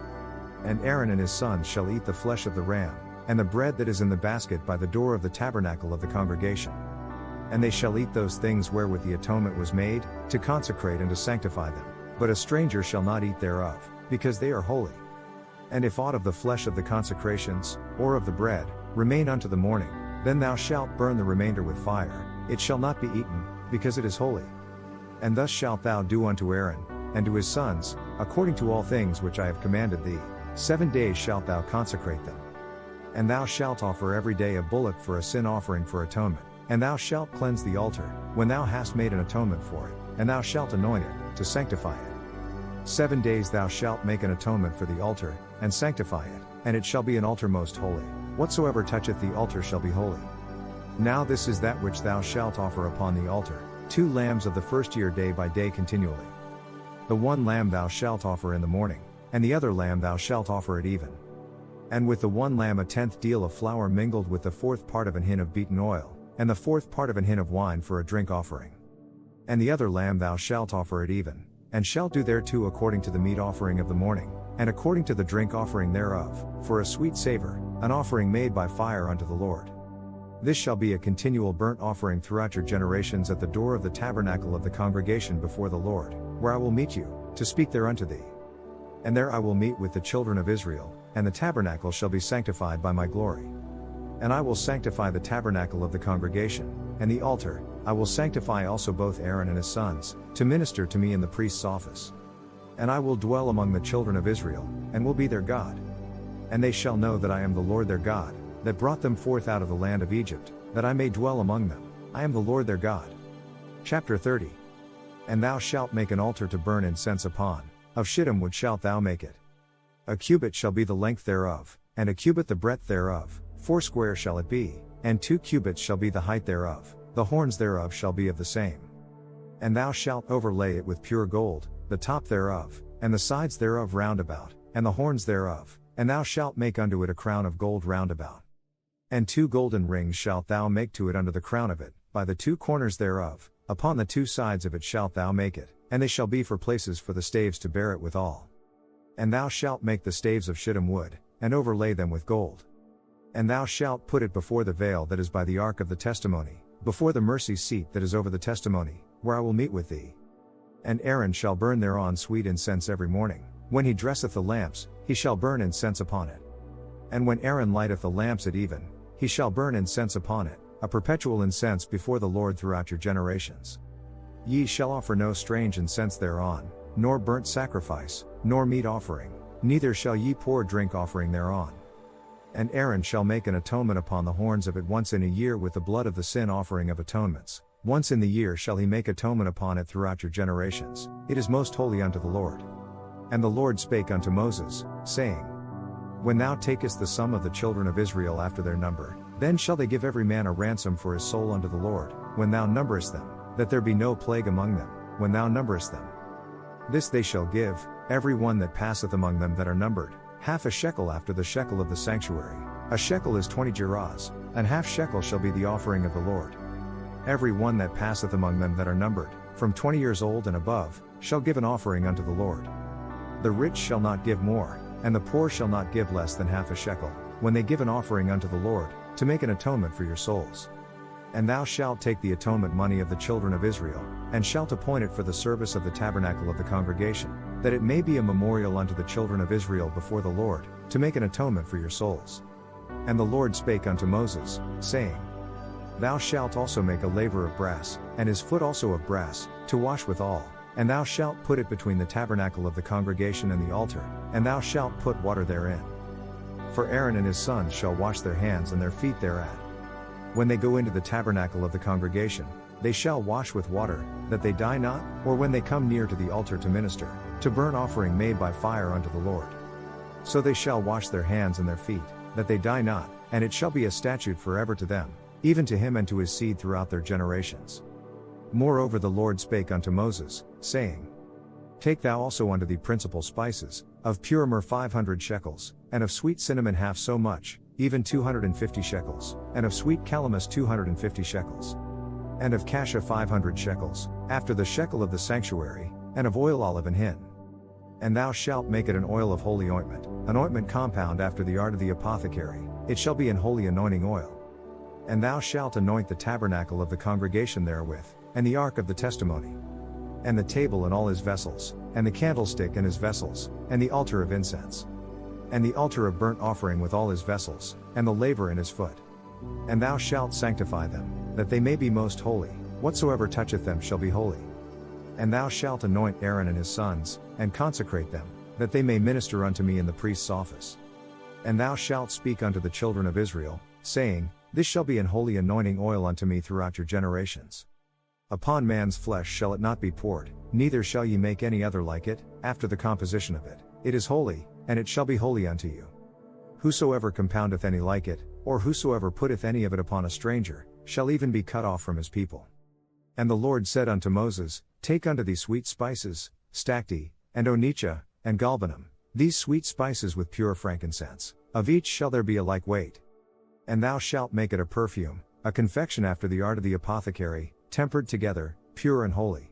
And Aaron and his sons shall eat the flesh of the ram, and the bread that is in the basket by the door of the tabernacle of the congregation. And they shall eat those things wherewith the atonement was made, to consecrate and to sanctify them, but a stranger shall not eat thereof, because they are holy. And if aught of the flesh of the consecrations, or of the bread, remain unto the morning, then thou shalt burn the remainder with fire, it shall not be eaten, because it is holy. And thus shalt thou do unto Aaron, and to his sons, according to all things which I have commanded thee. 7 days shalt thou consecrate them. And thou shalt offer every day a bullock for a sin offering for atonement, and thou shalt cleanse the altar, when thou hast made an atonement for it, and thou shalt anoint it, to sanctify it. 7 days thou shalt make an atonement for the altar, and sanctify it, and it shall be an altar most holy, whatsoever toucheth the altar shall be holy. Now this is that which thou shalt offer upon the altar, 2 lambs of the first year day by day continually. The 1 lamb thou shalt offer in the morning, and the other lamb thou shalt offer at even. And with the 1 lamb a 10th deal of flour mingled with the 4th part of an hin of beaten oil, and the 4th part of an hin of wine for a drink offering. And the other lamb thou shalt offer at even, and shalt do thereto according to the meat offering of the morning, and according to the drink offering thereof, for a sweet savor, an offering made by fire unto the Lord. This shall be a continual burnt offering throughout your generations at the door of the tabernacle of the congregation before the Lord, where I will meet you, to speak thereunto thee. And there I will meet with the children of Israel, and the tabernacle shall be sanctified by my glory. And I will sanctify the tabernacle of the congregation, and the altar, I will sanctify also both Aaron and his sons, to minister to me in the priest's office. And I will dwell among the children of Israel, and will be their God. And they shall know that I am the Lord their God, that brought them forth out of the land of Egypt, that I may dwell among them. I am the Lord their God. Chapter 30. And thou shalt make an altar to burn incense upon, of shittim wood shalt thou make it. A cubit shall be the length thereof, and a cubit the breadth thereof, 4 shall it be, and 2 cubits shall be the height thereof, the horns thereof shall be of the same. And thou shalt overlay it with pure gold, the top thereof, and the sides thereof round about, and the horns thereof, and thou shalt make unto it a crown of gold round about. And 2 golden rings shalt thou make to it under the crown of it, by the 2 corners thereof, upon the 2 sides of it shalt thou make it, and they shall be for places for the staves to bear it withal. And thou shalt make the staves of shittim wood, and overlay them with gold. And thou shalt put it before the veil that is by the ark of the testimony, before the mercy seat that is over the testimony, where I will meet with thee. And Aaron shall burn thereon sweet incense every morning. When he dresseth the lamps, he shall burn incense upon it. And when Aaron lighteth the lamps at even, he shall burn incense upon it, a perpetual incense before the Lord throughout your generations. Ye shall offer no strange incense thereon, nor burnt sacrifice, nor meat offering, neither shall ye pour drink offering thereon. And Aaron shall make an atonement upon the horns of it once in a year with the blood of the sin offering of atonements. Once in the year shall he make atonement upon it throughout your generations. It is most holy unto the Lord. And the Lord spake unto Moses, saying, When thou takest the sum of the children of Israel after their number, then shall they give every man a ransom for his soul unto the Lord, when thou numberest them, that there be no plague among them, when thou numberest them. This they shall give, every one that passeth among them that are numbered, half a shekel after the shekel of the sanctuary. A shekel is 20 gerahs, and half shekel shall be the offering of the Lord. Every one that passeth among them that are numbered, from 20 years old and above, shall give an offering unto the Lord. The rich shall not give more, and the poor shall not give less than half a shekel, when they give an offering unto the Lord, to make an atonement for your souls. And thou shalt take the atonement money of the children of Israel, and shalt appoint it for the service of the tabernacle of the congregation, that it may be a memorial unto the children of Israel before the Lord, to make an atonement for your souls. And the Lord spake unto Moses, saying, Thou shalt also make a laver of brass, and his foot also of brass, to wash withal, and thou shalt put it between the tabernacle of the congregation and the altar, and thou shalt put water therein. For Aaron and his sons shall wash their hands and their feet thereat. When they go into the tabernacle of the congregation, they shall wash with water, that they die not, or when they come near to the altar to minister, to burn offering made by fire unto the Lord. So they shall wash their hands and their feet, that they die not, and it shall be a statute forever to them, even to him and to his seed throughout their generations. Moreover the Lord spake unto Moses, saying, Take thou also unto thee principal spices, of pure myrrh 500 shekels, and of sweet cinnamon half so much, even 250 shekels, and of sweet calamus 250 shekels. And of cassia 500 shekels, after the shekel of the sanctuary, and of oil olive and hin. And thou shalt make it an oil of holy ointment, an ointment compound after the art of the apothecary, it shall be an holy anointing oil. And thou shalt anoint the tabernacle of the congregation therewith, and the ark of the testimony, and the table and all his vessels, and the candlestick and his vessels, and the altar of incense, and the altar of burnt offering with all his vessels, and the laver and his foot. And thou shalt sanctify them, that they may be most holy, whatsoever toucheth them shall be holy. And thou shalt anoint Aaron and his sons, and consecrate them, that they may minister unto me in the priest's office. And thou shalt speak unto the children of Israel, saying, This shall be an holy anointing oil unto me throughout your generations. Upon man's flesh shall it not be poured, neither shall ye make any other like it, after the composition of it. It is holy, and it shall be holy unto you. Whosoever compoundeth any like it, or whosoever putteth any of it upon a stranger, shall even be cut off from his people. And the Lord said unto Moses, Take unto thee sweet spices, stacte, and onycha, and galbanum, these sweet spices with pure frankincense, of each shall there be a like weight. And thou shalt make it a perfume, a confection after the art of the apothecary, tempered together, pure and holy.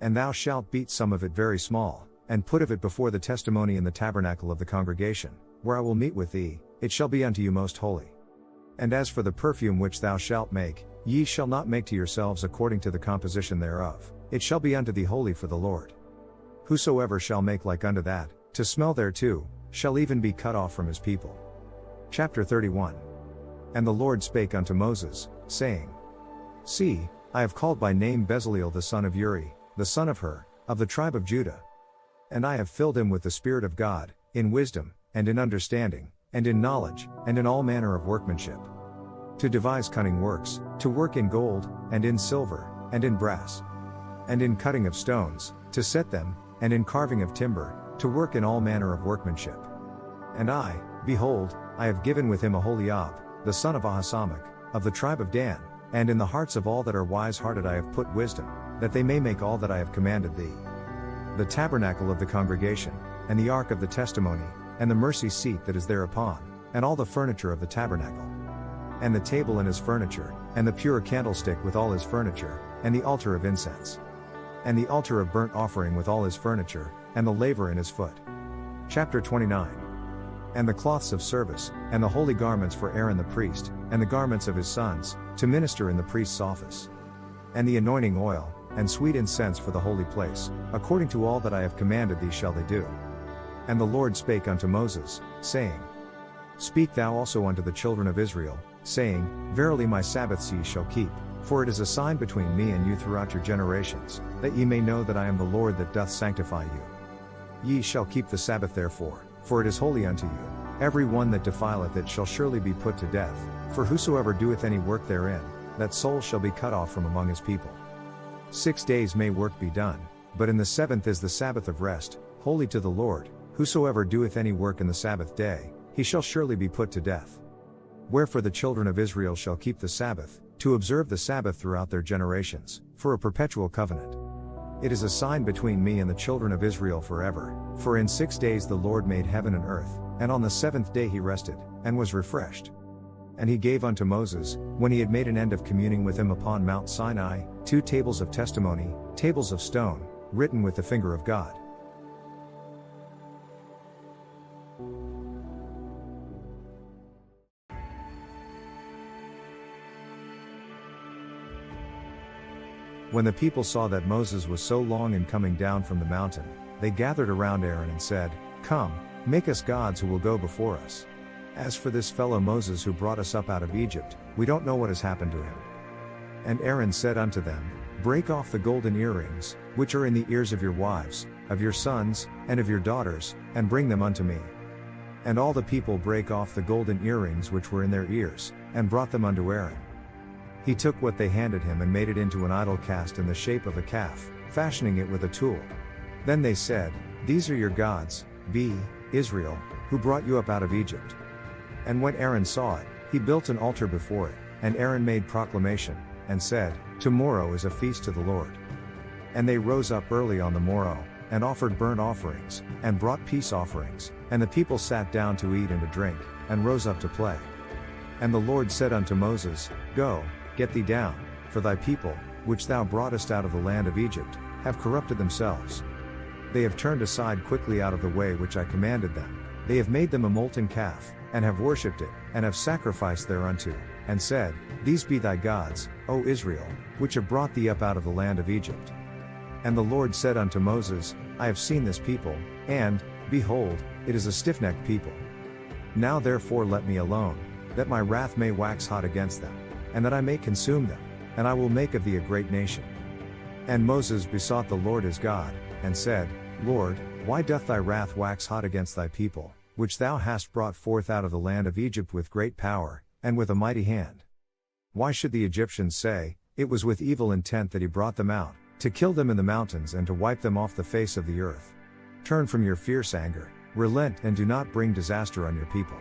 And thou shalt beat some of it very small, and put of it before the testimony in the tabernacle of the congregation, where I will meet with thee, it shall be unto you most holy. And as for the perfume which thou shalt make, ye shall not make to yourselves according to the composition thereof, it shall be unto thee holy for the Lord. Whosoever shall make like unto that, to smell thereto, shall even be cut off from his people. Chapter 31. And the Lord spake unto Moses, saying, See, I have called by name Bezaleel the son of Uri, the son of Hur, of the tribe of Judah. And I have filled him with the Spirit of God, in wisdom, and in understanding, and in knowledge, and in all manner of workmanship. To devise cunning works, to work in gold, and in silver, and in brass, and in cutting of stones, to set them, and in carving of timber, to work in all manner of workmanship. And I, behold, I have given with him Aholiab, the son of Ahisamach, of the tribe of Dan, and in the hearts of all that are wise-hearted I have put wisdom, that they may make all that I have commanded thee. The tabernacle of the congregation, and the ark of the testimony, and the mercy seat that is thereupon, and all the furniture of the tabernacle. And the table and his furniture, and the pure candlestick with all his furniture, and the altar of incense. And the altar of burnt offering with all his furniture, and the laver in his foot. Chapter 29. And the cloths of service, and the holy garments for Aaron the priest, and the garments of his sons, to minister in the priest's office. And the anointing oil, and sweet incense for the holy place, according to all that I have commanded thee shall they do. And the Lord spake unto Moses, saying, Speak thou also unto the children of Israel, saying, Verily my Sabbaths ye shall keep, for it is a sign between me and you throughout your generations, that ye may know that I am the Lord that doth sanctify you. Ye shall keep the Sabbath therefore, for it is holy unto you. Every one that defileth it shall surely be put to death, for whosoever doeth any work therein, that soul shall be cut off from among his people. 6 days may work be done, but in the seventh is the Sabbath of rest, holy to the Lord. Whosoever doeth any work in the Sabbath day, he shall surely be put to death. Wherefore the children of Israel shall keep the Sabbath, to observe the Sabbath throughout their generations, for a perpetual covenant. It is a sign between me and the children of Israel forever, for in 6 days the Lord made heaven and earth, and on the seventh day he rested, and was refreshed. And he gave unto Moses, when he had made an end of communing with him upon Mount Sinai, 2 tables of testimony, tables of stone, written with the finger of God. When the people saw that Moses was so long in coming down from the mountain, they gathered around Aaron and said, Come, make us gods who will go before us. As for this fellow Moses who brought us up out of Egypt, we don't know what has happened to him. And Aaron said unto them, Break off the golden earrings, which are in the ears of your wives, of your sons, and of your daughters, and bring them unto me. And all the people brake off the golden earrings which were in their ears, and brought them unto Aaron. He took what they handed him and made it into an idol cast in the shape of a calf, fashioning it with a tool. Then they said, These are your gods, Israel, who brought you up out of Egypt. And when Aaron saw it, he built an altar before it, and Aaron made proclamation, and said, Tomorrow is a feast to the Lord. And they rose up early on the morrow, and offered burnt offerings, and brought peace offerings, and the people sat down to eat and to drink, and rose up to play. And the Lord said unto Moses, Go, get thee down, for thy people, which thou broughtest out of the land of Egypt, have corrupted themselves. They have turned aside quickly out of the way which I commanded them. They have made them a molten calf, and have worshipped it, and have sacrificed thereunto, and said, These be thy gods, O Israel, which have brought thee up out of the land of Egypt. And the Lord said unto Moses, I have seen this people, and, behold, it is a stiff-necked people. Now therefore let me alone, that my wrath may wax hot against them, and that I may consume them, and I will make of thee a great nation. And Moses besought the Lord his God, and said, Lord, why doth thy wrath wax hot against thy people, which thou hast brought forth out of the land of Egypt with great power, and with a mighty hand? Why should the Egyptians say, It was with evil intent that he brought them out, to kill them in the mountains and to wipe them off the face of the earth? Turn from your fierce anger, relent and do not bring disaster on your people.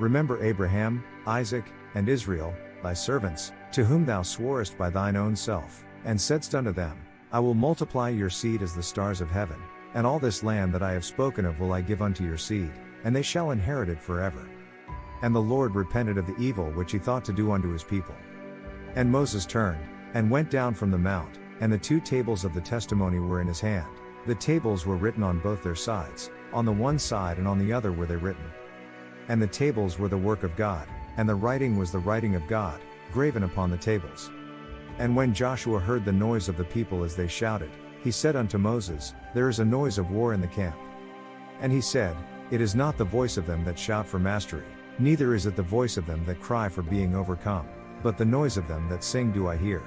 Remember Abraham, Isaac, and Israel, thy servants, to whom thou sworest by thine own self, and saidst unto them, I will multiply your seed as the stars of heaven, and all this land that I have spoken of will I give unto your seed, and they shall inherit it forever. And the Lord repented of the evil which he thought to do unto his people. And Moses turned, and went down from the mount, and the 2 tables of the testimony were in his hand. The tables were written on both their sides, on the one side and on the other were they written. And the tables were the work of God, and the writing was the writing of God, graven upon the tables. And when Joshua heard the noise of the people as they shouted, he said unto Moses, There is a noise of war in the camp. And he said, It is not the voice of them that shout for mastery, neither is it the voice of them that cry for being overcome, but the noise of them that sing do I hear.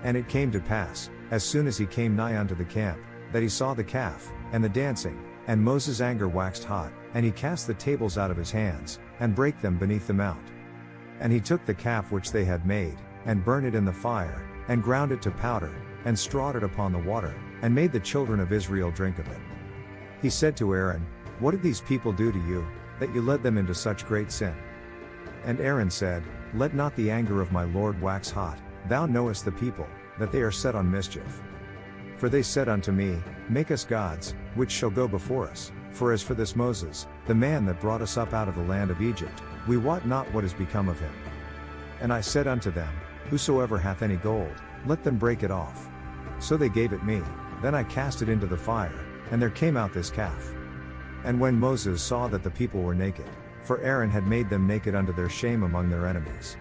And it came to pass, as soon as he came nigh unto the camp, that he saw the calf, and the dancing, and Moses' anger waxed hot, and he cast the tables out of his hands, and brake them beneath the mount. And he took the calf which they had made, and burned it in the fire, and ground it to powder, and strawed it upon the water, and made the children of Israel drink of it. He said to Aaron, What did these people do to you, that you led them into such great sin? And Aaron said, Let not the anger of my Lord wax hot, thou knowest the people, that they are set on mischief. For they said unto me, Make us gods, which shall go before us. For as for this Moses, the man that brought us up out of the land of Egypt, we wot not what is become of him. And I said unto them, Whosoever hath any gold, let them break it off. So they gave it me, then I cast it into the fire, and there came out this calf. And when Moses saw that the people were naked, for Aaron had made them naked unto their shame among their enemies.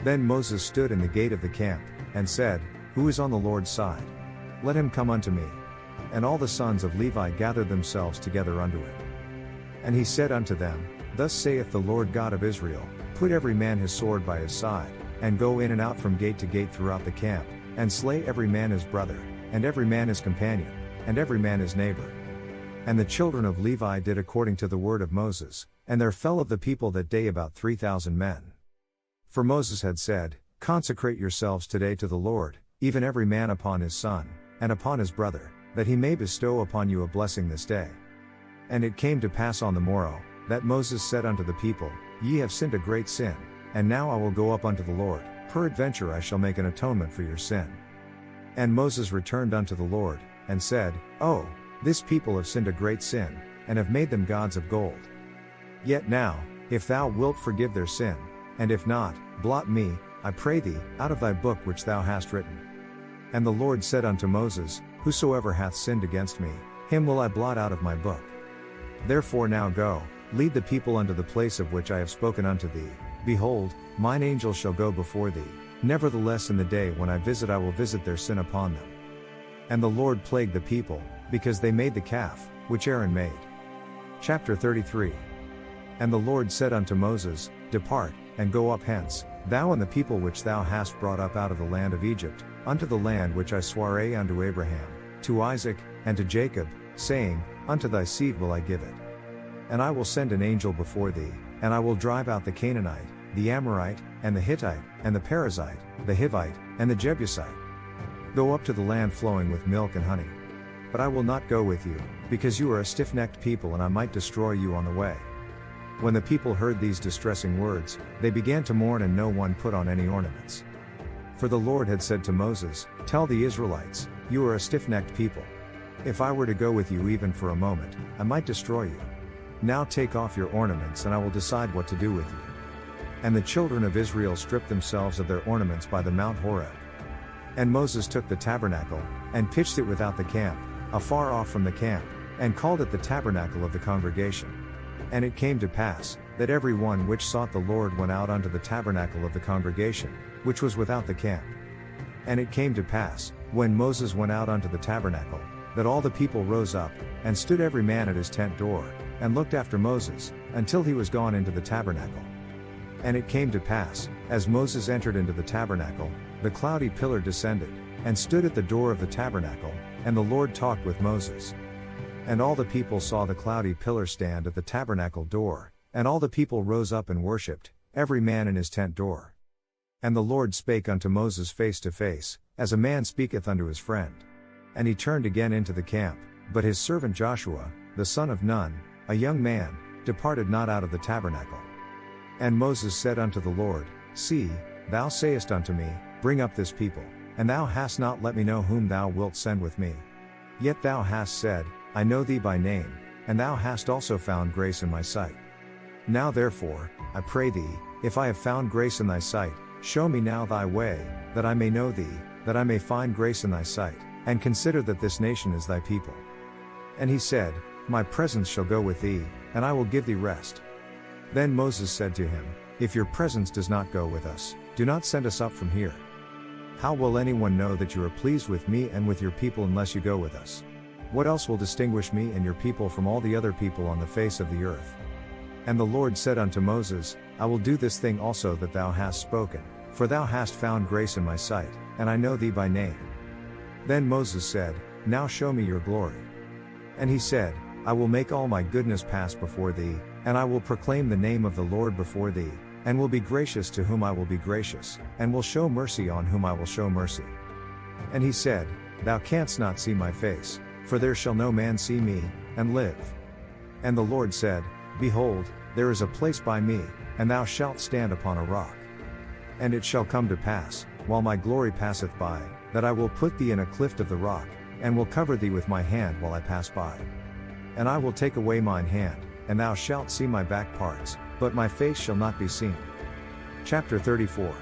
Then Moses stood in the gate of the camp, and said, Who is on the Lord's side? Let him come unto me. And all the sons of Levi gathered themselves together unto him. And he said unto them, Thus saith the Lord God of Israel, Put every man his sword by his side, and go in and out from gate to gate throughout the camp, and slay every man his brother, and every man his companion, and every man his neighbor. And the children of Levi did according to the word of Moses, and there fell of the people that day about 3,000 men. For Moses had said, Consecrate yourselves today to the Lord, even every man upon his son, and upon his brother, that he may bestow upon you a blessing this day. And it came to pass on the morrow, that Moses said unto the people, Ye have sinned a great sin, and now I will go up unto the Lord, peradventure I shall make an atonement for your sin. And Moses returned unto the Lord, and said, Oh, this people have sinned a great sin, and have made them gods of gold. Yet now, if thou wilt forgive their sin, and if not, blot me, I pray thee, out of thy book which thou hast written. And the Lord said unto Moses, Whosoever hath sinned against me, him will I blot out of my book. Therefore now go, lead the people unto the place of which I have spoken unto thee. Behold, mine angel shall go before thee, nevertheless in the day when I visit I will visit their sin upon them. And the Lord plagued the people, because they made the calf, which Aaron made. Chapter 33. And the Lord said unto Moses, Depart, and go up hence, thou and the people which thou hast brought up out of the land of Egypt, unto the land which I sware unto Abraham, to Isaac, and to Jacob, saying, Unto thy seed will I give it. And I will send an angel before thee, and I will drive out the Canaanite, the Amorite, and the Hittite, and the Perizzite, the Hivite, and the Jebusite. Go up to the land flowing with milk and honey. But I will not go with you, because you are a stiff-necked people and I might destroy you on the way. When the people heard these distressing words, they began to mourn and no one put on any ornaments. For the Lord had said to Moses, Tell the Israelites, You are a stiff-necked people. If I were to go with you even for a moment, I might destroy you. Now take off your ornaments and I will decide what to do with you. And the children of Israel stripped themselves of their ornaments by the Mount Horeb. And Moses took the tabernacle, and pitched it without the camp, afar off from the camp, and called it the tabernacle of the congregation. And it came to pass, that every one which sought the Lord went out unto the tabernacle of the congregation, which was without the camp. And it came to pass, when Moses went out unto the tabernacle, that all the people rose up, and stood every man at his tent door, and looked after Moses, until he was gone into the tabernacle. And it came to pass, as Moses entered into the tabernacle, the cloudy pillar descended, and stood at the door of the tabernacle, and the Lord talked with Moses. And all the people saw the cloudy pillar stand at the tabernacle door, and all the people rose up and worshipped, every man in his tent door. And the Lord spake unto Moses face to face, as a man speaketh unto his friend. And he turned again into the camp, but his servant Joshua, the son of Nun, a young man, departed not out of the tabernacle. And Moses said unto the Lord, See, thou sayest unto me, Bring up this people, and thou hast not let me know whom thou wilt send with me. Yet thou hast said, I know thee by name, and thou hast also found grace in my sight. Now therefore, I pray thee, if I have found grace in thy sight, show me now thy way, that I may know thee, that I may find grace in thy sight, and consider that this nation is thy people. And he said, My presence shall go with thee, and I will give thee rest. Then Moses said to him, If your presence does not go with us, do not send us up from here. How will anyone know that you are pleased with me and with your people unless you go with us? What else will distinguish me and your people from all the other people on the face of the earth? And the Lord said unto Moses, I will do this thing also that thou hast spoken, for thou hast found grace in my sight, and I know thee by name. Then Moses said, Now show me your glory. And he said, I will make all my goodness pass before thee, and I will proclaim the name of the Lord before thee, and will be gracious to whom I will be gracious, and will show mercy on whom I will show mercy. And he said, Thou canst not see my face, for there shall no man see me, and live. And the Lord said, Behold, there is a place by me, and thou shalt stand upon a rock. And it shall come to pass, while my glory passeth by, that I will put thee in a cleft of the rock, and will cover thee with my hand while I pass by. And I will take away mine hand, and thou shalt see my back parts, but my face shall not be seen. Chapter 34.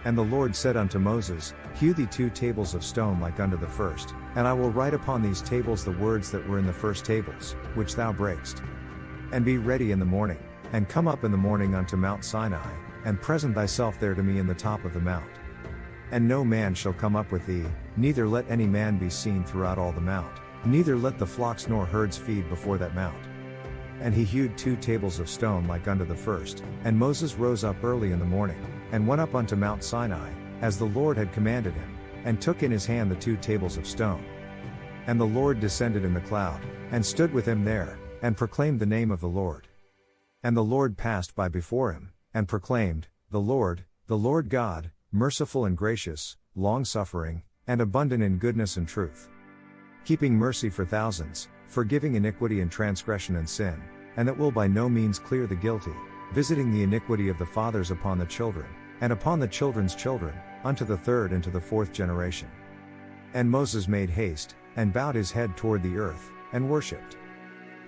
And the Lord said unto Moses, Hew thee 2 tables of stone like unto the first, and I will write upon these tables the words that were in the first tables, which thou breakest. And be ready in the morning, and come up in the morning unto Mount Sinai, and present thyself there to me in the top of the mount. And no man shall come up with thee, neither let any man be seen throughout all the mount, neither let the flocks nor herds feed before that mount. And he hewed 2 tables of stone like unto the first, and Moses rose up early in the morning, and went up unto Mount Sinai, as the Lord had commanded him, and took in his hand the 2 tables of stone. And the Lord descended in the cloud, and stood with him there, and proclaimed the name of the Lord. And the Lord passed by before him, and proclaimed, the Lord God, merciful and gracious, long-suffering, and abundant in goodness and truth, keeping mercy for thousands, forgiving iniquity and transgression and sin, and that will by no means clear the guilty, visiting the iniquity of the fathers upon the children, and upon the children's children, unto the 3rd and to the 4th generation. And Moses made haste, and bowed his head toward the earth, and worshipped.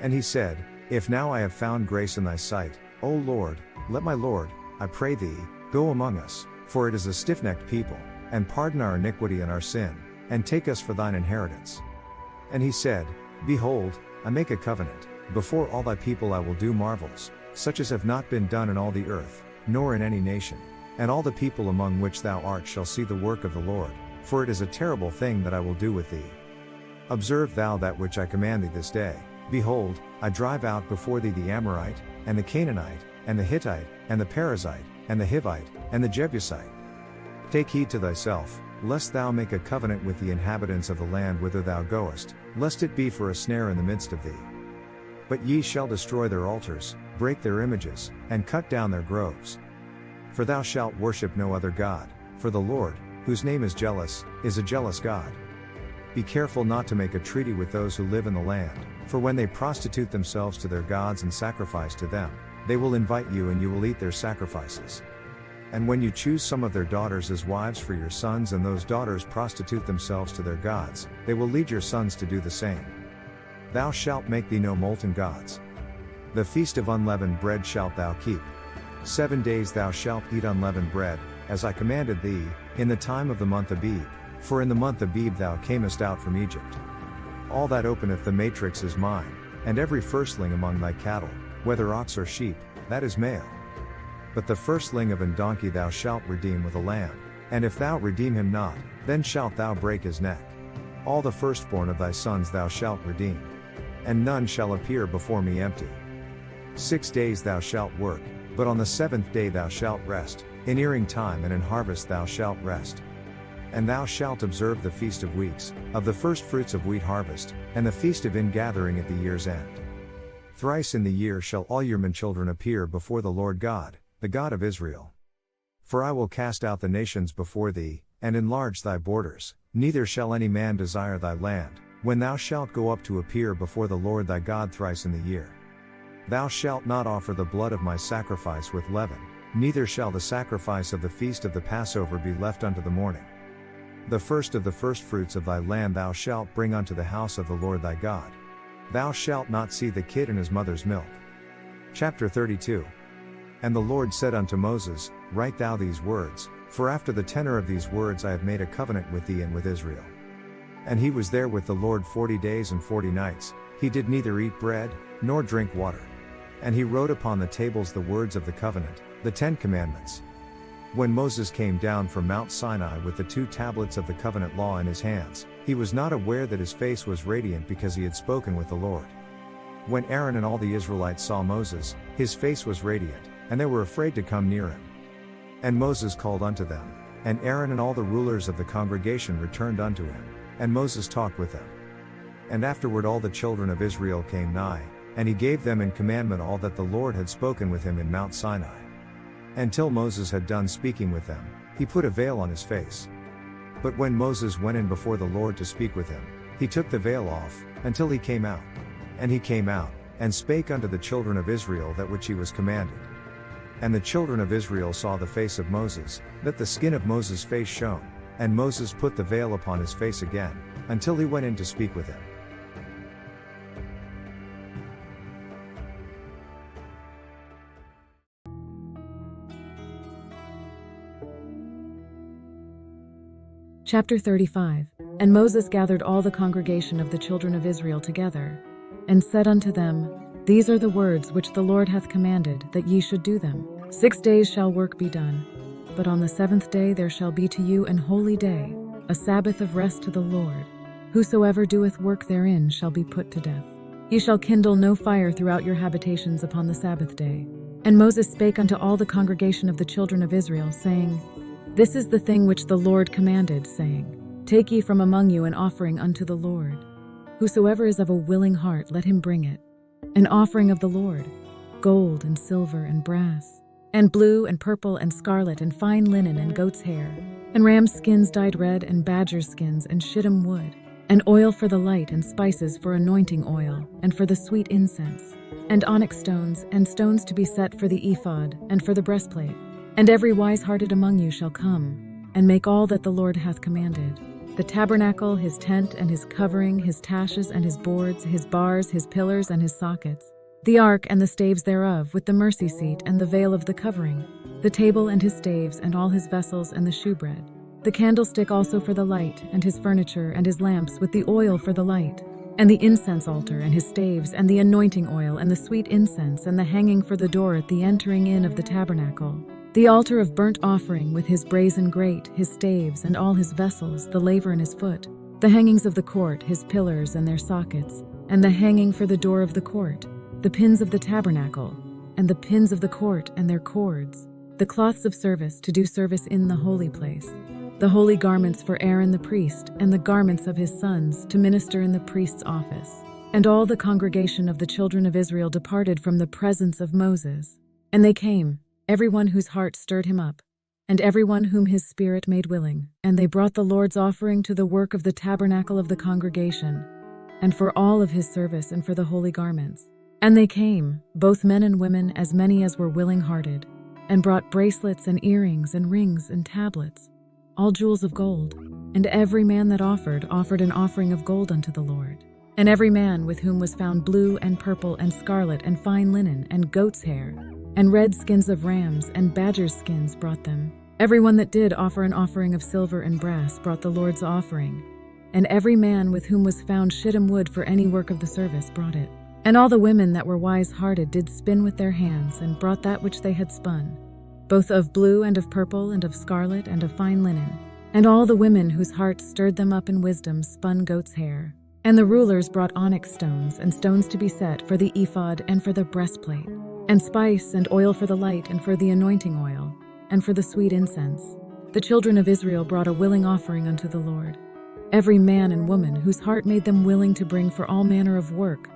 And he said, If now I have found grace in thy sight, O Lord, let my Lord, I pray thee, go among us, for it is a stiff-necked people, and pardon our iniquity and our sin, and take us for thine inheritance. And he said, Behold, I make a covenant, before all thy people I will do marvels, such as have not been done in all the earth, nor in any nation. And all the people among which thou art shall see the work of the Lord, for it is a terrible thing that I will do with thee. Observe thou that which I command thee this day. Behold, I drive out before thee the Amorite, and the Canaanite, and the Hittite, and the Perizzite, and the Hivite, and the Jebusite. Take heed to thyself, lest thou make a covenant with the inhabitants of the land whither thou goest, lest it be for a snare in the midst of thee. But ye shall destroy their altars, break their images, and cut down their groves. For thou shalt worship no other God, for the Lord, whose name is a jealous God. Be careful not to make a treaty with those who live in the land, for when they prostitute themselves to their gods and sacrifice to them, they will invite you and you will eat their sacrifices. And when you choose some of their daughters as wives for your sons and those daughters prostitute themselves to their gods, they will lead your sons to do the same. Thou shalt make thee no molten gods. The feast of unleavened bread shalt thou keep. 7 days thou shalt eat unleavened bread, as I commanded thee, in the time of the month Abib, for in the month Abib thou camest out from Egypt. All that openeth the matrix is mine, and every firstling among thy cattle, whether ox or sheep, that is male. But the firstling of an donkey thou shalt redeem with a lamb, and if thou redeem him not, then shalt thou break his neck. All the firstborn of thy sons thou shalt redeem. And none shall appear before me empty. 6 days thou shalt work, but on the 7th day thou shalt rest, in earing time and in harvest thou shalt rest. And thou shalt observe the feast of weeks, of the firstfruits of wheat harvest, and the feast of ingathering at the year's end. Thrice in the year shall all your manchildren appear before the Lord God, the God of Israel. For I will cast out the nations before thee, and enlarge thy borders, neither shall any man desire thy land, when thou shalt go up to appear before the Lord thy God thrice in the year. Thou shalt not offer the blood of my sacrifice with leaven, neither shall the sacrifice of the feast of the Passover be left unto the morning. The first of the firstfruits of thy land thou shalt bring unto the house of the Lord thy God. Thou shalt not see the kid in his mother's milk. Chapter 32. And the Lord said unto Moses, Write thou these words, for after the tenor of these words I have made a covenant with thee and with Israel. And he was there with the Lord 40 days and 40 nights, he did neither eat bread, nor drink water. And he wrote upon the tables the words of the covenant, the 10 commandments. When Moses came down from Mount Sinai with the 2 tablets of the covenant law in his hands, he was not aware that his face was radiant because he had spoken with the Lord. When Aaron and all the Israelites saw Moses, his face was radiant, and they were afraid to come near him. And Moses called unto them, and Aaron and all the rulers of the congregation returned unto him, and Moses talked with them. And afterward all the children of Israel came nigh, and he gave them in commandment all that the Lord had spoken with him in Mount Sinai. Until Moses had done speaking with them, he put a veil on his face. But when Moses went in before the Lord to speak with him, he took the veil off, until he came out. And he came out, and spake unto the children of Israel that which he was commanded. And the children of Israel saw the face of Moses, that the skin of Moses' face shone, And Moses put the veil upon his face again, until he went in to speak with him. Chapter 35. And Moses gathered all the congregation of the children of Israel together, and said unto them, These are the words which the Lord hath commanded, that ye should do them. 6 days shall work be done, but on the 7th day there shall be to you an holy day, a Sabbath of rest to the Lord. Whosoever doeth work therein shall be put to death. Ye shall kindle no fire throughout your habitations upon the Sabbath day. And Moses spake unto all the congregation of the children of Israel, saying, This is the thing which the Lord commanded, saying, Take ye from among you an offering unto the Lord. Whosoever is of a willing heart, let him bring it. An offering of the Lord, gold and silver and brass, and blue and purple and scarlet and fine linen and goat's hair, and ram's skins dyed red and badger's skins and shittim wood, and oil for the light and spices for anointing oil, and for the sweet incense, and onyx stones, and stones to be set for the ephod and for the breastplate. And every wise-hearted among you shall come, and make all that the Lord hath commanded. The tabernacle, his tent, and his covering, his taches, and his boards, his bars, his pillars, and his sockets, the ark and the staves thereof, with the mercy seat and the veil of the covering, the table and his staves, and all his vessels, and the shewbread, the candlestick also for the light, and his furniture, and his lamps, with the oil for the light, and the incense altar, and his staves, and the anointing oil, and the sweet incense, and the hanging for the door at the entering in of the tabernacle, the altar of burnt offering with his brazen grate, his staves, and all his vessels, the laver in his foot, the hangings of the court, his pillars and their sockets, and the hanging for the door of the court, the pins of the tabernacle, and the pins of the court and their cords, the cloths of service to do service in the holy place, the holy garments for Aaron the priest, and the garments of his sons to minister in the priest's office. And all the congregation of the children of Israel departed from the presence of Moses. And they came, everyone whose heart stirred him up, and everyone whom his spirit made willing. And they brought the Lord's offering to the work of the tabernacle of the congregation, and for all of his service, and for the holy garments. And they came, both men and women, as many as were willing-hearted, and brought bracelets and earrings and rings and tablets, all jewels of gold. And every man that offered an offering of gold unto the Lord. And every man with whom was found blue and purple and scarlet and fine linen and goat's hair, and red skins of rams and badgers' skins brought them. Every one that did offer an offering of silver and brass brought the Lord's offering. And every man with whom was found shittim wood for any work of the service brought it. And all the women that were wise-hearted did spin with their hands, and brought that which they had spun, both of blue and of purple and of scarlet and of fine linen. And all the women whose hearts stirred them up in wisdom spun goat's hair. And the rulers brought onyx stones, and stones to be set for the ephod and for the breastplate, and spice and oil for the light, and for the anointing oil, and for the sweet incense. The children of Israel brought a willing offering unto the Lord, every man and woman whose heart made them willing to bring for all manner of work,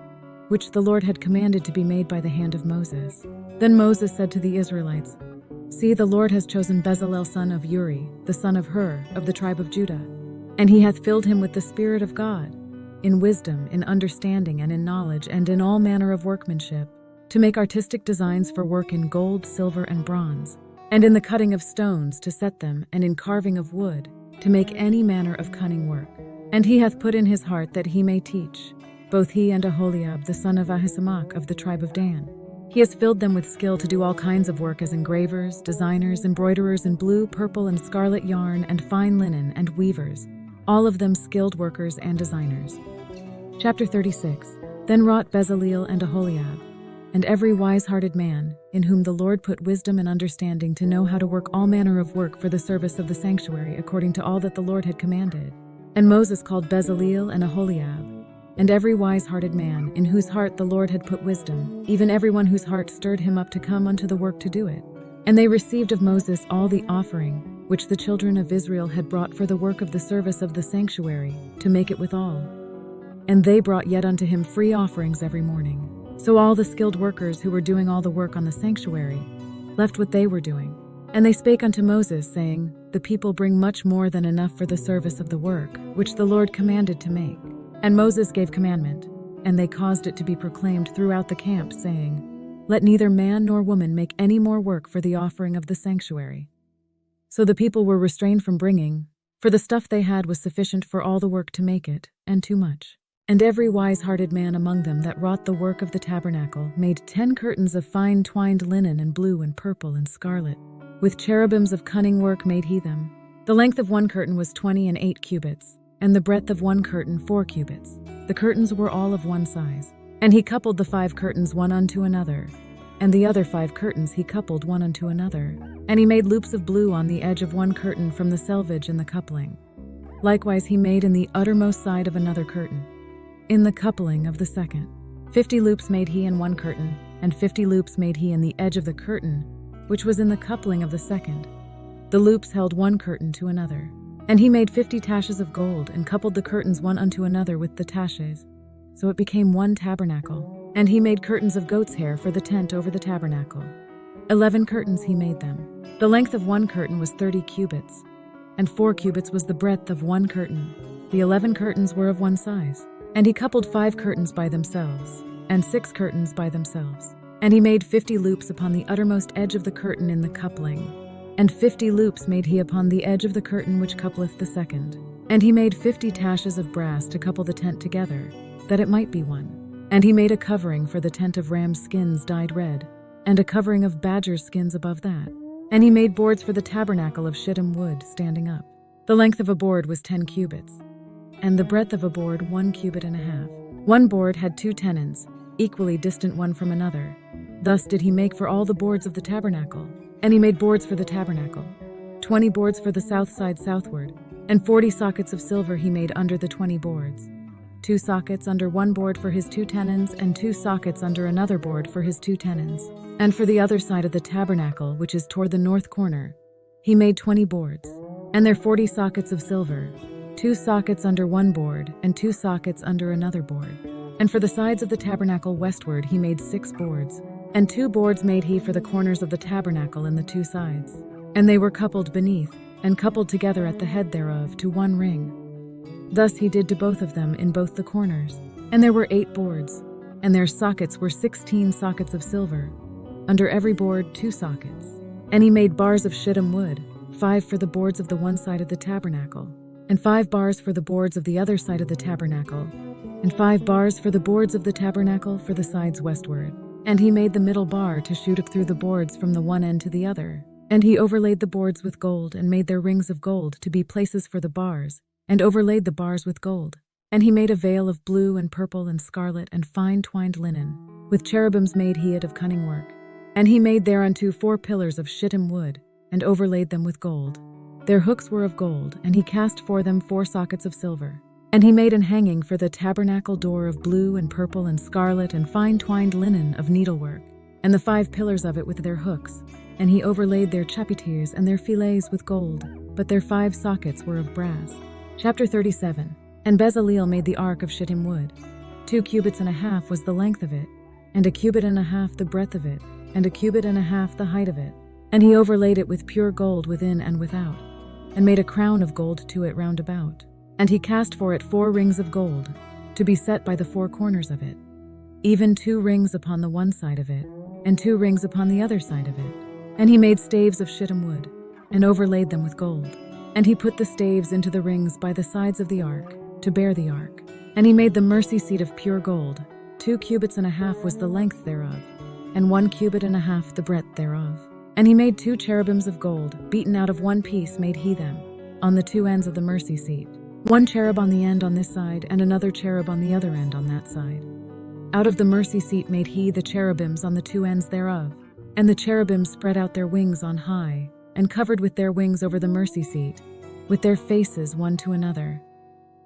which the Lord had commanded to be made by the hand of Moses. Then Moses said to the Israelites, See, the Lord has chosen Bezalel son of Uri, the son of Hur, of the tribe of Judah, and he hath filled him with the Spirit of God, in wisdom, in understanding, and in knowledge, and in all manner of workmanship, to make artistic designs for work in gold, silver, and bronze, and in the cutting of stones to set them, and in carving of wood, to make any manner of cunning work. And he hath put in his heart that he may teach, both he and Aholiab the son of Ahisamach of the tribe of Dan. He has filled them with skill to do all kinds of work as engravers, designers, embroiderers in blue, purple, and scarlet yarn, and fine linen, and weavers, all of them skilled workers and designers. Chapter 36. Then wrought Bezaleel and Aholiab, and every wise-hearted man, in whom the Lord put wisdom and understanding to know how to work all manner of work for the service of the sanctuary, according to all that the Lord had commanded. And Moses called Bezaleel and Aholiab, and every wise-hearted man, in whose heart the Lord had put wisdom, even every one whose heart stirred him up to come unto the work to do it. And they received of Moses all the offering, which the children of Israel had brought for the work of the service of the sanctuary, to make it withal. And they brought yet unto him free offerings every morning. So all the skilled workers who were doing all the work on the sanctuary left what they were doing. And they spake unto Moses, saying, The people bring much more than enough for the service of the work, which the Lord commanded to make. And Moses gave commandment, and they caused it to be proclaimed throughout the camp, saying, Let neither man nor woman make any more work for the offering of the sanctuary. So the people were restrained from bringing, for the stuff they had was sufficient for all the work to make it, and too much. And every wise-hearted man among them that wrought the work of the tabernacle made 10 curtains of fine twined linen and blue and purple and scarlet. With cherubims of cunning work made he them. The length of one curtain was 28 cubits, and the breadth of one curtain 4 cubits. The curtains were all of one size. And he coupled the 5 curtains one unto another, and the other 5 curtains he coupled one unto another. And he made loops of blue on the edge of one curtain from the selvage in the coupling. Likewise he made in the uttermost side of another curtain, in the coupling of the second. 50 loops made he in one curtain, and 50 loops made he in the edge of the curtain, which was in the coupling of the second. The loops held one curtain to another. And he made 50 taches of gold, and coupled the curtains one unto another with the taches. So it became one tabernacle. And he made curtains of goat's hair for the tent over the tabernacle. 11 curtains he made them. The length of one curtain was 30 cubits, and 4 cubits was the breadth of one curtain. The 11 curtains were of one size. And he coupled 5 curtains by themselves, and 6 curtains by themselves. And he made 50 loops upon the uttermost edge of the curtain in the coupling. And 50 loops made he upon the edge of the curtain which coupleth the second. And he made 50 taches of brass to couple the tent together, that it might be one. And he made a covering for the tent of ram's skins dyed red, and a covering of badger's skins above that. And he made boards for the tabernacle of shittim wood standing up. The length of a board was 10 cubits, and the breadth of a board 1 cubit and a half. One board had 2 tenons, equally distant one from another. Thus did he make for all the boards of the tabernacle. And he made boards for the tabernacle, 20 boards for the south side southward, and 40 sockets of silver he made under the 20 boards. 2 sockets under one board for his 2 tenons, and 2 sockets under another board for his 2 tenons. And for the other side of the tabernacle, which is toward the north corner, he made 20 boards, and their 40 sockets of silver, 2 sockets under one board, and 2 sockets under another board. And for the sides of the tabernacle westward he made 6 boards, and 2 boards made he for the corners of the tabernacle in the 2 sides. And they were coupled beneath, and coupled together at the head thereof to one ring. Thus he did to both of them in both the corners. And there were 8 boards, and their sockets were 16 sockets of silver, under every board 2 sockets. And he made bars of shittim wood, 5 for the boards of the one side of the tabernacle, and 5 bars for the boards of the other side of the tabernacle, and 5 bars for the boards of the tabernacle for the sides westward. And he made the middle bar to shoot through the boards from the one end to the other. And he overlaid the boards with gold, and made their rings of gold to be places for the bars, and overlaid the bars with gold. And he made a veil of blue and purple and scarlet and fine twined linen. With cherubims made he it of cunning work. And he made thereunto 4 pillars of shittim wood, and overlaid them with gold. Their hooks were of gold, and he cast for them 4 sockets of silver. And he made an hanging for the tabernacle door of blue and purple and scarlet and fine twined linen of needlework, and the 5 pillars of it with their hooks. And he overlaid their chapiters and their fillets with gold, but their 5 sockets were of brass. Chapter 37. And Bezaleel made the ark of shittim wood. 2 cubits and a half was the length of it, and 1 cubit and a half the breadth of it, and 1 cubit and a half the height of it. And he overlaid it with pure gold within and without, and made a crown of gold to it round about. And he cast for it 4 rings of gold, to be set by the 4 corners of it, even 2 rings upon the one side of it, and 2 rings upon the other side of it. And he made staves of shittim wood, and overlaid them with gold. And he put the staves into the rings by the sides of the ark, to bear the ark. And he made the mercy seat of pure gold. 2 cubits and a half was the length thereof, and 1 cubit and a half the breadth thereof. And he made 2 cherubims of gold, beaten out of one piece made he them, on the 2 ends of the mercy seat. 1 cherub on the end on this side, and another cherub on the other end on that side. Out of the mercy seat made he the cherubims on the 2 ends thereof. And the cherubims spread out their wings on high, and covered with their wings over the mercy seat, with their faces one to another.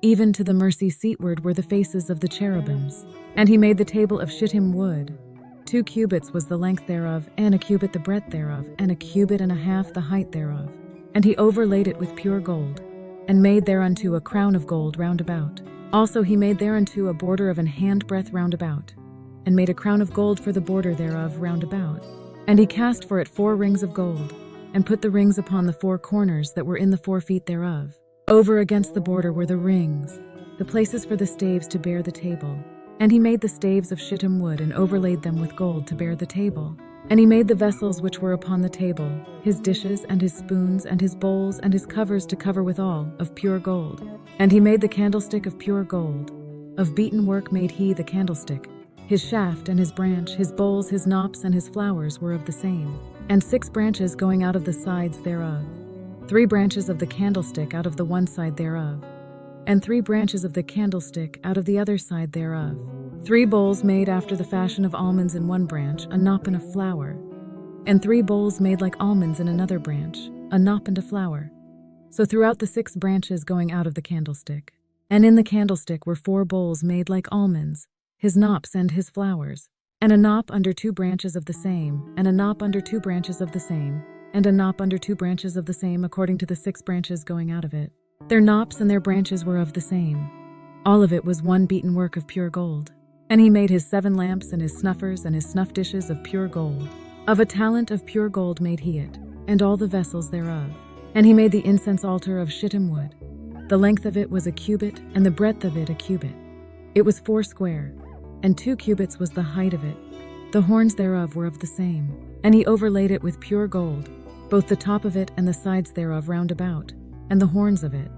Even to the mercy seatward were the faces of the cherubims. And he made the table of shittim wood. 2 cubits was the length thereof, and 1 cubit the breadth thereof, and 1 cubit and a half the height thereof. And he overlaid it with pure gold, and made thereunto a crown of gold round about. Also he made thereunto a border of an handbreadth round about, and made a crown of gold for the border thereof round about. And he cast for it 4 rings of gold, and put the rings upon the 4 corners that were in the 4 feet thereof. Over against the border were the rings, the places for the staves to bear the table. And he made the staves of shittim wood, and overlaid them with gold to bear the table. And he made the vessels which were upon the table, his dishes and his spoons and his bowls and his covers to cover withal, of pure gold. And he made the candlestick of pure gold. Of beaten work made he the candlestick. His shaft and his branch, his bowls, his knops, and his flowers were of the same. And 6 branches going out of the sides thereof. 3 branches of the candlestick out of the one side thereof. And 3 branches of the candlestick out of the other side thereof. 3 bowls made after the fashion of almonds in one branch, a knop and a flower. And 3 bowls made like almonds in another branch, a knop and a flower. So throughout the 6 branches going out of the candlestick. And in the candlestick were 4 bowls made like almonds, his knops and his flowers. And a knop under 2 branches of the same, and a knop under 2 branches of the same, and a knop under 2 branches of the same according to the 6 branches going out of it. Their knops and their branches were of the same. All of it was one beaten work of pure gold. And he made his 7 lamps and his snuffers and his snuff dishes of pure gold. Of a talent of pure gold made he it, and all the vessels thereof. And he made the incense altar of shittim wood. The length of it was a cubit, and the breadth of it a cubit. It was 4 square, and 2 cubits was the height of it. The horns thereof were of the same. And he overlaid it with pure gold, both the top of it and the sides thereof round about, and the horns of it.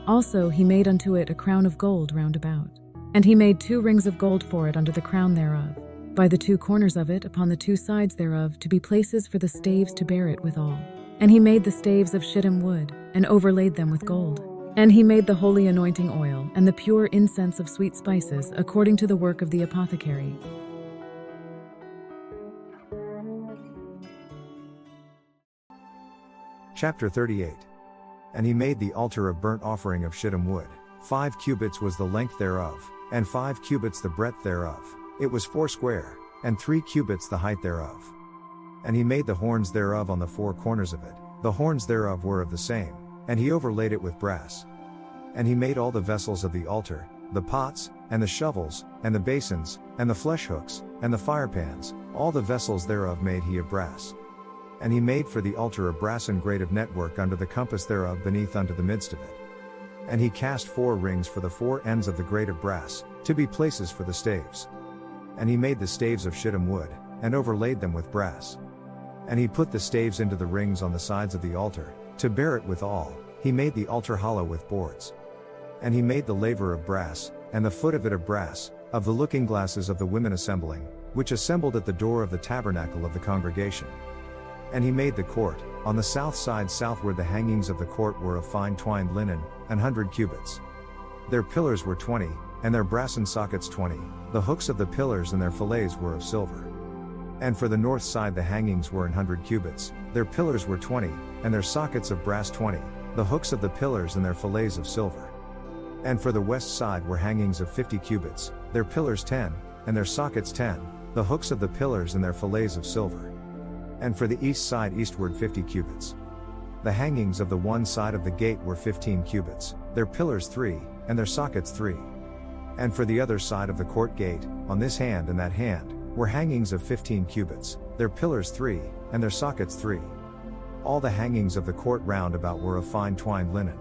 Also he made unto it a crown of gold round about. And he made 2 rings of gold for it under the crown thereof, by the 2 corners of it upon the 2 sides thereof, to be places for the staves to bear it withal. And he made the staves of shittim wood, and overlaid them with gold. And he made the holy anointing oil, and the pure incense of sweet spices, according to the work of the apothecary. Chapter 38. And he made the altar of burnt offering of shittim wood. 5 cubits was the length thereof, and 5 cubits the breadth thereof. It was 4 square, and 3 cubits the height thereof. And he made the horns thereof on the 4 corners of it. The horns thereof were of the same, and he overlaid it with brass. And he made all the vessels of the altar, the pots, and the shovels, and the basins, and the flesh hooks, and the firepans, all the vessels thereof made he of brass. And he made for the altar a brassen grate of network under the compass thereof beneath unto the midst of it. And he cast 4 rings for the 4 ends of the grate of brass, to be places for the staves. And he made the staves of shittim wood, and overlaid them with brass. And he put the staves into the rings on the sides of the altar, to bear it withal. He made the altar hollow with boards. And he made the laver of brass, and the foot of it of brass, of the looking glasses of the women assembling, which assembled at the door of the tabernacle of the congregation. And he made the court, on the south side southward. The hangings of the court were of fine twined linen, 100 cubits. Their pillars were 20, and their brassen sockets 20. The hooks of the pillars and their fillets were of silver. And for the north side the hangings were 100 cubits, their pillars were 20, and their sockets of brass 20, the hooks of the pillars and their fillets of silver. And for the west side were hangings of 50 cubits, their pillars 10, and their sockets 10, the hooks of the pillars and their fillets of silver. And for the east side eastward 50 cubits. The hangings of the one side of the gate were 15 cubits, their pillars 3, and their sockets 3. And for the other side of the court gate, on this hand and that hand, were hangings of 15 cubits, their pillars 3, and their sockets 3. All the hangings of the court round about were of fine twined linen.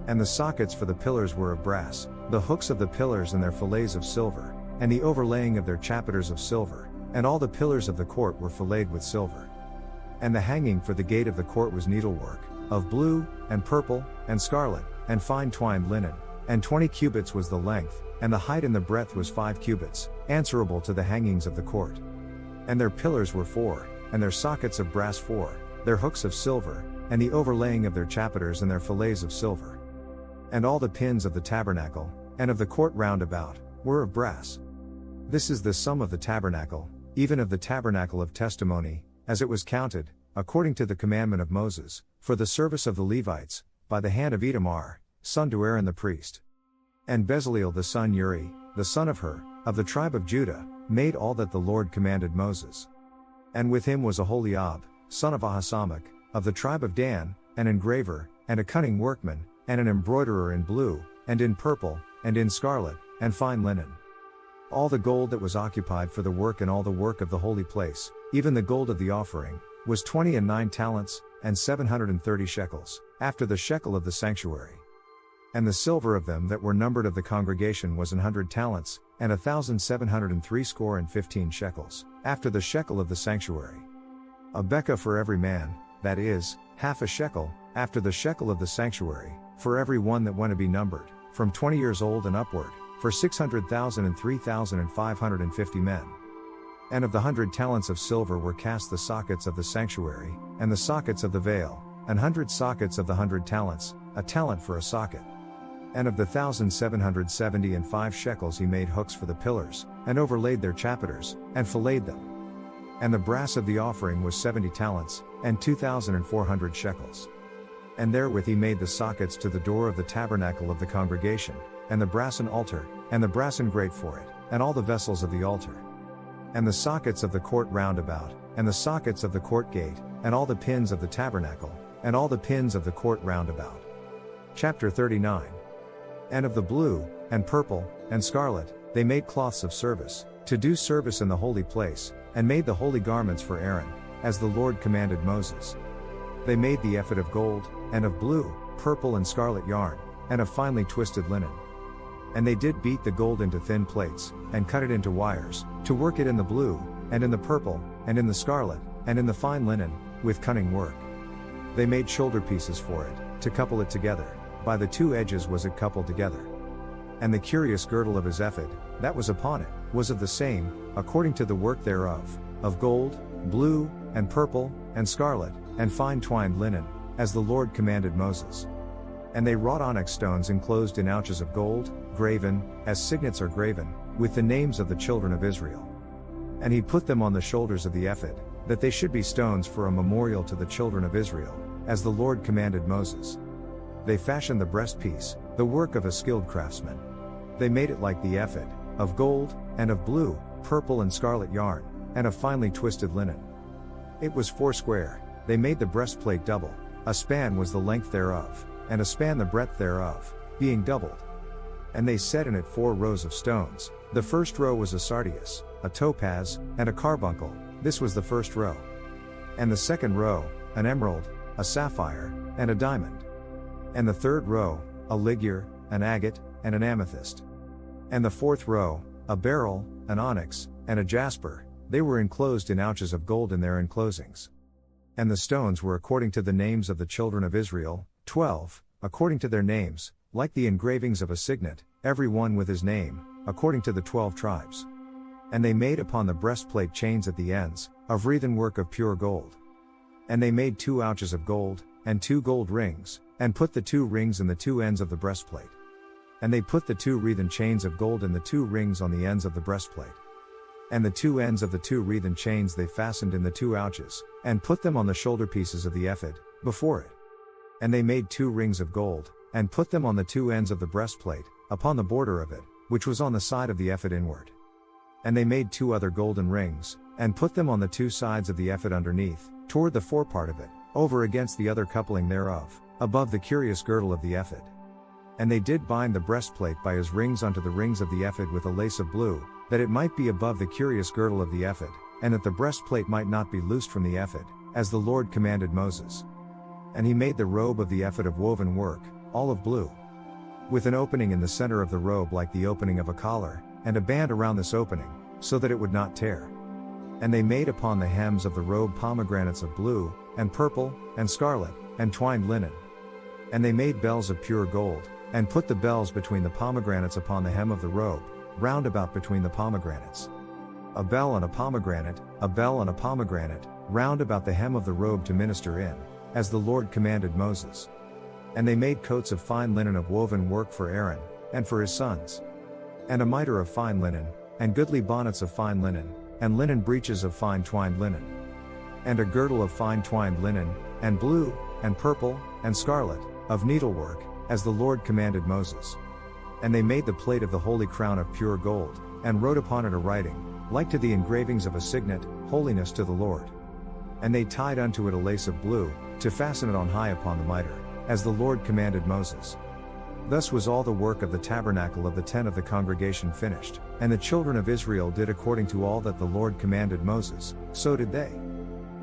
And the sockets for the pillars were of brass, the hooks of the pillars and their fillets of silver, and the overlaying of their chapiters of silver, and all the pillars of the court were filleted with silver. And the hanging for the gate of the court was needlework, of blue, and purple, and scarlet, and fine twined linen, and 20 cubits was the length, and the height and the breadth was 5 cubits, answerable to the hangings of the court. And their pillars were 4, and their sockets of brass 4, their hooks of silver, and the overlaying of their chapiters and their fillets of silver. And all the pins of the tabernacle, and of the court round about, were of brass. This is the sum of the tabernacle, even of the tabernacle of testimony, as it was counted, according to the commandment of Moses, for the service of the Levites, by the hand of Itamar, son to Aaron the priest. And Bezaleel the son Uri, the son of Hur, of the tribe of Judah, made all that the Lord commanded Moses. And with him was Aholiab, son of Ahisamach, of the tribe of Dan, an engraver, and a cunning workman, and an embroiderer in blue, and in purple, and in scarlet, and fine linen. All the gold that was occupied for the work and all the work of the holy place, even the gold of the offering, was 20 and 9 talents, and 730 shekels, after the shekel of the sanctuary. And the silver of them that were numbered of the congregation was 100 talents, and 1,760 shekels, after the shekel of the sanctuary. A bekah for every man, that is, half a shekel, after the shekel of the sanctuary, for every one that went to be numbered, from 20 years old and upward, for 600,000 and 3,550 men. And of the 100 talents of silver were cast the sockets of the sanctuary, and the sockets of the veil, 100 sockets of the 100 talents, a talent for a socket. And of the 1,775 shekels he made hooks for the pillars, and overlaid their chapiters, and filleted them. And the brass of the offering was 70 talents, and 2,400 shekels. And therewith he made the sockets to the door of the tabernacle of the congregation, and the brassen altar, and the brassen grate for it, and all the vessels of the altar. And the sockets of the court round about, and the sockets of the court gate, and all the pins of the tabernacle, and all the pins of the court round about. Chapter 39. And of the blue, and purple, and scarlet, they made cloths of service, to do service in the holy place, and made the holy garments for Aaron, as the Lord commanded Moses. They made the ephod of gold, and of blue, purple and scarlet yarn, and of finely twisted linen. And they did beat the gold into thin plates, and cut it into wires, to work it in the blue, and in the purple, and in the scarlet, and in the fine linen, with cunning work. They made shoulder pieces for it, to couple it together, by the two edges was it coupled together. And the curious girdle of his ephod, that was upon it, was of the same, according to the work thereof, of gold, blue, and purple, and scarlet, and fine twined linen, as the Lord commanded Moses. And they wrought onyx stones enclosed in ouches of gold, graven, as signets are graven, with the names of the children of Israel. And he put them on the shoulders of the ephod, that they should be stones for a memorial to the children of Israel, as the Lord commanded Moses. They fashioned the breastpiece, the work of a skilled craftsman. They made it like the ephod, of gold, and of blue, purple and scarlet yarn, and of finely twisted linen. It was 4 square, they made the breastplate double, a span was the length thereof, and a span the breadth thereof, being doubled. And they set in it 4 rows of stones, the first row was a sardius, a topaz, and a carbuncle, this was the first row. And the second row, an emerald, a sapphire, and a diamond. And the third row, a ligure, an agate, and an amethyst. And the fourth row, a beryl, an onyx, and a jasper, they were enclosed in ouches of gold in their enclosings. And the stones were according to the names of the children of Israel, 12, according to their names, like the engravings of a signet, every one with his name, according to the 12 tribes. And they made upon the breastplate chains at the ends, of wreathen work of pure gold. And they made 2 ouches of gold, and 2 gold rings, and put the 2 rings in the 2 ends of the breastplate. And they put the 2 wreathen chains of gold in the 2 rings on the ends of the breastplate. And the 2 ends of the 2 wreathen chains they fastened in the 2 ouches, and put them on the shoulder pieces of the ephod, before it. And they made 2 rings of gold, and put them on the 2 ends of the breastplate, upon the border of it, which was on the side of the ephod inward. And they made 2 other golden rings, and put them on the 2 sides of the ephod underneath, toward the forepart of it, over against the other coupling thereof, above the curious girdle of the ephod. And they did bind the breastplate by his rings unto the rings of the ephod with a lace of blue, that it might be above the curious girdle of the ephod, and that the breastplate might not be loosed from the ephod, as the Lord commanded Moses. And he made the robe of the ephod of woven work, all of blue, with an opening in the center of the robe like the opening of a collar, and a band around this opening, so that it would not tear. And they made upon the hems of the robe pomegranates of blue, and purple, and scarlet, and twined linen. And they made bells of pure gold, and put the bells between the pomegranates upon the hem of the robe, round about between the pomegranates. A bell and a pomegranate, a bell and a pomegranate, round about the hem of the robe to minister in, as the Lord commanded Moses. And they made coats of fine linen of woven work for Aaron, and for his sons. And a mitre of fine linen, and goodly bonnets of fine linen, and linen breeches of fine twined linen. And a girdle of fine twined linen, and blue, and purple, and scarlet, of needlework, as the Lord commanded Moses. And they made the plate of the holy crown of pure gold, and wrote upon it a writing, like to the engravings of a signet, holiness to the Lord. And they tied unto it a lace of blue, to fasten it on high upon the mitre, as the Lord commanded Moses. Thus was all the work of the tabernacle of the tent of the congregation finished, and the children of Israel did according to all that the Lord commanded Moses, so did they.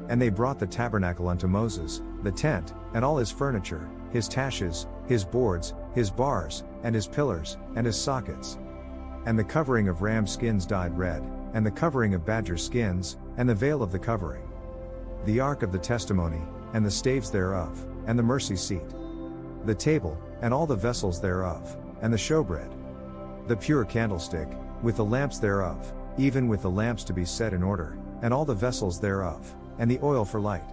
And they brought the tabernacle unto Moses, the tent, and all his furniture, his taches, his boards, his bars, and his pillars, and his sockets. And the covering of ram skins dyed red, and the covering of badger skins, and the veil of the covering. The ark of the testimony, and the staves thereof, and the mercy seat. The table, and all the vessels thereof, and the showbread. The pure candlestick, with the lamps thereof, even with the lamps to be set in order, and all the vessels thereof, and the oil for light.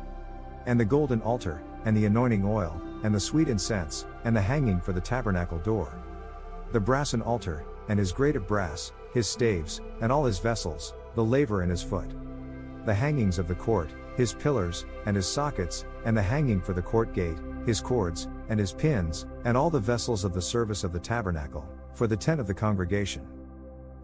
And the golden altar, and the anointing oil, and the sweet incense, and the hanging for the tabernacle door. The brassen altar, and his grate of brass, his staves, and all his vessels, the laver and his foot. The hangings of the court, his pillars, and his sockets, and the hanging for the court gate, his cords, and his pins, and all the vessels of the service of the tabernacle, for the tent of the congregation.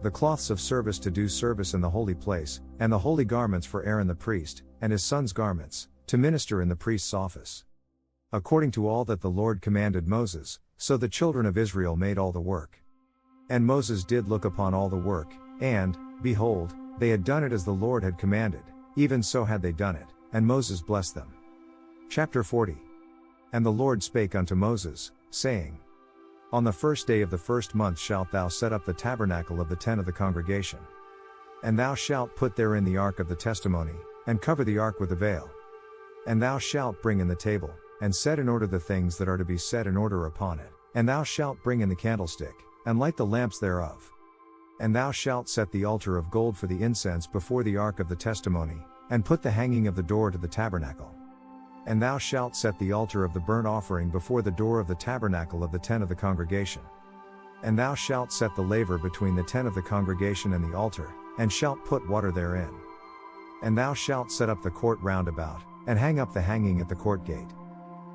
The cloths of service to do service in the holy place, and the holy garments for Aaron the priest, and his sons' garments, to minister in the priest's office. According to all that the Lord commanded Moses, so the children of Israel made all the work. And Moses did look upon all the work, and, behold, they had done it as the Lord had commanded, even so had they done it, and Moses blessed them. Chapter 40. And the Lord spake unto Moses, saying, On the first day of the first month shalt thou set up the tabernacle of the tent of the congregation. And thou shalt put therein the ark of the testimony, and cover the ark with a veil. And thou shalt bring in the table, and set in order the things that are to be set in order upon it, and thou shalt bring in the candlestick, and light the lamps thereof. And thou shalt set the altar of gold for the incense before the ark of the testimony, and put the hanging of the door to the tabernacle. And thou shalt set the altar of the burnt offering before the door of the tabernacle of the tent of the congregation. And thou shalt set the laver between the tent of the congregation and the altar, and shalt put water therein. And thou shalt set up the court round about, and hang up the hanging at the court gate.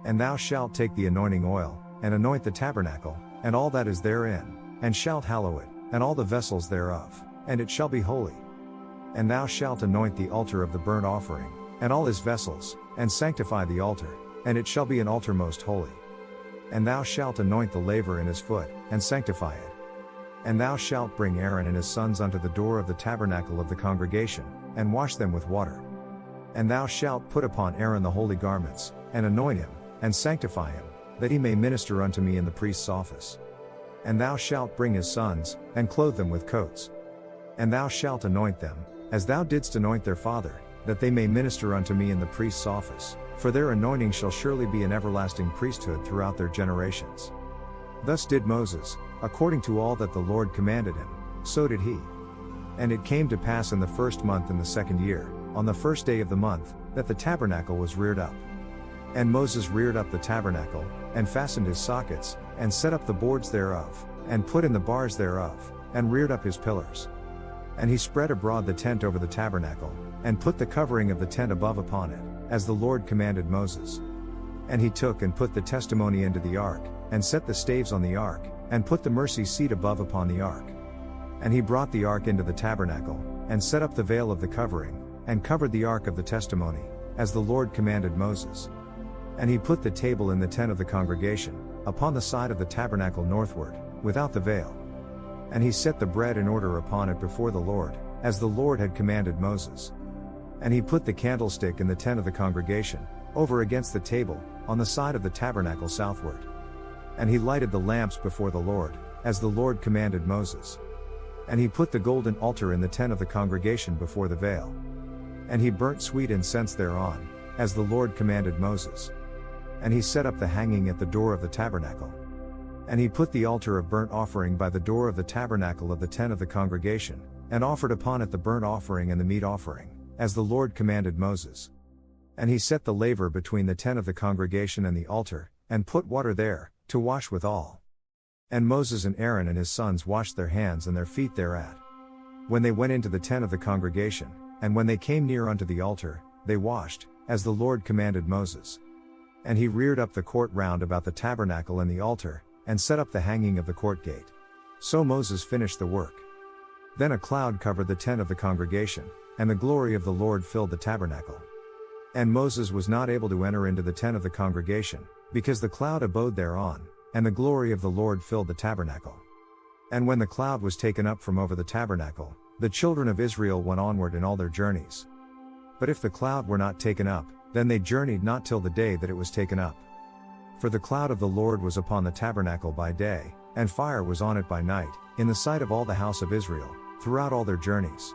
And thou shalt take the anointing oil, and anoint the tabernacle, and all that is therein, and shalt hallow it, and all the vessels thereof, and it shall be holy. And thou shalt anoint the altar of the burnt offering, and all his vessels, and sanctify the altar, and it shall be an altar most holy. And thou shalt anoint the laver in his foot, and sanctify it. And thou shalt bring Aaron and his sons unto the door of the tabernacle of the congregation, and wash them with water. And thou shalt put upon Aaron the holy garments, and anoint him, and sanctify him, that he may minister unto me in the priest's office. And thou shalt bring his sons, and clothe them with coats. And thou shalt anoint them, as thou didst anoint their father, that they may minister unto me in the priest's office, for their anointing shall surely be an everlasting priesthood throughout their generations. Thus did Moses, according to all that the Lord commanded him, so did he. And it came to pass in the first month in the second year, on the first day of the month, that the tabernacle was reared up. And Moses reared up the tabernacle, and fastened his sockets, and set up the boards thereof, and put in the bars thereof, and reared up his pillars. And he spread abroad the tent over the tabernacle, and put the covering of the tent above upon it, as the Lord commanded Moses. And he took and put the testimony into the ark, and set the staves on the ark, and put the mercy seat above upon the ark. And he brought the ark into the tabernacle, and set up the veil of the covering, and covered the ark of the testimony, as the Lord commanded Moses. And he put the table in the tent of the congregation, upon the side of the tabernacle northward, without the veil. And he set the bread in order upon it before the Lord, as the Lord had commanded Moses. And he put the candlestick in the tent of the congregation, over against the table, on the side of the tabernacle southward. And he lighted the lamps before the Lord, as the Lord commanded Moses. And he put the golden altar in the tent of the congregation before the veil. And he burnt sweet incense thereon, as the Lord commanded Moses. And he set up the hanging at the door of the tabernacle. And he put the altar of burnt offering by the door of the tabernacle of the tent of the congregation, and offered upon it the burnt offering and the meat offering, as the Lord commanded Moses. And he set the laver between the tent of the congregation and the altar, and put water there, to wash withal. And Moses and Aaron and his sons washed their hands and their feet thereat. When they went into the tent of the congregation, and when they came near unto the altar, they washed, as the Lord commanded Moses. And he reared up the court round about the tabernacle and the altar, and set up the hanging of the court gate. So Moses finished the work. Then a cloud covered the tent of the congregation, and the glory of the Lord filled the tabernacle. And Moses was not able to enter into the tent of the congregation, because the cloud abode thereon, and the glory of the Lord filled the tabernacle. And when the cloud was taken up from over the tabernacle, the children of Israel went onward in all their journeys. But if the cloud were not taken up, then they journeyed not till the day that it was taken up. For the cloud of the Lord was upon the tabernacle by day, and fire was on it by night, in the sight of all the house of Israel, throughout all their journeys.